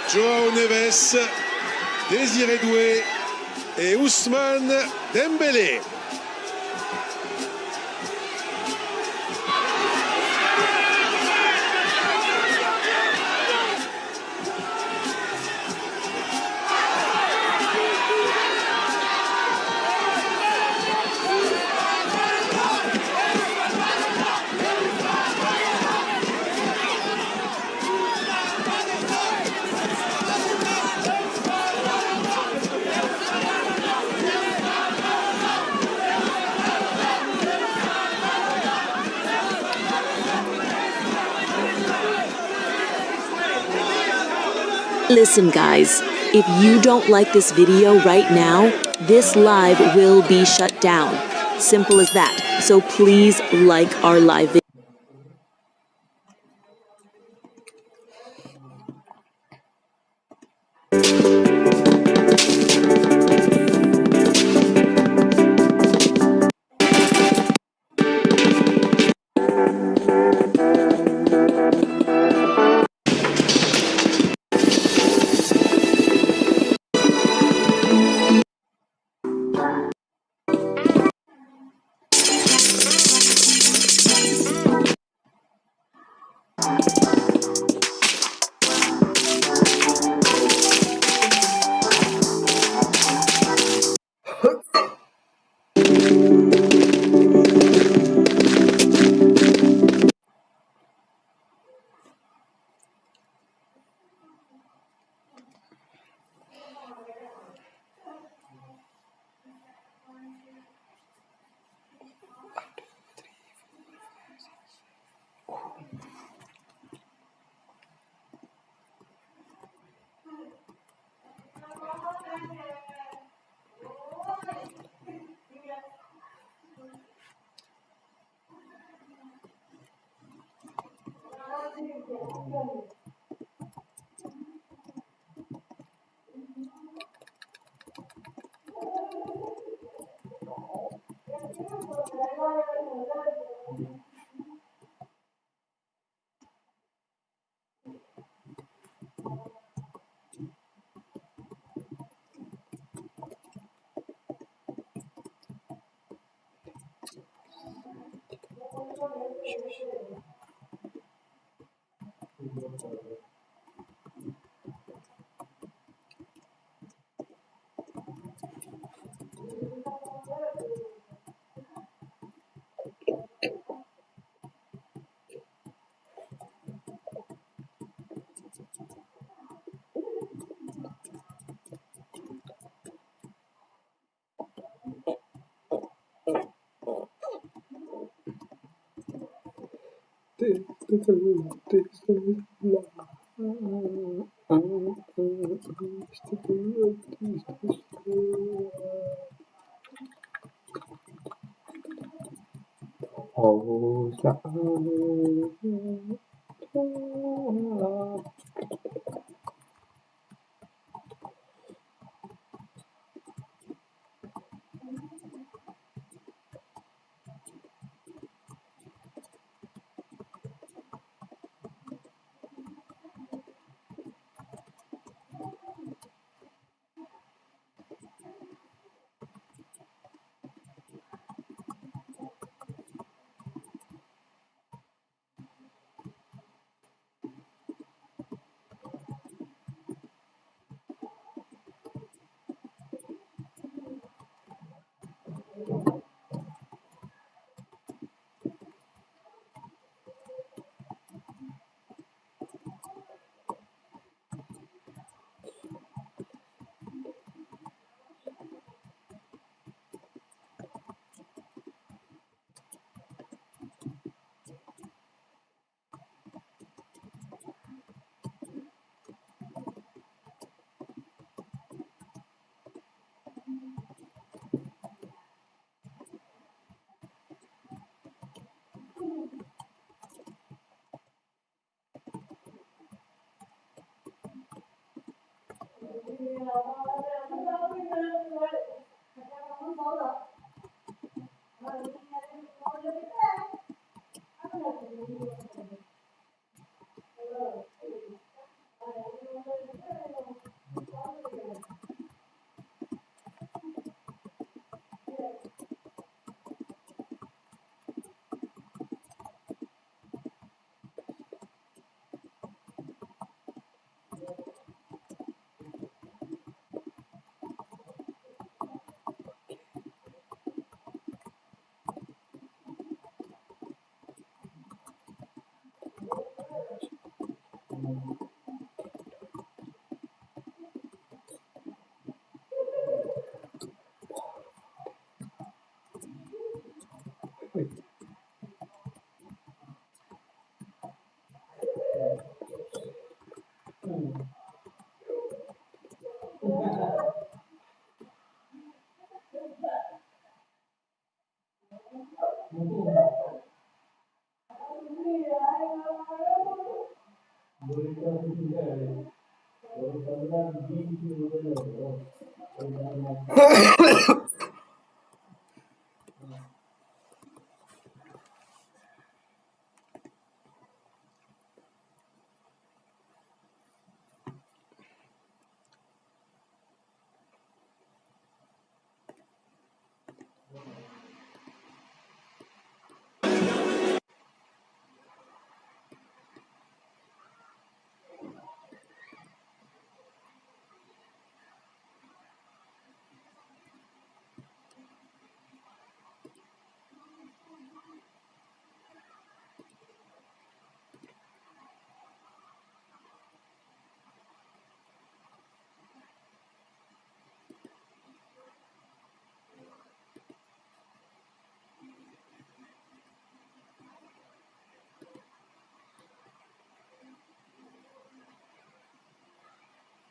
João Neves, Désiré Doué et Ousmane Dembélé. Listen guys, if you don't like this video right now, this live will be shut down. Simple as that. So please like our live video.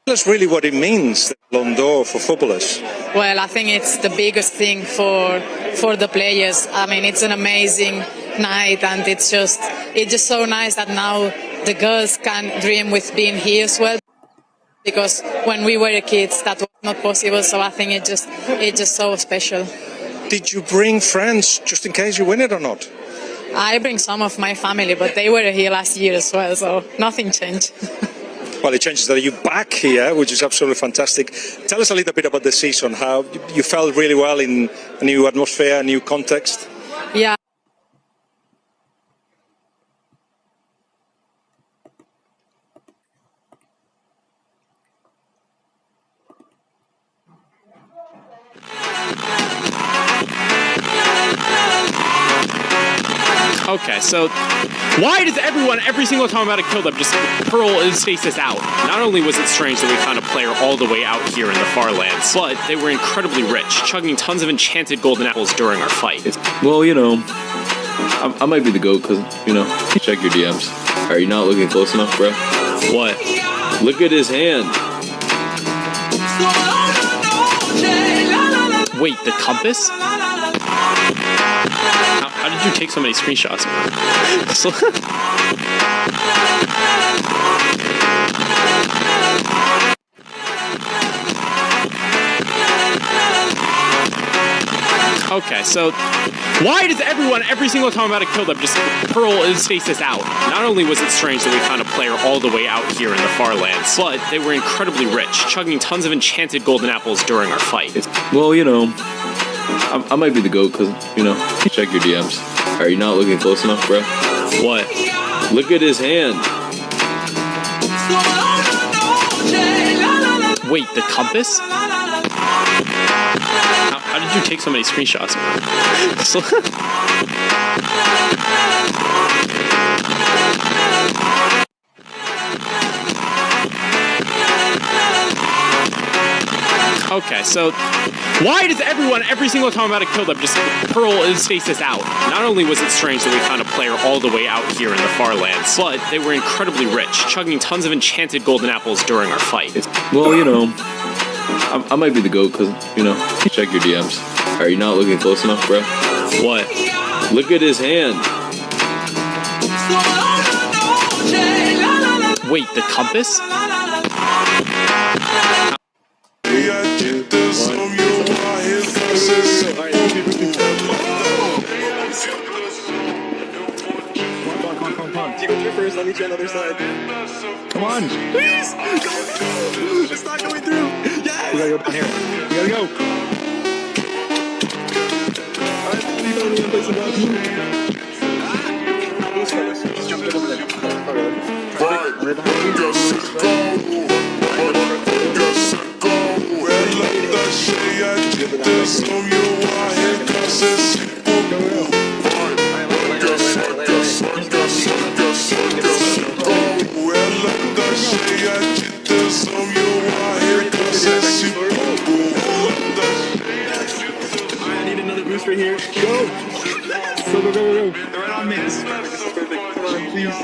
Tell us really what it means, the Ballon d'Or, for footballers. Well, I think it's the biggest thing for the players. I mean, it's an amazing night, and it's just so nice that now the girls can dream with being here as well. Because when we were kids, that was not possible. So I think it's just so special. Did you bring friends just in case you win it or not? I bring some of my family, but they were here last year as well, so nothing changed. Well, it changes that you're back here, which is absolutely fantastic. Tell us a little bit about the season, how you felt really well in a new atmosphere, a new context. Yeah. Okay, so why does everyone, every single time I'm about to kill them, just hurl and space this out? Not only was it strange that we found a player all the way out here in the far lands, but they were incredibly rich, chugging tons of enchanted golden apples during our fight. Well, you know, I might be the GOAT because, check your DMs. Are you not looking close enough, bro? What? Look at his hand. Wait, the compass? How did you take so many screenshots? Okay, so why does everyone, every single time I'm about to kill them, just hurl his faces out? Not only was it strange that we found a player all the way out here in the far lands, but they were incredibly rich, chugging tons of enchanted golden apples during our fight. Well, I might be the GOAT because, check your DMs. Are you not looking close enough, bro? What? Look at his hand. Wait, the compass? How did you take so many screenshots? Okay, so why does everyone, every single time I'm about to kill them, just hurl his faces out? Not only was it strange that we found a player all the way out here in the far lands, but they were incredibly rich, chugging tons of enchanted golden apples during our fight. Well, I might be the GOAT because, check your DMs. Are you not looking close enough, bro? What? Look at his hand. Wait, the compass? You go through first, I'll meet you on the other side. Come on. Please! It's not going through. Yes! We gotta go down here. We gotta go. Alright, you found me in place of that. Just jump over there. I need another boost right here. Go! Go, go, go, go. They're right on me. This is perfect. This is perfect. Come on, please.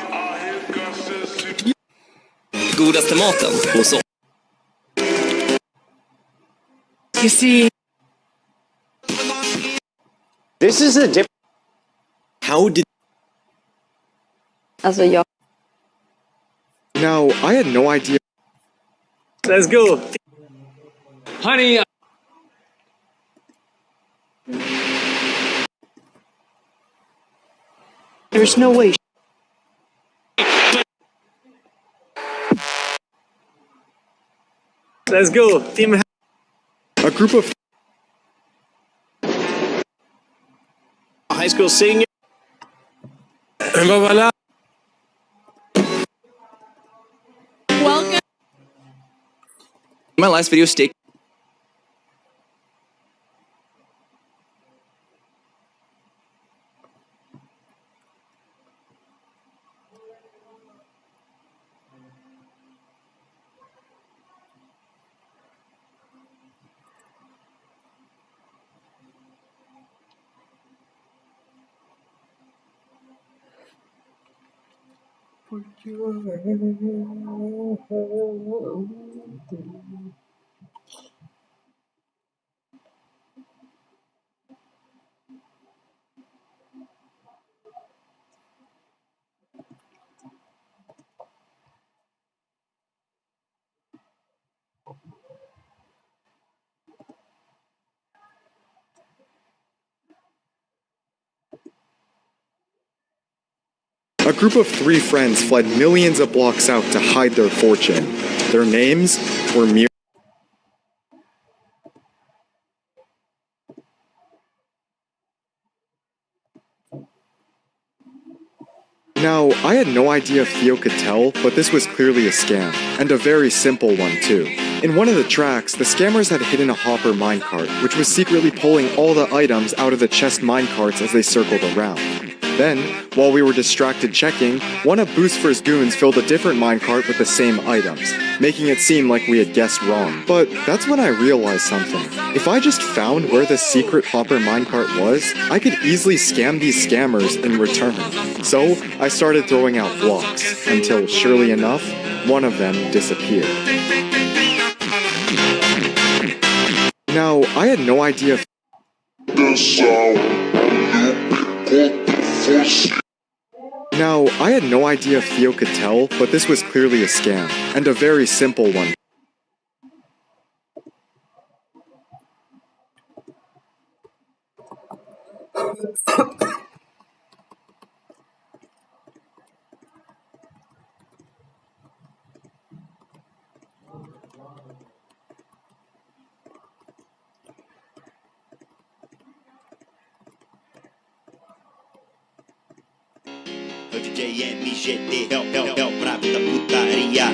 Godaste maten hos oss. You see, This is a different. How did... Alltså jag... No, I had no idea. Let's go. Honey. There's no way. Let's go. Team. A group of... High school senior. Welcome. My last video stayed. A group of 3 friends fled millions of blocks out to hide their fortune. Their names were Mir. Now, I had no idea if Theo could tell, but this was clearly a scam, and a very simple one too. In one of the tracks, the scammers had hidden a hopper minecart, which was secretly pulling all the items out of the chest minecarts as they circled around. Then, while we were distracted checking, one of Boostfur's goons filled a different minecart with the same items, making it seem like we had guessed wrong. But that's when I realized something. If I just found where the secret hopper minecart was, I could easily scam these scammers in return. So, I started throwing out blocks, until surely enough, one of them disappeared. Now, I had no idea if Theo could tell, but this was clearly a scam, and a very simple one. O DJ MGT é o brabo da putaria.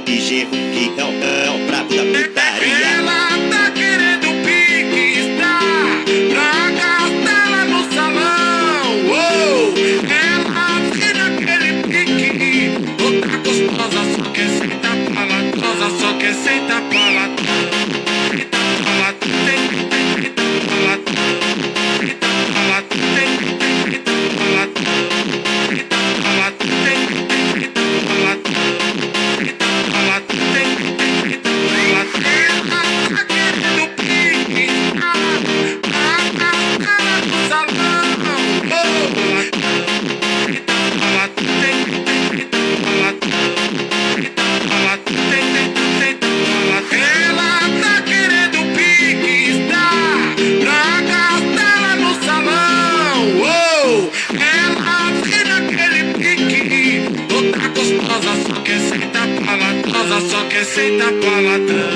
DJ Hulk é o brabo da putaria. Ela tá querendo pique, está pra castela no salão. Uou! Ela tira aquele pique. Outra gostosa só quer sentar palatosa, só quer sentar palatosa. Só quer sentar paladão.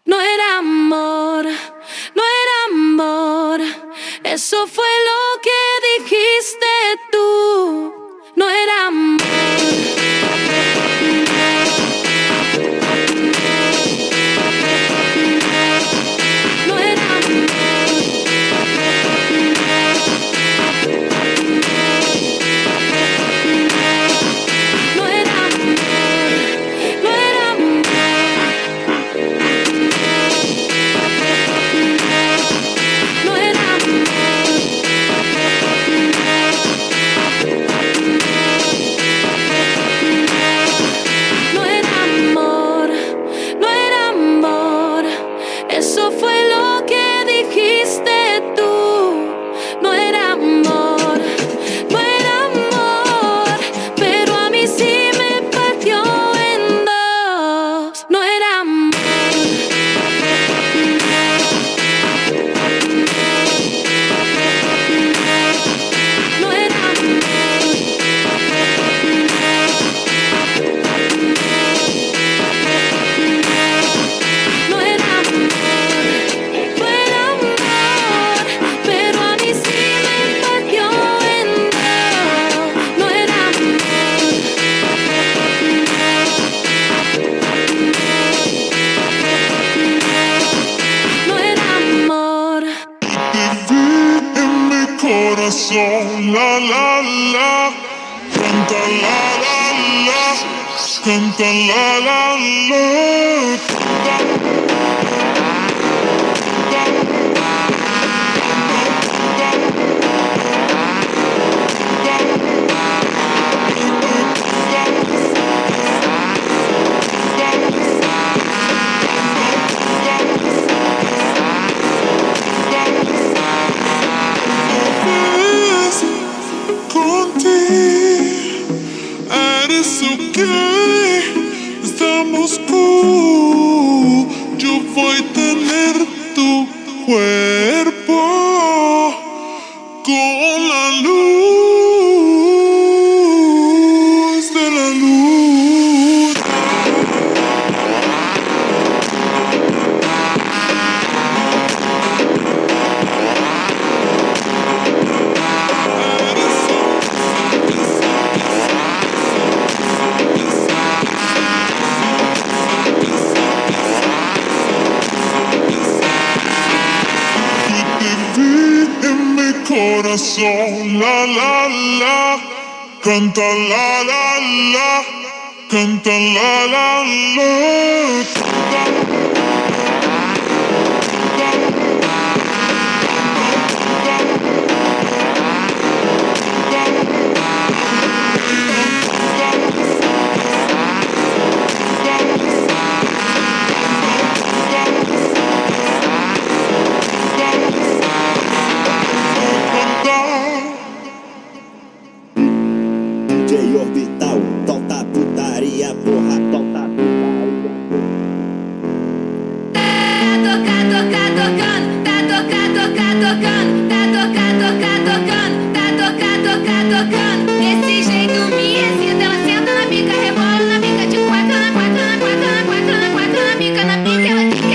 No era amor, no era amor, eso fue lo que dijiste tú. No era amor. No era amor. No era amor, no era amor. No era amor. corazón, la la la, canta la la la, canta la la la, eres ok, estamos cool. Yo voy a tener tu cuerpo con la luz de la luna. Corazón, la la la, canta la la la, canta la la la. Orbital, solta putaria, porra, solta putaria. Tá tocando, tá tocando, desse jeito me excita, ela senta na pica, rebola na pica de quatro, na quatro, na quatro, na quatro, na quatro, na pica, na pica, ela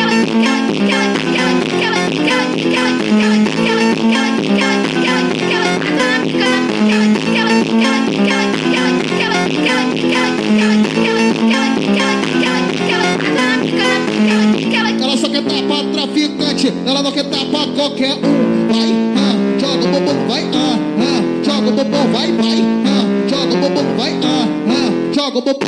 ela só quer tapar traficante, ela não quer tapar qualquer vai, joga o bumbum, vai, joga o bumbum, vai, joga o bumbum, vai, joga o bumbum,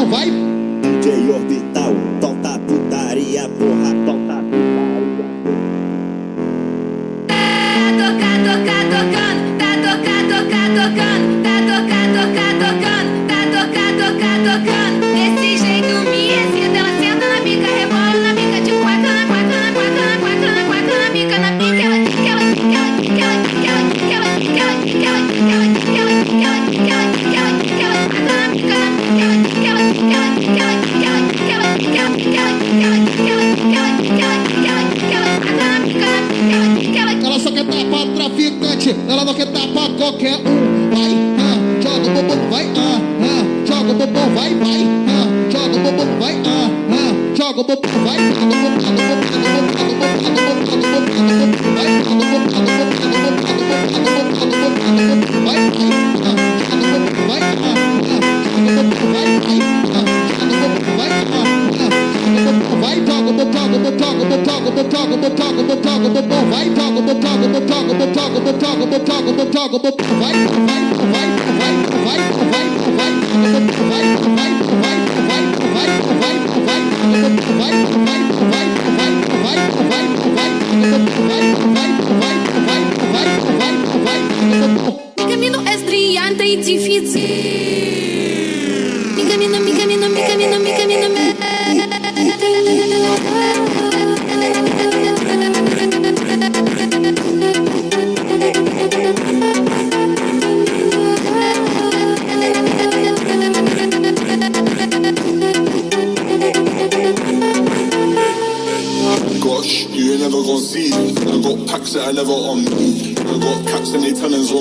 vai, DJ Orbital, solta putaria, porra, solta putaria. desse jeito me excita, ela senta na pica, rebola na pica de quatro, na quatro, na quatro, na quatro, na quatro, na pica, na pica, ela só quer tapar traficante, ela não quer tapar qualquer vai, joga o bumbum, vai, joga o bumbum, vai, joga o bumbum, vai, joga o bumbum, vai, Mi camino es brillante y difícil. Mi camino, mi camino, mi camino, mi camino.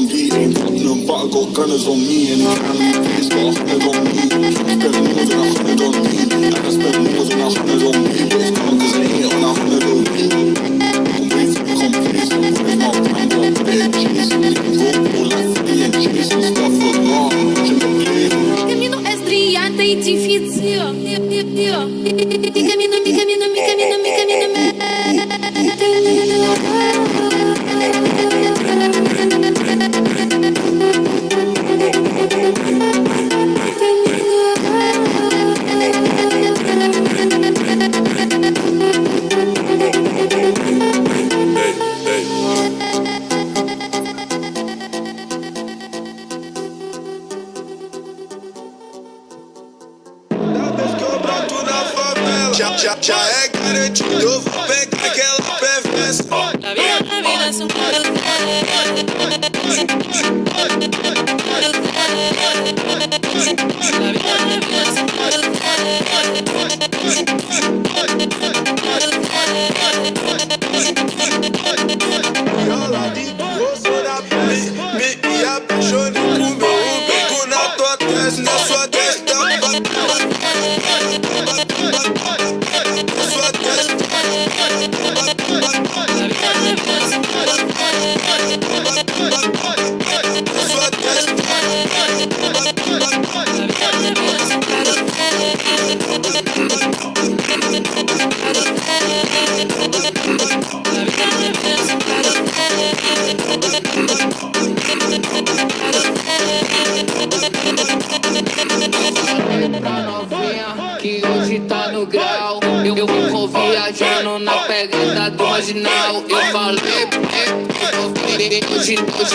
beat. Ain't talking them butter, got gunners on me. And it's family face, got 100 on me. Spend more than 100 on me. And I spend more than 100 on me. But it's gone cause I ain't on 100 on me. I'm way too complacent. Where's my time, got bad chasing. Go all like free and chasing stuff for long. Watching the play. Cammino è striante e difficile. Mi cammino. Já é garantido, eu vou pegar aquela perfesta. La vida es un Me apaixonei com meu bico na tua testa, na sua testa. Que hoje tá no grau. Eu vou viajando na pegada do marginal. Eu falei, hoje na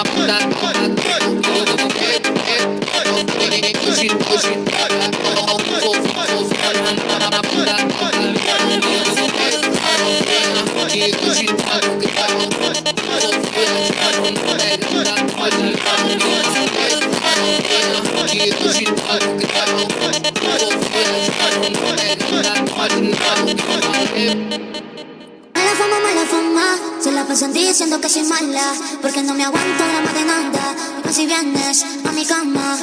bunda Mala fama, se la pasan diciendo que soy mala, porque no me aguanto drama de nada. Pero si vienes a mi cama,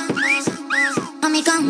a mi cama.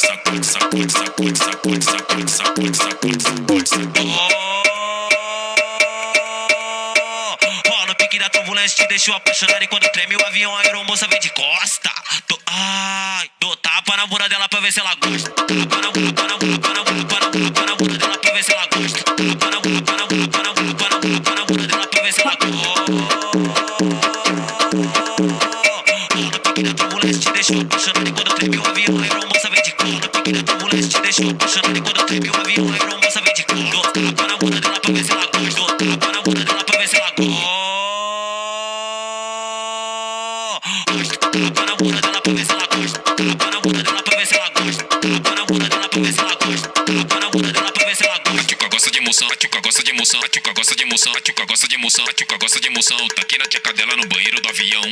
sacode, sacode, sacode, sacode, sacode, sacode, sacode, sacode. Ó, no pique da turbulência te deixou apaixonado e quando treme o avião, a aeromoça vem de costa. Dou tapa na bunda dela pra ver se ela gosta. Tapa na bunda dela pra ver se ela gosta. Tapa na bunda dela pra ver se ela gosta. No pique da turbulência te deixou apaixonado e quando treme o avião, a aeromoça vem de costa. No pique da turbulência te deixou apaixonado e quando treme o avião, a aeromoça vem de costa. Dou tapa na bunda dela pra ver se ela gosta. Dou tapa na bunda dela pra ver se ela gosta. Tapa na bunda dela pra ver se ela gosta. Tapa na bunda dela pra ver se ela gosta. Tapa na bunda dela pra ver se ela gosta. Tapa na bunda dela pra ver se ela gosta. A tchuca gosta de emoção, a tchuca gosta de emoção, a tchuca gosta de emoção, a tchuca gosta de emoção, a tchuca gosta de emoção. Tá aqui na tcheca dela no banheiro do avião.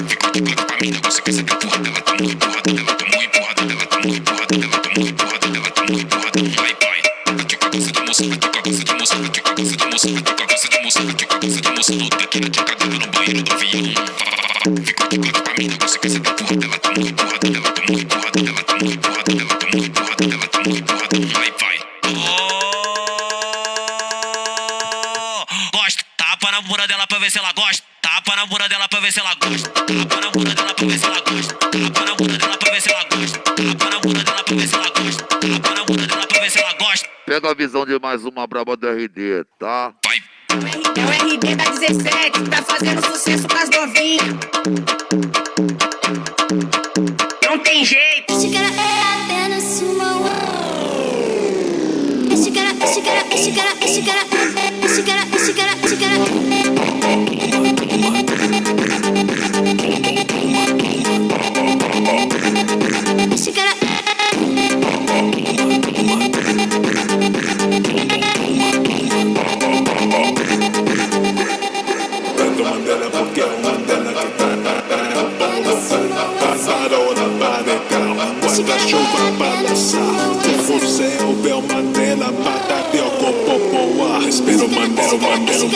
Ficou de placa pra mim, você quer saber a porra dela? Tá muito empurrada dela, tá muito empurrada dela, tá muito empurrada dela, tá muito empurrada dela, tá muito empurrada. Vai, vai. A tchuca gosta de emoção, a tchuca gosta de emoção, a tchuca gosta de emoção, a tchuca gosta de emoção, a tchuca gosta de emoção. Tá aqui na tcheca dela no banheiro do avião. Ficou de placa pra mim, você quer saber a porra dela? Tá muito empurrada dela, tá muito empurrada dela, tá muito empurrada dela, tá muito empurrada dela, tá muito empurrada. Vai, vai. Gosta, tapa na bunda dela pra ver se ela gosta. Tapa na bunda dela pra ver se ela gosta. Tapa na bunda dela pra ver se ela gosta. Tapa na bunda dela pra ver se ela gosta. Tapa na bunda dela pra ver se ela gosta. Tapa na bunda dela pra ver se ela gosta. Pega a visão de mais uma braba do RD, tá? Vai. É o RD da 17, tá fazendo sucesso com as novinhas. Não tem jeito. Este cara é apenas uma. Este cara. Tanto Mandela porque é o Mandela que tá passarona para negar. Quanta chuva pra dançar. Se você ouve o Mandela, mata teu corpo boa. Respira o Mandela, Mandela,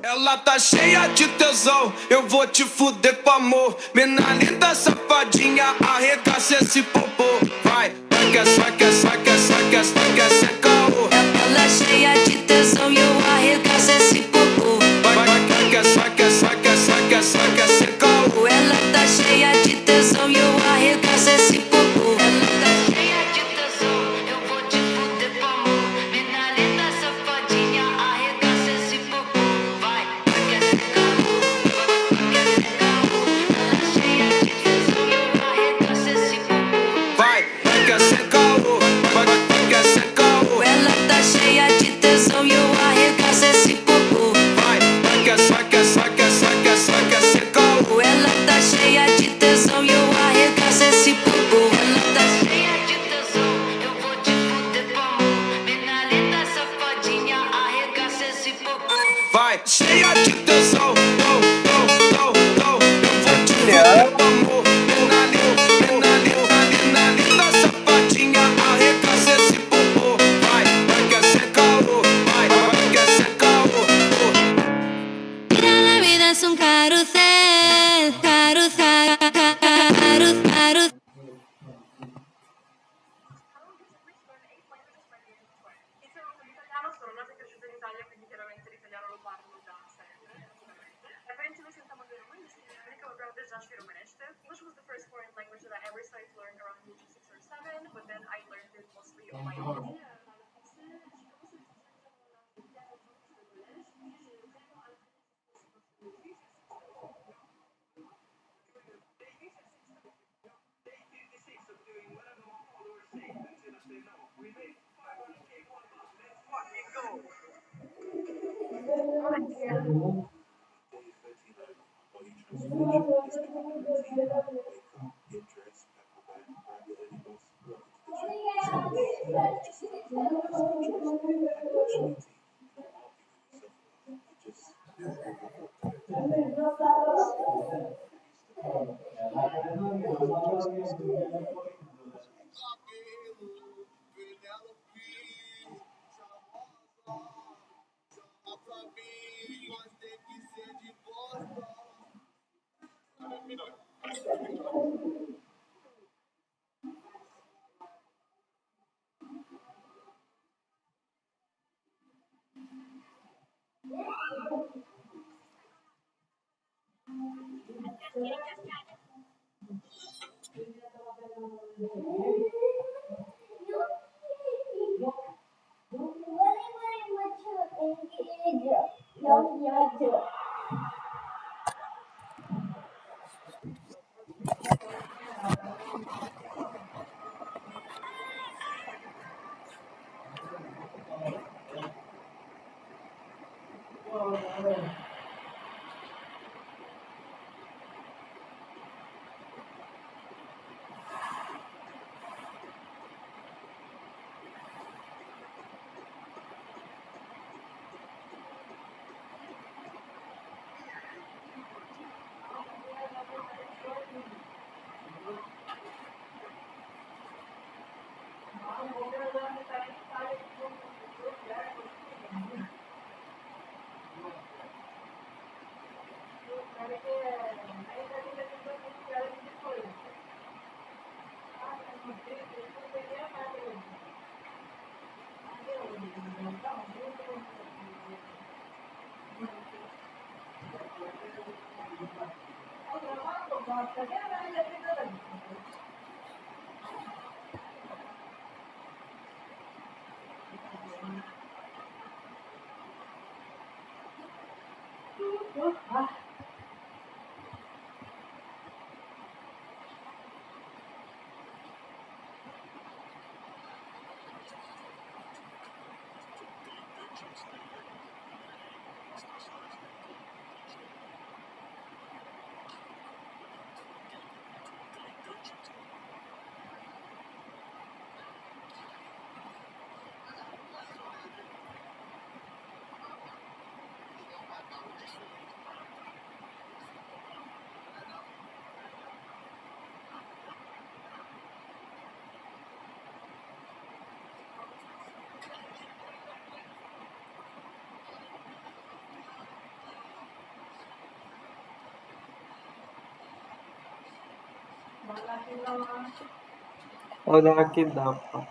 Ela tá cheia de tesão, eu vou te fuder com amor. Mina linda, safadinha, arregaça esse popô. Vai, saca, caô. Ela é cheia de tesão e eu arregaço esse popô. Vai, saca, caô. Ela tá cheia de tesão e eu arregaço esse popô. Ela tá cheia de tesão, eu vou te fuder com amor. Mina linda, safadinha, arregaça esse popô. Vai, quer ser caô. Ela é cheia de tesão e eu arregaço esse popô. Vai, quer ser caô. Ela tá cheia de tesão e eu arregaço esse popô. Vai, saca, caô. Ela tá cheia de tesão e eu arregaço esse popô. Ela tá cheia de tesão, eu vou te fuder com amor. Mina linda, safadinha, arregaça esse popô. Vai, cheia de tesão, eu vou te fuder com amor. Mina linda, safadinha, arregaça esse popô. Vai, quer ser caô. Mira, la vida es un carrusel, carrusel. English was the first foreign language that I ever started to learn around age 6 or 7, but then I learned it mostly on my own. ಅದು ಹಾಕಿದ್ದಪ್ಪ.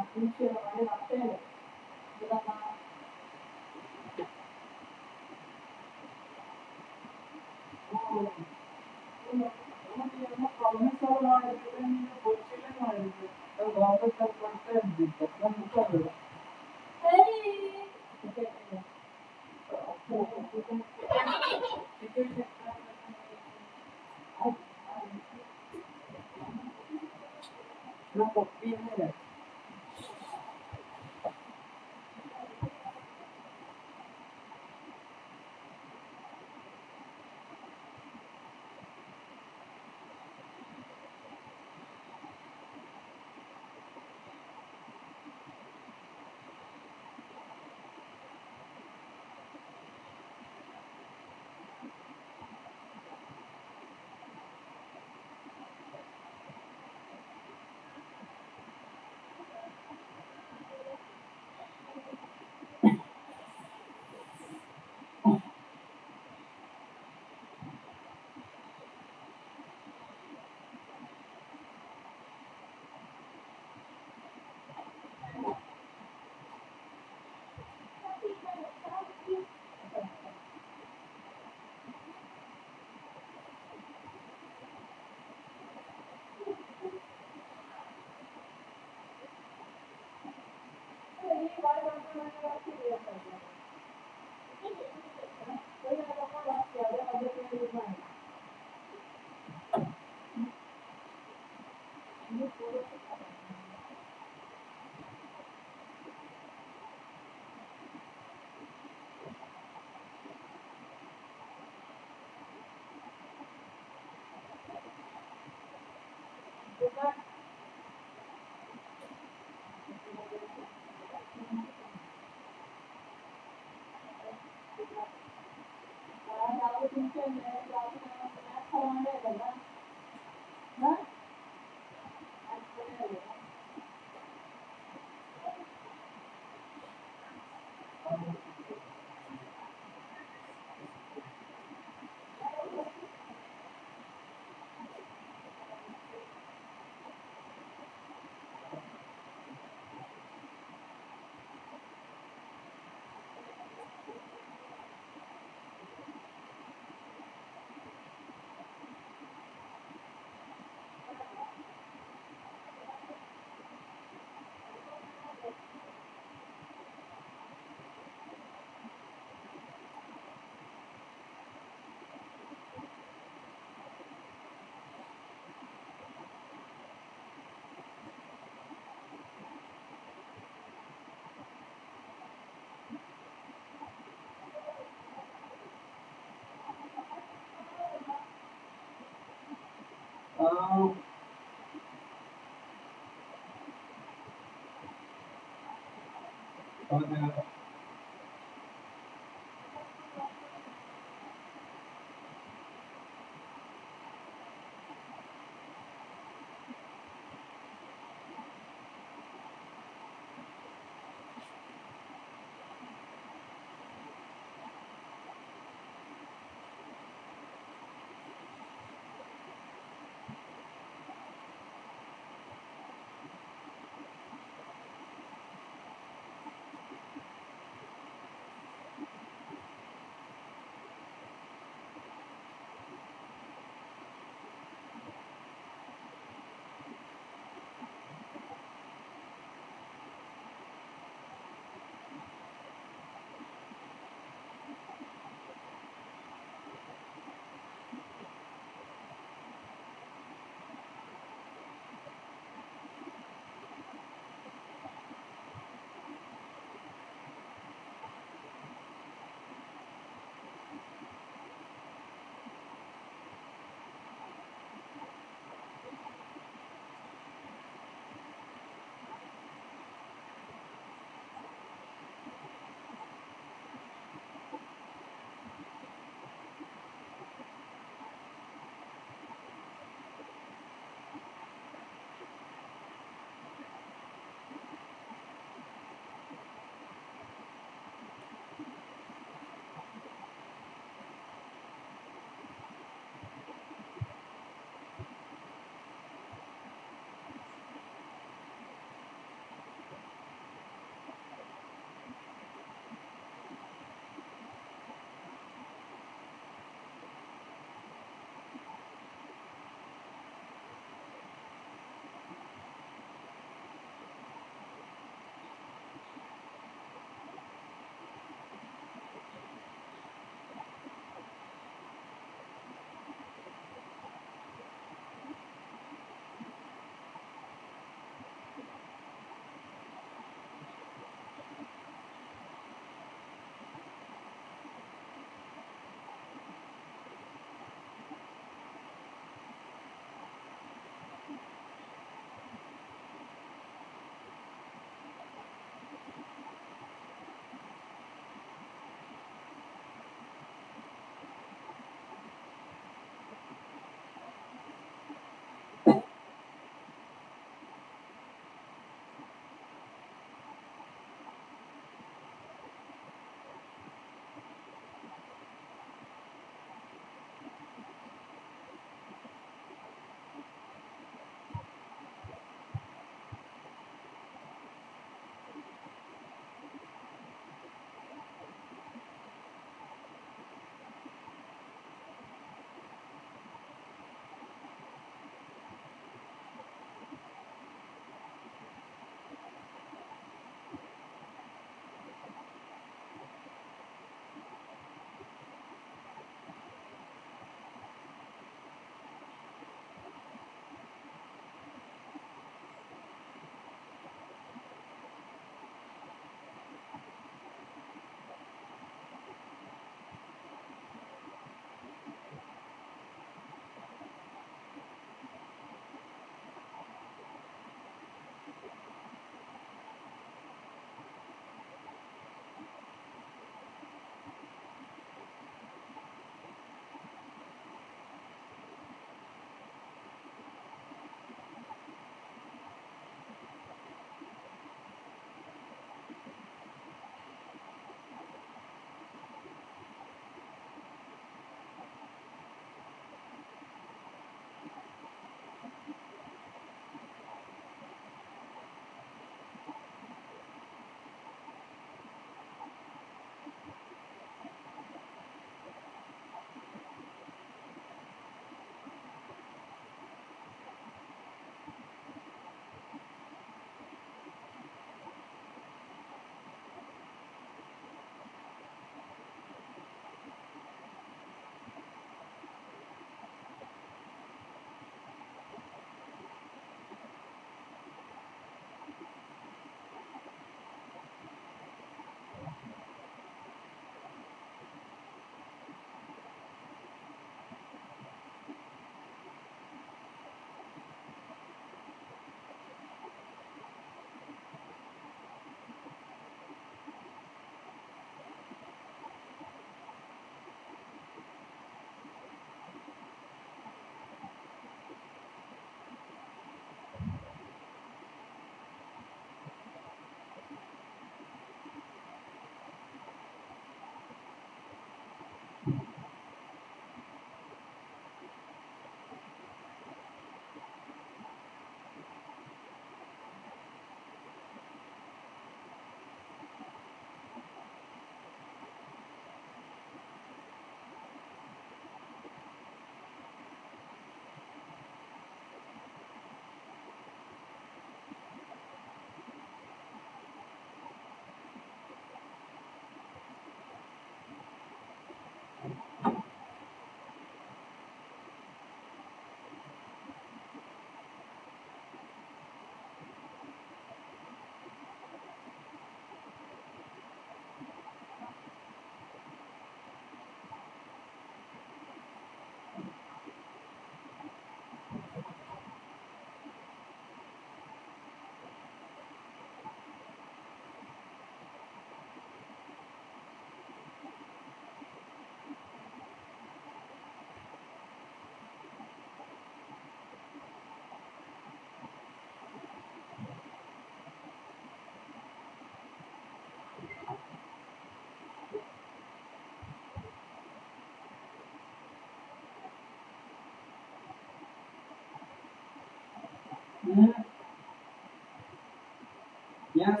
Yes.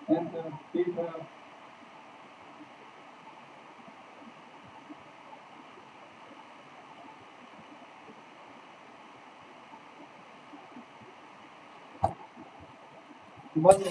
And people. What?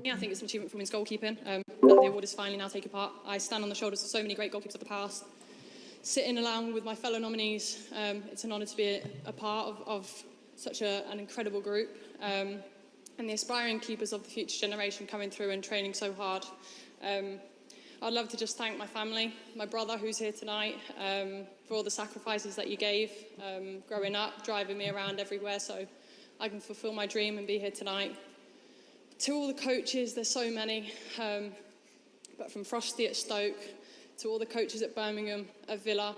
I think it's an achievement for women's goalkeeping that the award is finally now taking part. I stand on the shoulders of so many great goalkeepers of the past. Sitting along with my fellow nominees, it's an honour to be a part of such an incredible group and the aspiring keepers of the future generation coming through and training so hard. I'd love to just thank my family, my brother who's here tonight, for all the sacrifices that you gave growing up, driving me around everywhere so I can fulfil my dream and be here tonight. To all the coaches, there's so many, but from Frosty at Stoke, to all the coaches at Birmingham, at Villa,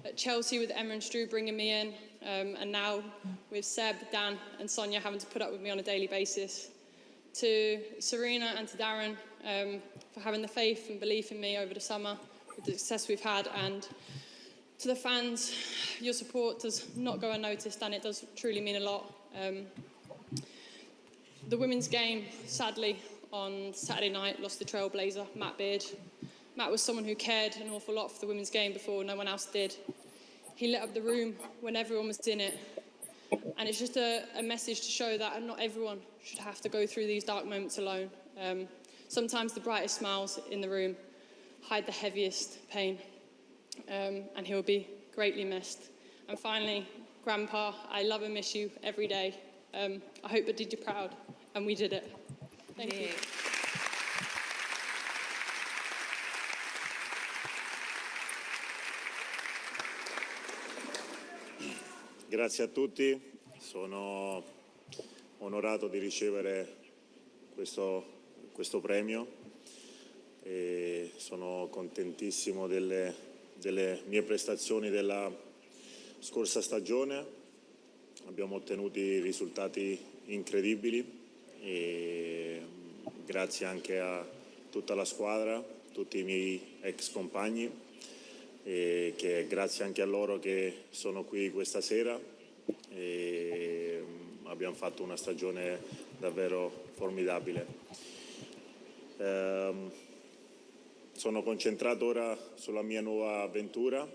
at Chelsea with Emma and Stu bringing me in, and now with Seb, Dan and Sonia having to put up with me on a daily basis. To Serena and to Darren for having the faith and belief in me over the summer with the success we've had, and to the fans, your support does not go unnoticed and it does truly mean a lot. The women's game, sadly, on Saturday night, lost the trailblazer, Matt Beard. Matt was someone who cared an awful lot for the women's game before no one else did. He lit up the room when everyone was in it. And it's just a message to show that not everyone should have to go through these dark moments alone. Sometimes the brightest smiles in the room hide the heaviest pain. And he'll be greatly missed. And finally, Grandpa, I love and miss you every day. I hope I did you proud, and we did it. Thank you. Grazie a tutti, sono onorato di ricevere questo premio e sono contentissimo delle mie prestazioni della scorsa stagione. Abbiamo ottenuto risultati incredibili e grazie anche a tutta la squadra, tutti i miei ex compagni, e che grazie anche a loro che sono qui questa sera e abbiamo fatto una stagione davvero formidabile. Sono concentrato ora sulla mia nuova avventura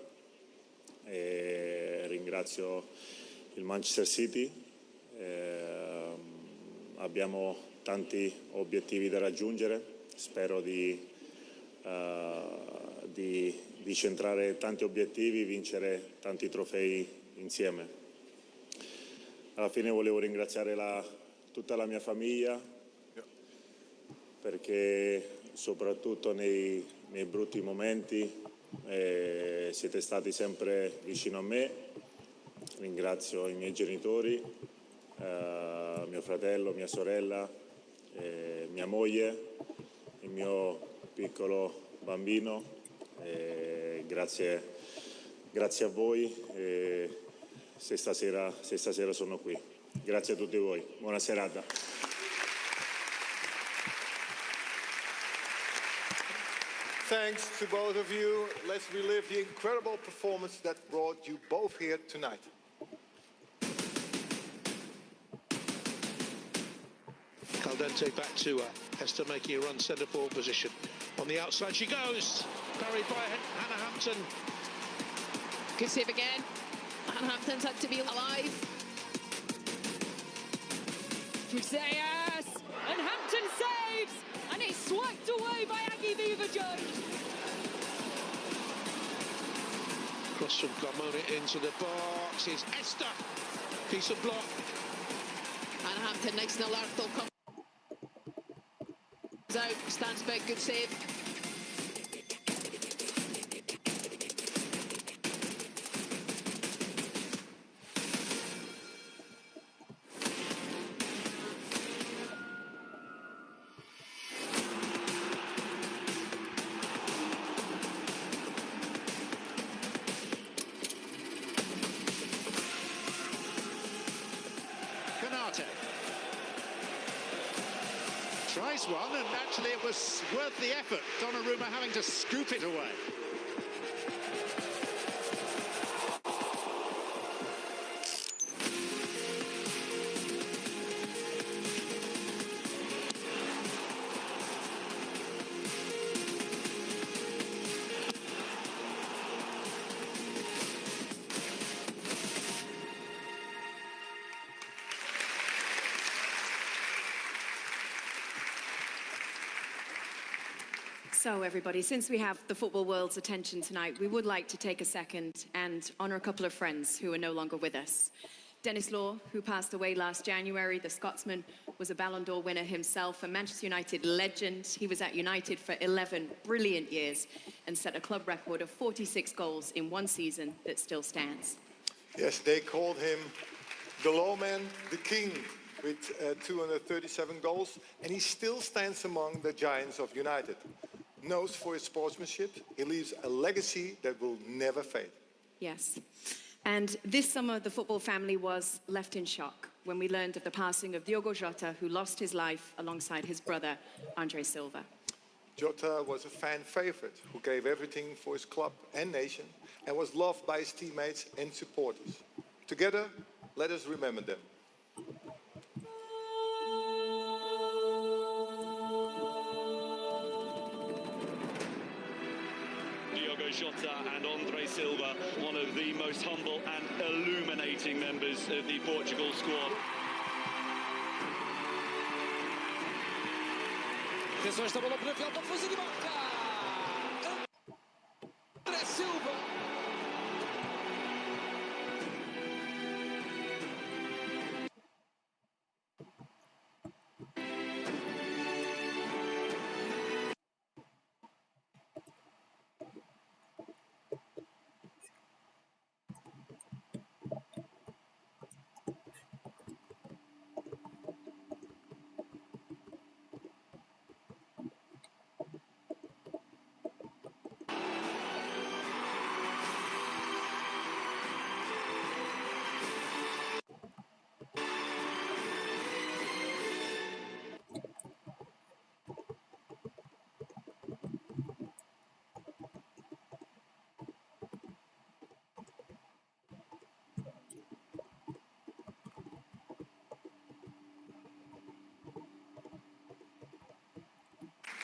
e ringrazio il Manchester City. Abbiamo tanti obiettivi da raggiungere, spero di centrare tanti obiettivi, vincere tanti trofei insieme. Alla fine volevo ringraziare tutta la mia famiglia, perché soprattutto nei brutti momenti siete stati sempre vicino a me. Ringrazio i miei genitori, mio fratello, mia sorella, mia moglie, il mio piccolo bambino. Grazie a voi se stasera sono qui. Grazie a tutti voi, buona serata. Thanks to both of you. Let's relive the incredible performance that brought you both here tonight. Caldente back to Hester making a run centre forward position. On the outside she goes. Parried by Hannah Hampton. Good save again. Hannah Hampton's had to be alive. Matthias! And Hampton saves! And it's swiped away by Aggie Beaver-Jones. Cross from Carmona into the box. It's Esther. Piece of block. Hannah Hampton next to Larthel comes out. Stands back, good save. Tries one, and actually it was worth the effort. Donnarumma having to scoop it away. So everybody, since we have the football world's attention tonight, we would like to take a second and honour a couple of friends who are no longer with us. Denis Law, who passed away last January, the Scotsman, was a Ballon d'Or winner himself, a Manchester United legend. He was at United for 11 brilliant years and set a club record of 46 goals in one season that still stands. Yes, they called him the Lawman, the King, with 237 goals, and he still stands among the giants of United. Known for his sportsmanship, he leaves a legacy that will never fade. Yes. And this summer, the football family was left in shock when we learned of the passing of Diogo Jota, who lost his life alongside his brother, Andre Silva. Jota was a fan favorite who gave everything for his club and nation and was loved by his teammates and supporters. Together, let us remember them. Diogo Jota and Andre Silva, one of the most humble and illuminating members of the Portugal squad. Atenção, esta bola para Fiel, pode fazer de marca! André Silva!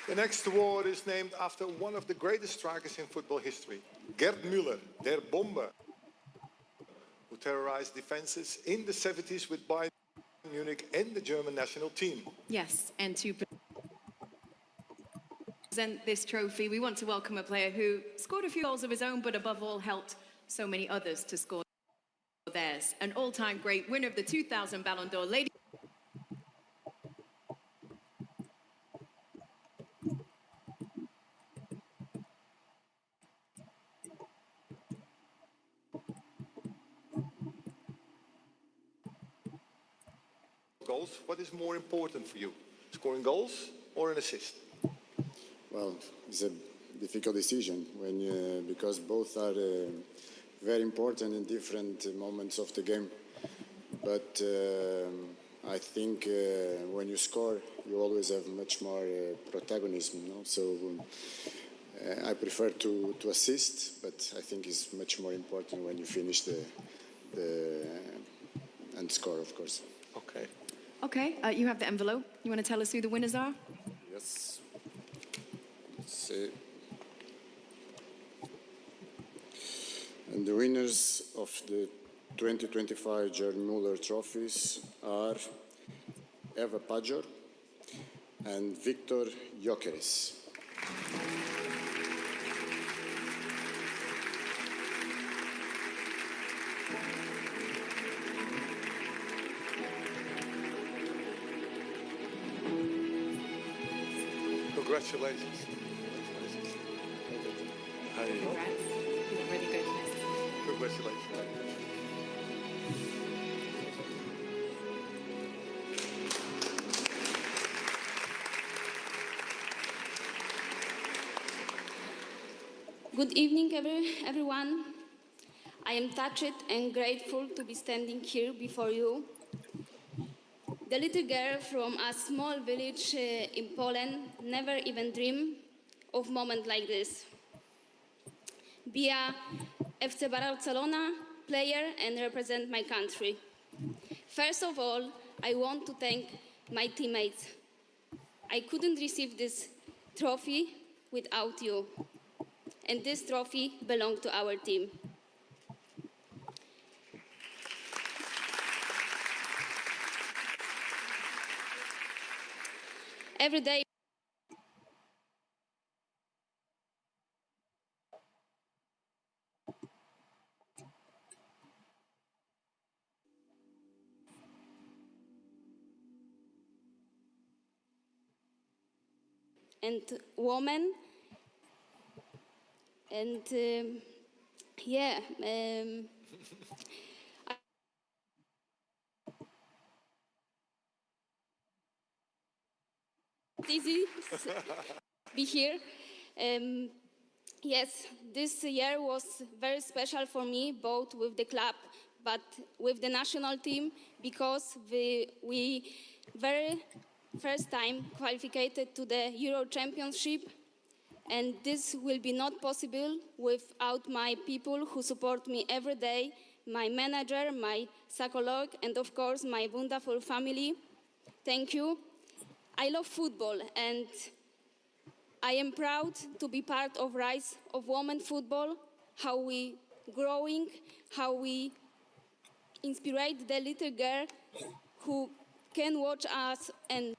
The next award is named after one of the greatest strikers in football history, Gerd Müller, der Bomber, who terrorized defenses in the 70s with Bayern Munich and the German national team. Yes, and to present this trophy, we want to welcome a player who scored a few goals of his own, but above all helped so many others to score theirs. An all-time great winner of the 2000 Ballon d'Or, lady. goals. What is more important for you, scoring goals or an assist? Well, it's a difficult decision because both are very important in different moments of the game. But I think when you score, you always have much more protagonism. No? So I prefer to assist, but I think it's much more important when you finish and score, of course. Okay. Okay, you have the envelope. You want to tell us who the winners are? Yes. And the winners of the 2025 Gerd Müller trophies are Eva Pajor and Victor Gyökeres. Congratulations. Congrats. You're really good. Congratulations. Good evening, everyone. I am touched and grateful to be standing here before you. The little girl from a small village in Poland never even dreamed of a moment like this. Be a FC Barcelona player and represent my country. First of all, I want to thank my teammates. I couldn't receive this trophy without you. And this trophy belongs to our team. Every day, and woman, and easy be here. Yes, this year was very special for me, both with the club, but with the national team, because we very first time qualified to the Euro Championship, and this will be not possible without my people who support me every day, my manager, my psychologist, and of course my wonderful family. Thank you. I love football, and I am proud to be part of Rise of Women Football, how we growing, how we inspire the little girl who can watch us and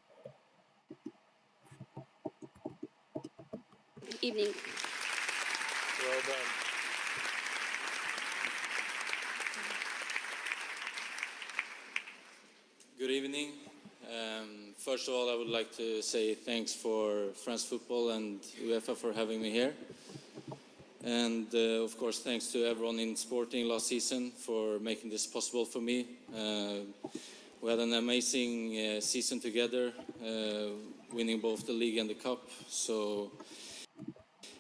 evening. Well done. Good evening. First of all, I would like to say thanks for France Football and UEFA for having me here. And of course, thanks to everyone in Sporting last season for making this possible for me. We had an amazing season together, winning both the league and the cup. So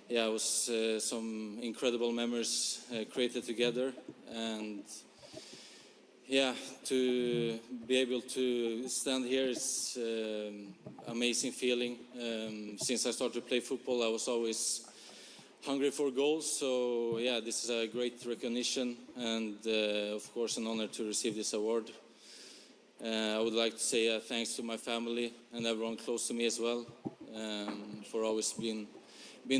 yeah, it was some incredible memories created together. And yeah, to be able to stand here is amazing feeling. Since I started to play football, I was always hungry for goals. So yeah, this is a great recognition and of course an honor to receive this award. I would like to say thanks to my family and everyone close to me as well for always being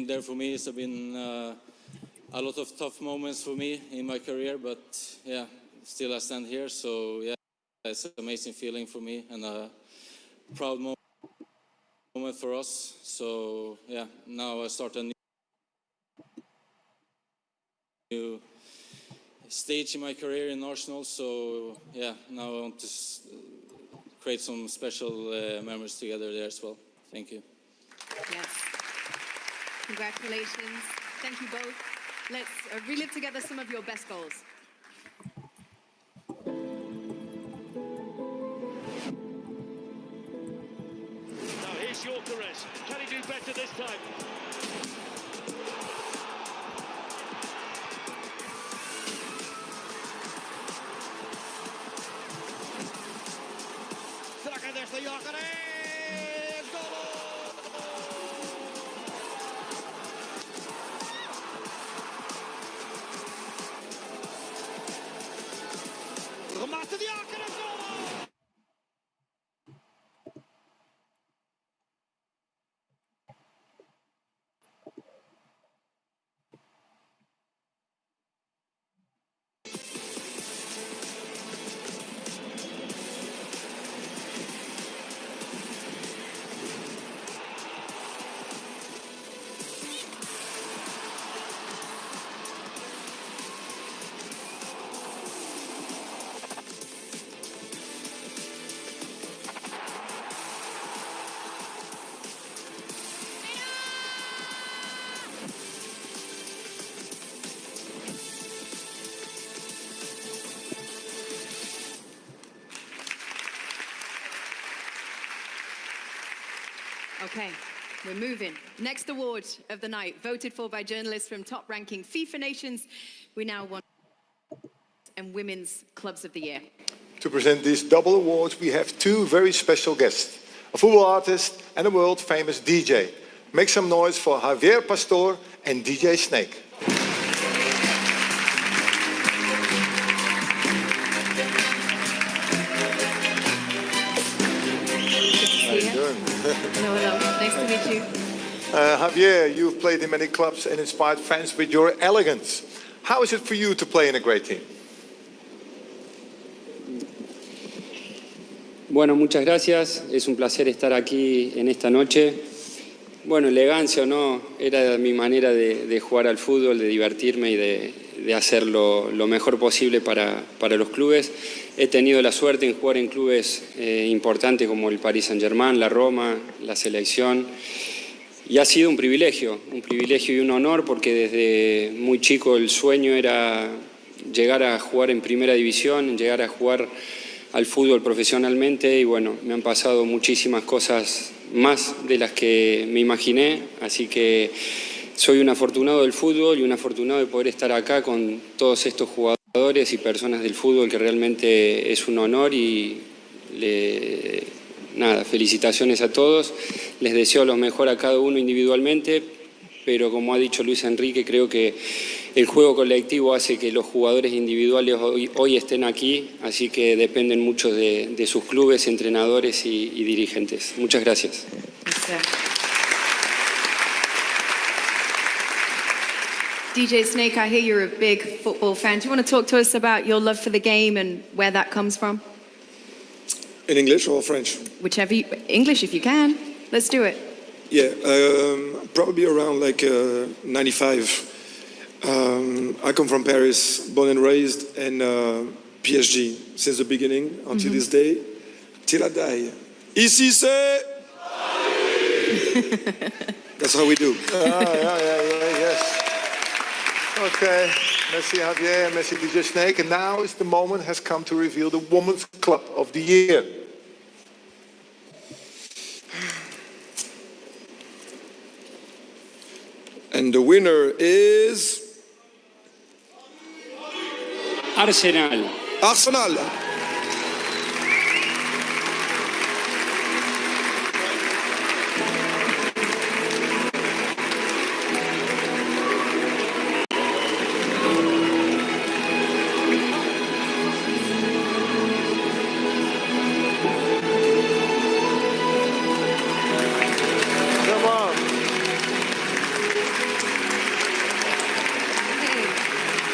there for me. It's been a lot of tough moments for me in my career, but yeah, still I stand here. So yeah, it's an amazing feeling for me and a proud moment for us. So yeah, now I start a new stage in my career in Arsenal. So yeah, now I want to create some special memories together there as well. Thank you. Yes. Congratulations. Thank you both. Let's relive together some of your best goals. Gomez. Can he do better this time? Será que é desta Gyökeres? Golo! Remate de Gyökeres, golo! Okay, we're moving. Next award of the night, voted for by journalists from top-ranking FIFA nations. We now want and Women's Clubs of the Year. To present these double awards, we have two very special guests, a football artist and a world-famous DJ. Make some noise for Javier Pastor and DJ Snake. Hello, hello. Nice to meet you. Javier, you've played in many clubs and inspired fans with your elegance. How is it for you to play in a great team? Bueno, muchas gracias. Es un placer estar aquí en esta noche. Bueno, elegancia o no, era mi manera de jugar al fútbol, de divertirme y de hacerlo lo mejor posible para los clubes. He tenido la suerte en jugar en clubes importantes como el Paris Saint-Germain, la Roma, la selección. Y ha sido un privilegio y un honor porque desde muy chico el sueño era llegar a jugar en primera división, llegar a jugar al fútbol profesionalmente y bueno, me han pasado muchísimas cosas más de las que me imaginé, así que soy un afortunado del fútbol y un afortunado de poder estar acá con todos estos jugadores y personas del fútbol que realmente es un honor y nada, felicitaciones a todos, les deseo lo mejor a cada uno individualmente, pero como ha dicho Luis Enrique, creo que el juego colectivo hace que los jugadores individuales hoy estén aquí, así que dependen mucho de sus clubes, entrenadores y dirigentes. Muchas gracias. DJ Snake, I hear you're a big football fan. Do you want to talk to us about your love for the game and where that comes from? In English or French? Whichever, English if you can. Let's do it. Yeah, probably around like 95. I come from Paris, born and raised, and PSG since the beginning until this day, till I die. Ici c'est. That's how we do. Yes. Okay, merci Javier, merci DJ Snake. And now is the moment has come to reveal the Women's Club of the Year. And the winner is... Arsenal. Arsenal.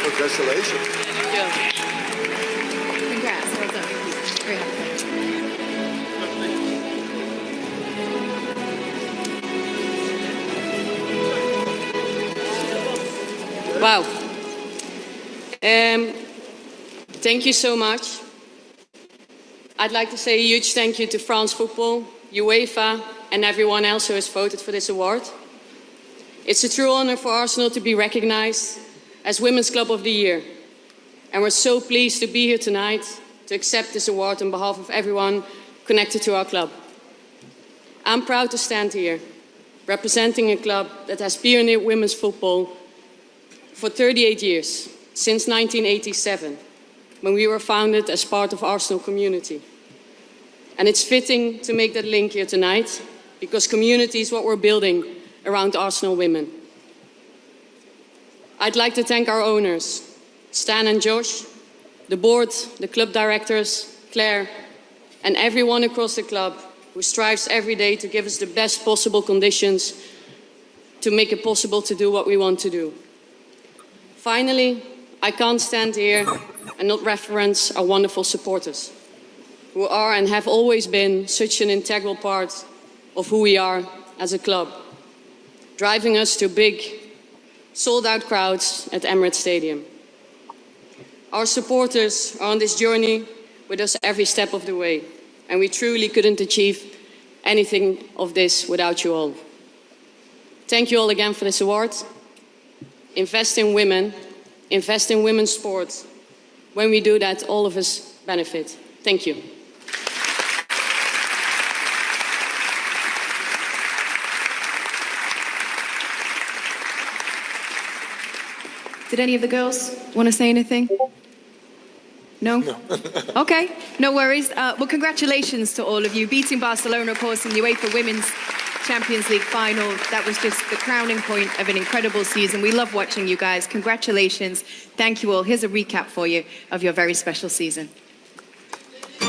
Congratulations. Congrats, well done. Very happy. Wow. Thank you so much. I'd like to say a huge thank you to France Football, UEFA, and everyone else who has voted for this award. It's a true honor for Arsenal to be recognized as Women's Club of the Year. And we're so pleased to be here tonight to accept this award on behalf of everyone connected to our club. I'm proud to stand here representing a club that has pioneered women's football for 38 years, since 1987, when we were founded as part of Arsenal community. And it's fitting to make that link here tonight, because community is what we're building around Arsenal women. I'd like to thank our owners, Stan and Josh, the board, the club directors, Claire, and everyone across the club who strives every day to give us the best possible conditions to make it possible to do what we want to do. Finally, I can't stand here and not reference our wonderful supporters, who are and have always been such an integral part of who we are as a club, driving us to big, sold-out crowds at Emirates Stadium. Our supporters are on this journey with us every step of the way, and we truly couldn't achieve anything of this without you all. Thank you all again for this award. Invest in women, invest in women's sport. When we do that, all of us benefit. Thank you. Did any of the girls want to say anything? No? Okay, no worries. Well, congratulations to all of you. Beating Barcelona, of course, in the UEFA Women's Champions League final. That was just the crowning point of an incredible season. We love watching you guys. Congratulations. Thank you all. Here's a recap for you of your very special season. For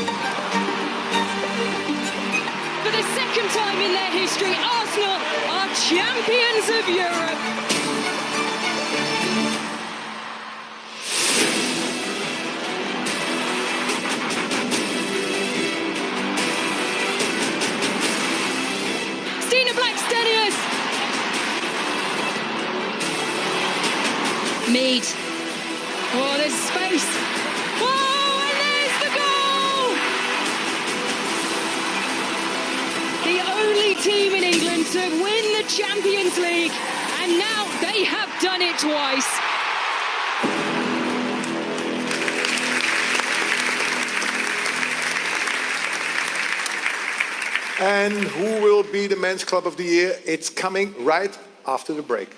the second time in their history, Arsenal are champions of Europe. Stina Blackstenius. Mead. Oh, there's space. Oh, and there's the goal! The only team in England to win the Champions League, and now they have done it twice. And who will be the Men's Club of the Year? It's coming right after the break.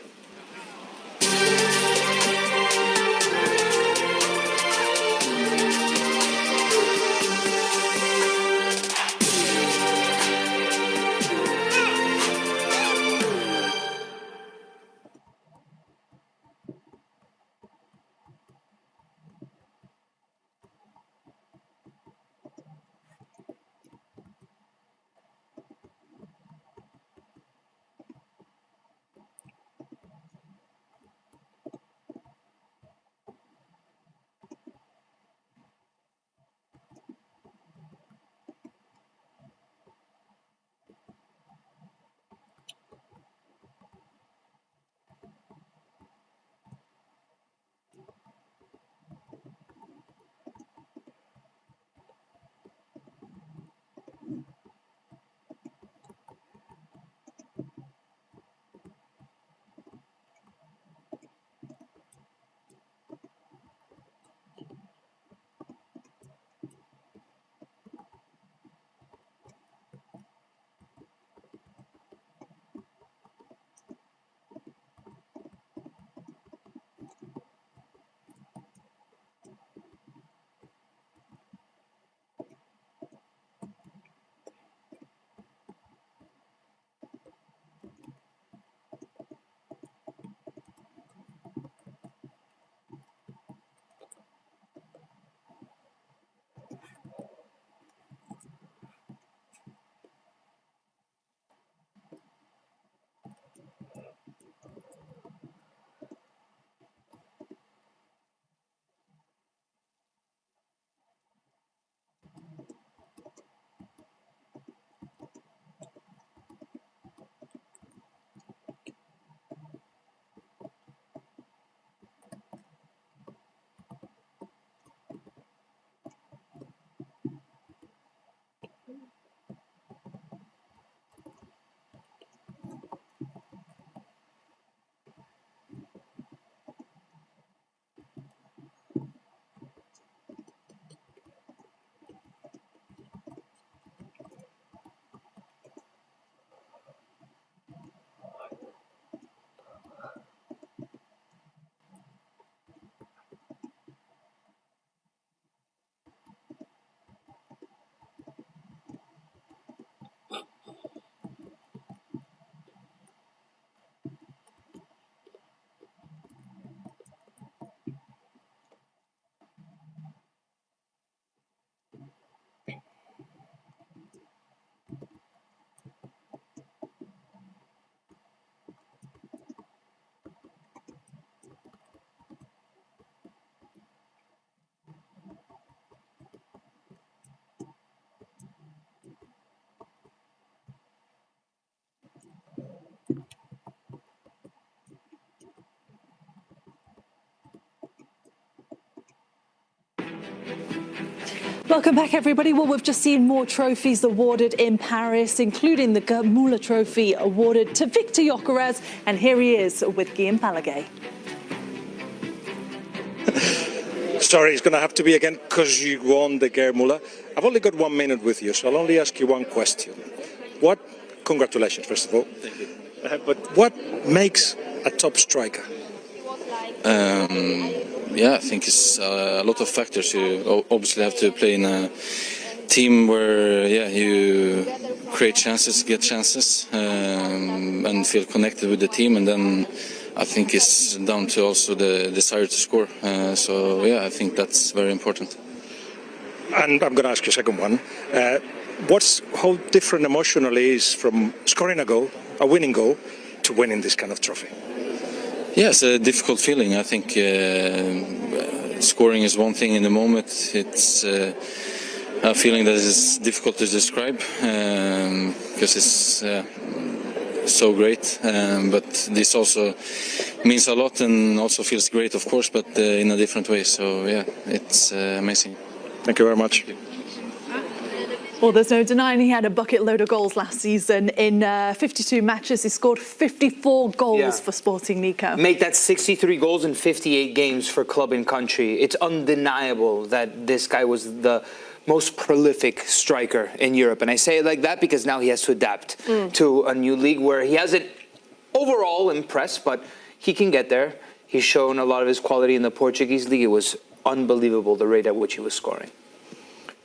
Welcome back, everybody. Well, we've just seen more trophies awarded in Paris, including the Gerd Müller Trophy awarded to Victor Gyökeres. And here he is with Guillaume Palaguet. Sorry, it's going to have to be again because you won the Gerd Müller. I've only got 1 minute with you, so I'll only ask you one question. Congratulations, first of all. Thank you. But what makes a top striker? I think it's a lot of factors. You obviously have to play in a team where, you create chances, get chances, and feel connected with the team. And then I think it's down to also the desire to score. I think that's very important. And I'm going to ask you a second one. How different emotionally is from scoring a winning goal, to winning this kind of trophy? Yeah, it's a difficult feeling. I think scoring is one thing in the moment. It's a feeling that is difficult to describe because it's so great. But this also means a lot and also feels great, of course, but in a different way. So, it's amazing. Thank you very much. Well, there's no denying he had a bucket load of goals last season. In 52 matches, he scored 54 goals for Sporting Nico. Mate, that's 63 goals in 58 games for club and country. It's undeniable that this guy was the most prolific striker in Europe. And I say it like that because now he has to adapt to a new league where he hasn't overall impressed, but he can get there. He's shown a lot of his quality in the Portuguese league. It was unbelievable, the rate at which he was scoring.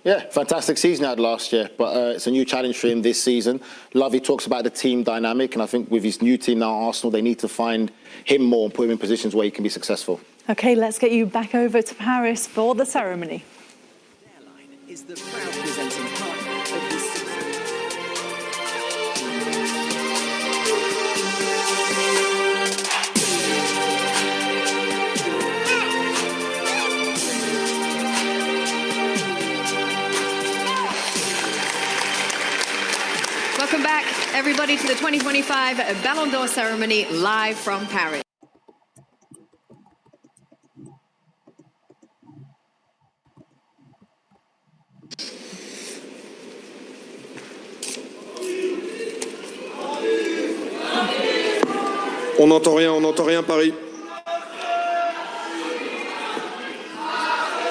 Yeah, fantastic season he had last year, but it's a new challenge for him this season. Lovey talks about the team dynamic, and I think with his new team now, Arsenal, they need to find him more and put him in positions where he can be successful. OK, let's get you back over to Paris for the ceremony. Airline is the proud presenting partner of this season. Welcome back, everybody, to the 2025 Ballon d'Or ceremony live from Paris. On n'entend rien, Paris.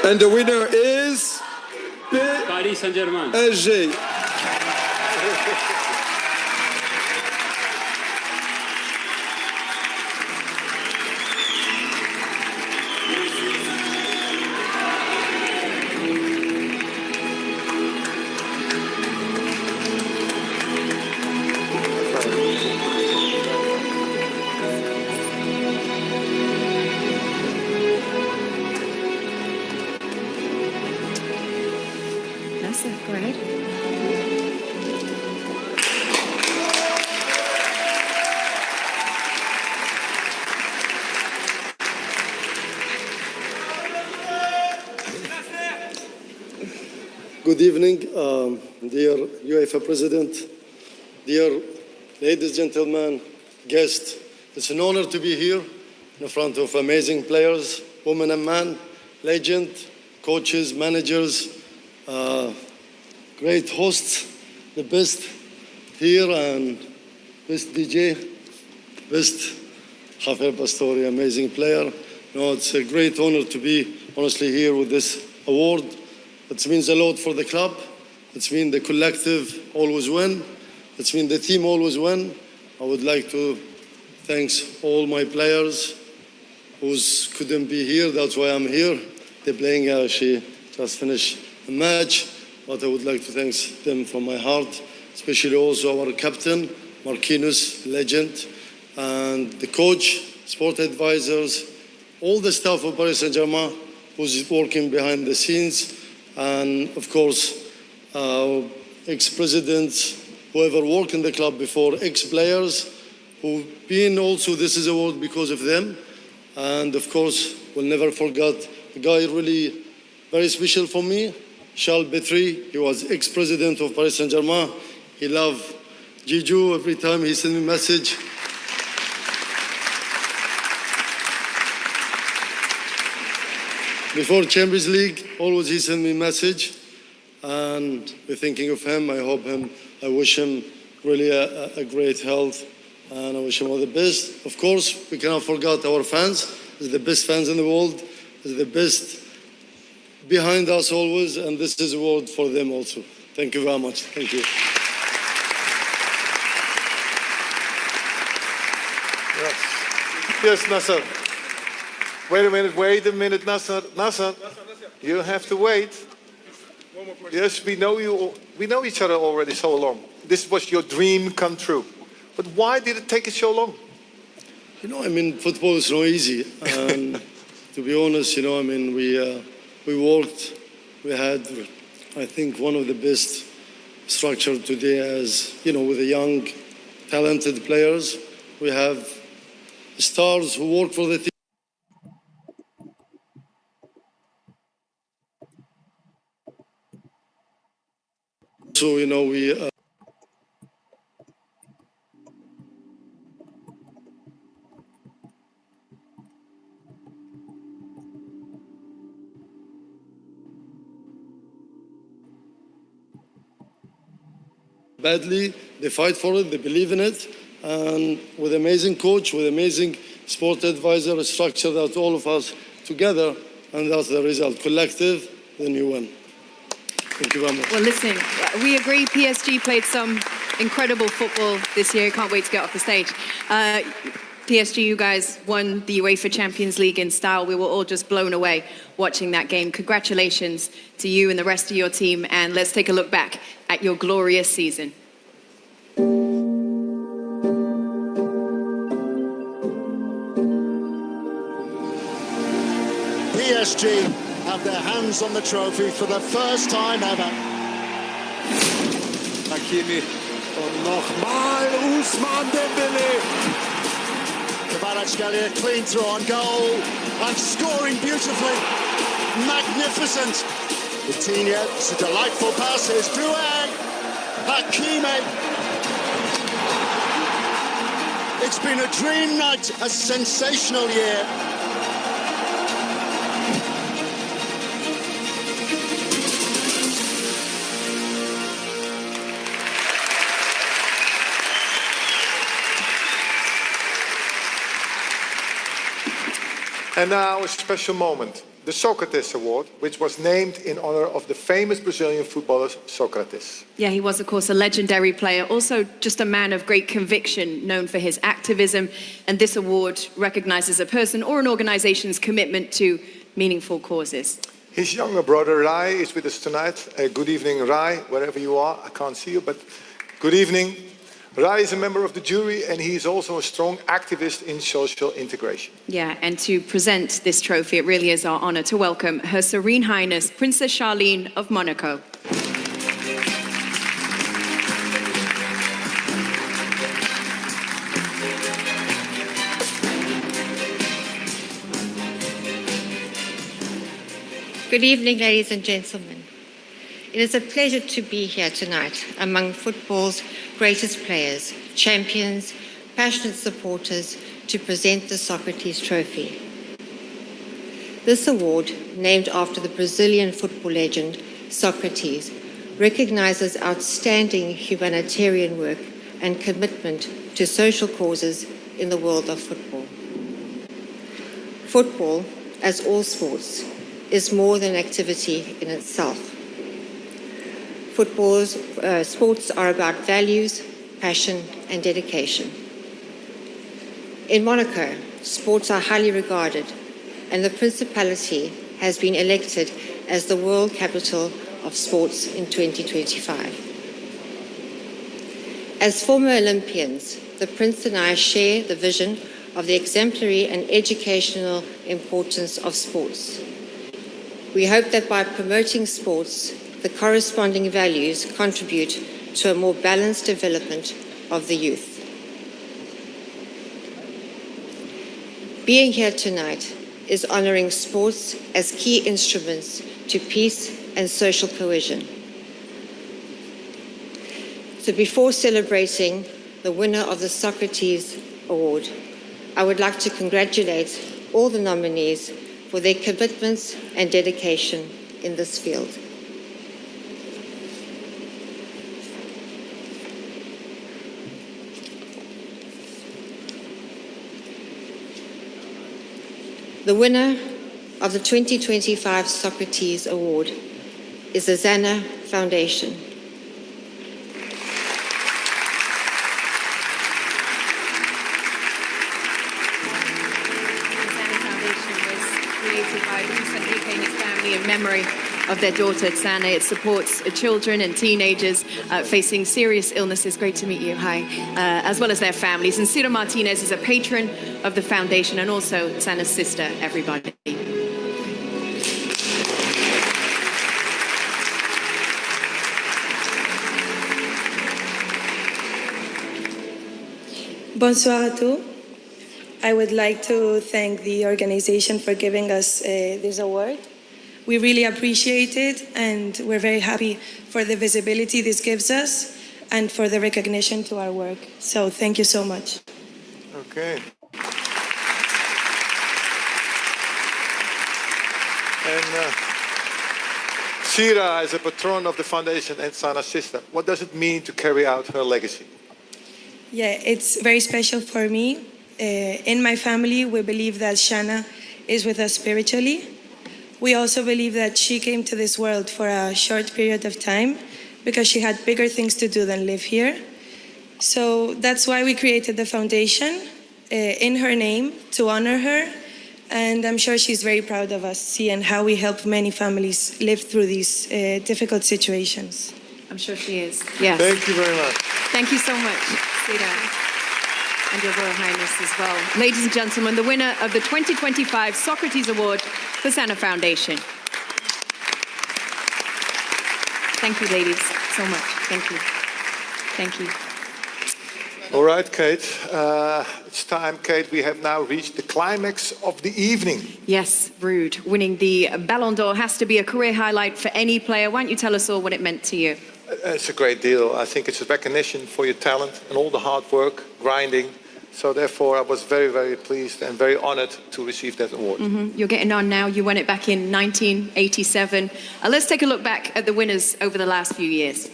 And the winner is Paris Saint-Germain. PSG. That's it, go ahead. Good evening, dear UEFA President, dear ladies, gentlemen, guests. It's an honor to be here in front of amazing players, women and men, legends, coaches, managers, great hosts, the best here and best DJ, best Javier Pastore, amazing player. No, it's a great honor to be honestly here with this award. It means a lot for the club. It means the collective always win. It means the team always win. I would like to thank all my players who couldn't be here. That's why I'm here. They're playing actually just finished a match. But I would like to thank them from my heart, especially also our captain, Marquinhos, legend, and the coach, sport advisors, all the staff of Paris Saint-Germain who's working behind the scenes, and of course, ex-presidents, whoever worked in the club before, ex-players, who've been also, this is a award because of them. And of course, we'll never forget a guy really very special for me, Charles Bétry. He was ex-president of Paris Saint-Germain. He loved Giju. Every time he sent me a message. Before Champions League, always he sent me a message. and we're thinking of him. I wish him really a great health, and I wish him all the best. Of course, we cannot forget our fans. They're the best fans in the world. They're the best behind us always, and this is a award for them also. Thank you very much. Thank you. Yes, Nasser. Wait a minute, Nasser. Nasser, you have to wait. Yes, we know each other already so long. This was your dream come true. But why did it take you so long? You know, I mean, football is not easy. And to be honest, you know, I mean, we worked. We had, I think, one of the best structure today as, you know, with the young, talented players. We have stars who work for the team. So, you know, we... badly, they fight for it, they believe in it, and with amazing coach, with amazing sport advisor, a structure that all of us together, and that's the result. Collective, then you win. Thank you very much. Well, listen, we agree PSG played some incredible football this year. Can't wait to get off the stage. PSG, you guys won the UEFA Champions League in style. We were all just blown away watching that game. Congratulations to you and the rest of your team, and let's take a look back at your glorious season. PSG have their hands on the trophy for the first time ever. Hakimi und nochmal Ousmane Dembélé. Kvaratskhelia clean through on goal and scoring beautifully. Magnificent. Coutinho, it's a delightful passes. Doué, Hakimi. It's been a dream night, a sensational year. And now a special moment, the Socrates Award, which was named in honor of the famous Brazilian footballer Socrates. Yeah, he was, of course, a legendary player, also just a man of great conviction, known for his activism. And this award recognizes a person or an organization's commitment to meaningful causes. His younger brother, Rai, is with us tonight. Good evening, Rai, wherever you are. I can't see you, but good evening. Rai is a member of the jury, and he is also a strong activist in social integration. Yeah, and to present this trophy, it really is our honor to welcome Her Serene Highness, Princess Charlene of Monaco. Good evening, ladies and gentlemen. It is a pleasure to be here tonight among football's greatest players, champions, passionate supporters to present the Socrates Trophy. This award, named after the Brazilian football legend Socrates, recognizes outstanding humanitarian work and commitment to social causes in the world of football. Football, as all sports, is more than activity in itself. Sports are about values, passion, and dedication. In Monaco, sports are highly regarded, and the Principality has been elected as the World Capital of Sports in 2025. As former Olympians, the Prince and I share the vision of the exemplary and educational importance of sports. We hope that by promoting sports, the corresponding values contribute to a more balanced development of the youth. Being here tonight is honoring sports as key instruments to peace and social cohesion. So before celebrating the winner of the Socrates Award, I would like to congratulate all the nominees for their commitments and dedication in this field. The winner of the 2025 Socrates Award is the Zana Foundation. Created by Luis Enrique and his family in memory of their daughter, Zana. It supports children and teenagers facing serious illnesses. Great to meet you. Hi. As well as their families. And Ciro Martinez is a patron of the foundation and also Zana's sister, everybody. Bonsoir à tous. I would like to thank the organization for giving us this award. We really appreciate it, and we're very happy for the visibility this gives us and for the recognition to our work. So thank you so much. Okay. And Shira is a patron of the foundation and Zana's sister. What does it mean to carry out her legacy? Yeah, it's very special for me. In my family, we believe that Shana is with us spiritually. We also believe that she came to this world for a short period of time because she had bigger things to do than live here. So that's why we created the foundation in her name to honor her. And I'm sure she's very proud of us, seeing how we help many families live through these difficult situations. I'm sure she is. Yes. Thank you very much. Thank you so much, Sira, and your Royal Highness as well. Ladies and gentlemen, the winner of the 2025 Socrates Award, the Zana Foundation. Thank you, ladies, so much. Thank you. Thank you. All right, Kate. It's time, Kate. We have now reached the climax of the evening. Yes, Ruud. Winning the Ballon d'Or has to be a career highlight for any player. Why don't you tell us all what it meant to you? It's a great deal. I think it's a recognition for your talent and all the hard work, grinding. So therefore, I was very, very pleased and very honored to receive that award. You're getting on now. You won it back in 1987. Let's take a look back at the winners over the last few years.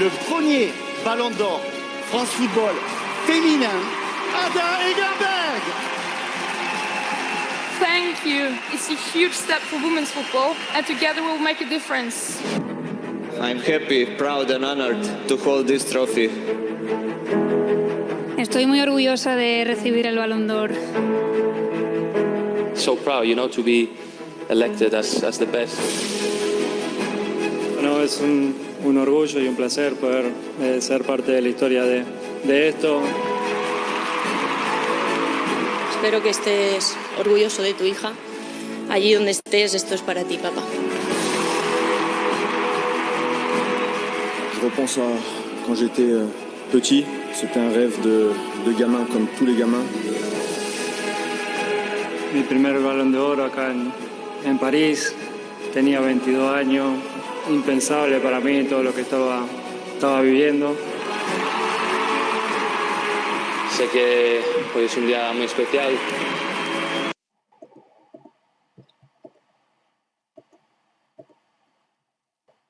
Le premier Ballon d'Or France Football féminin, Ada Hegerberg. Thank you. It's a huge step for women's football, and together we'll make a difference. I'm happy, proud and honored to hold this trophy. Estoy muy orgullosa de recibir el Ballon d'Or. So proud, to be elected as the best. Bueno, es un orgullo y un placer poder ser parte de la historia de esto. Espero que estés orgulloso de tu hija. Allí donde estés, esto es para ti, papá. Je repense à quand j'étais petit. C'était un rêve de gamin, comme tous les gamins. Mi primer Ballon d'Or acá en París. Tenía 22 años. Impensable para mí todo lo que estaba viviendo. Sé que hoy es un día muy especial.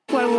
Well,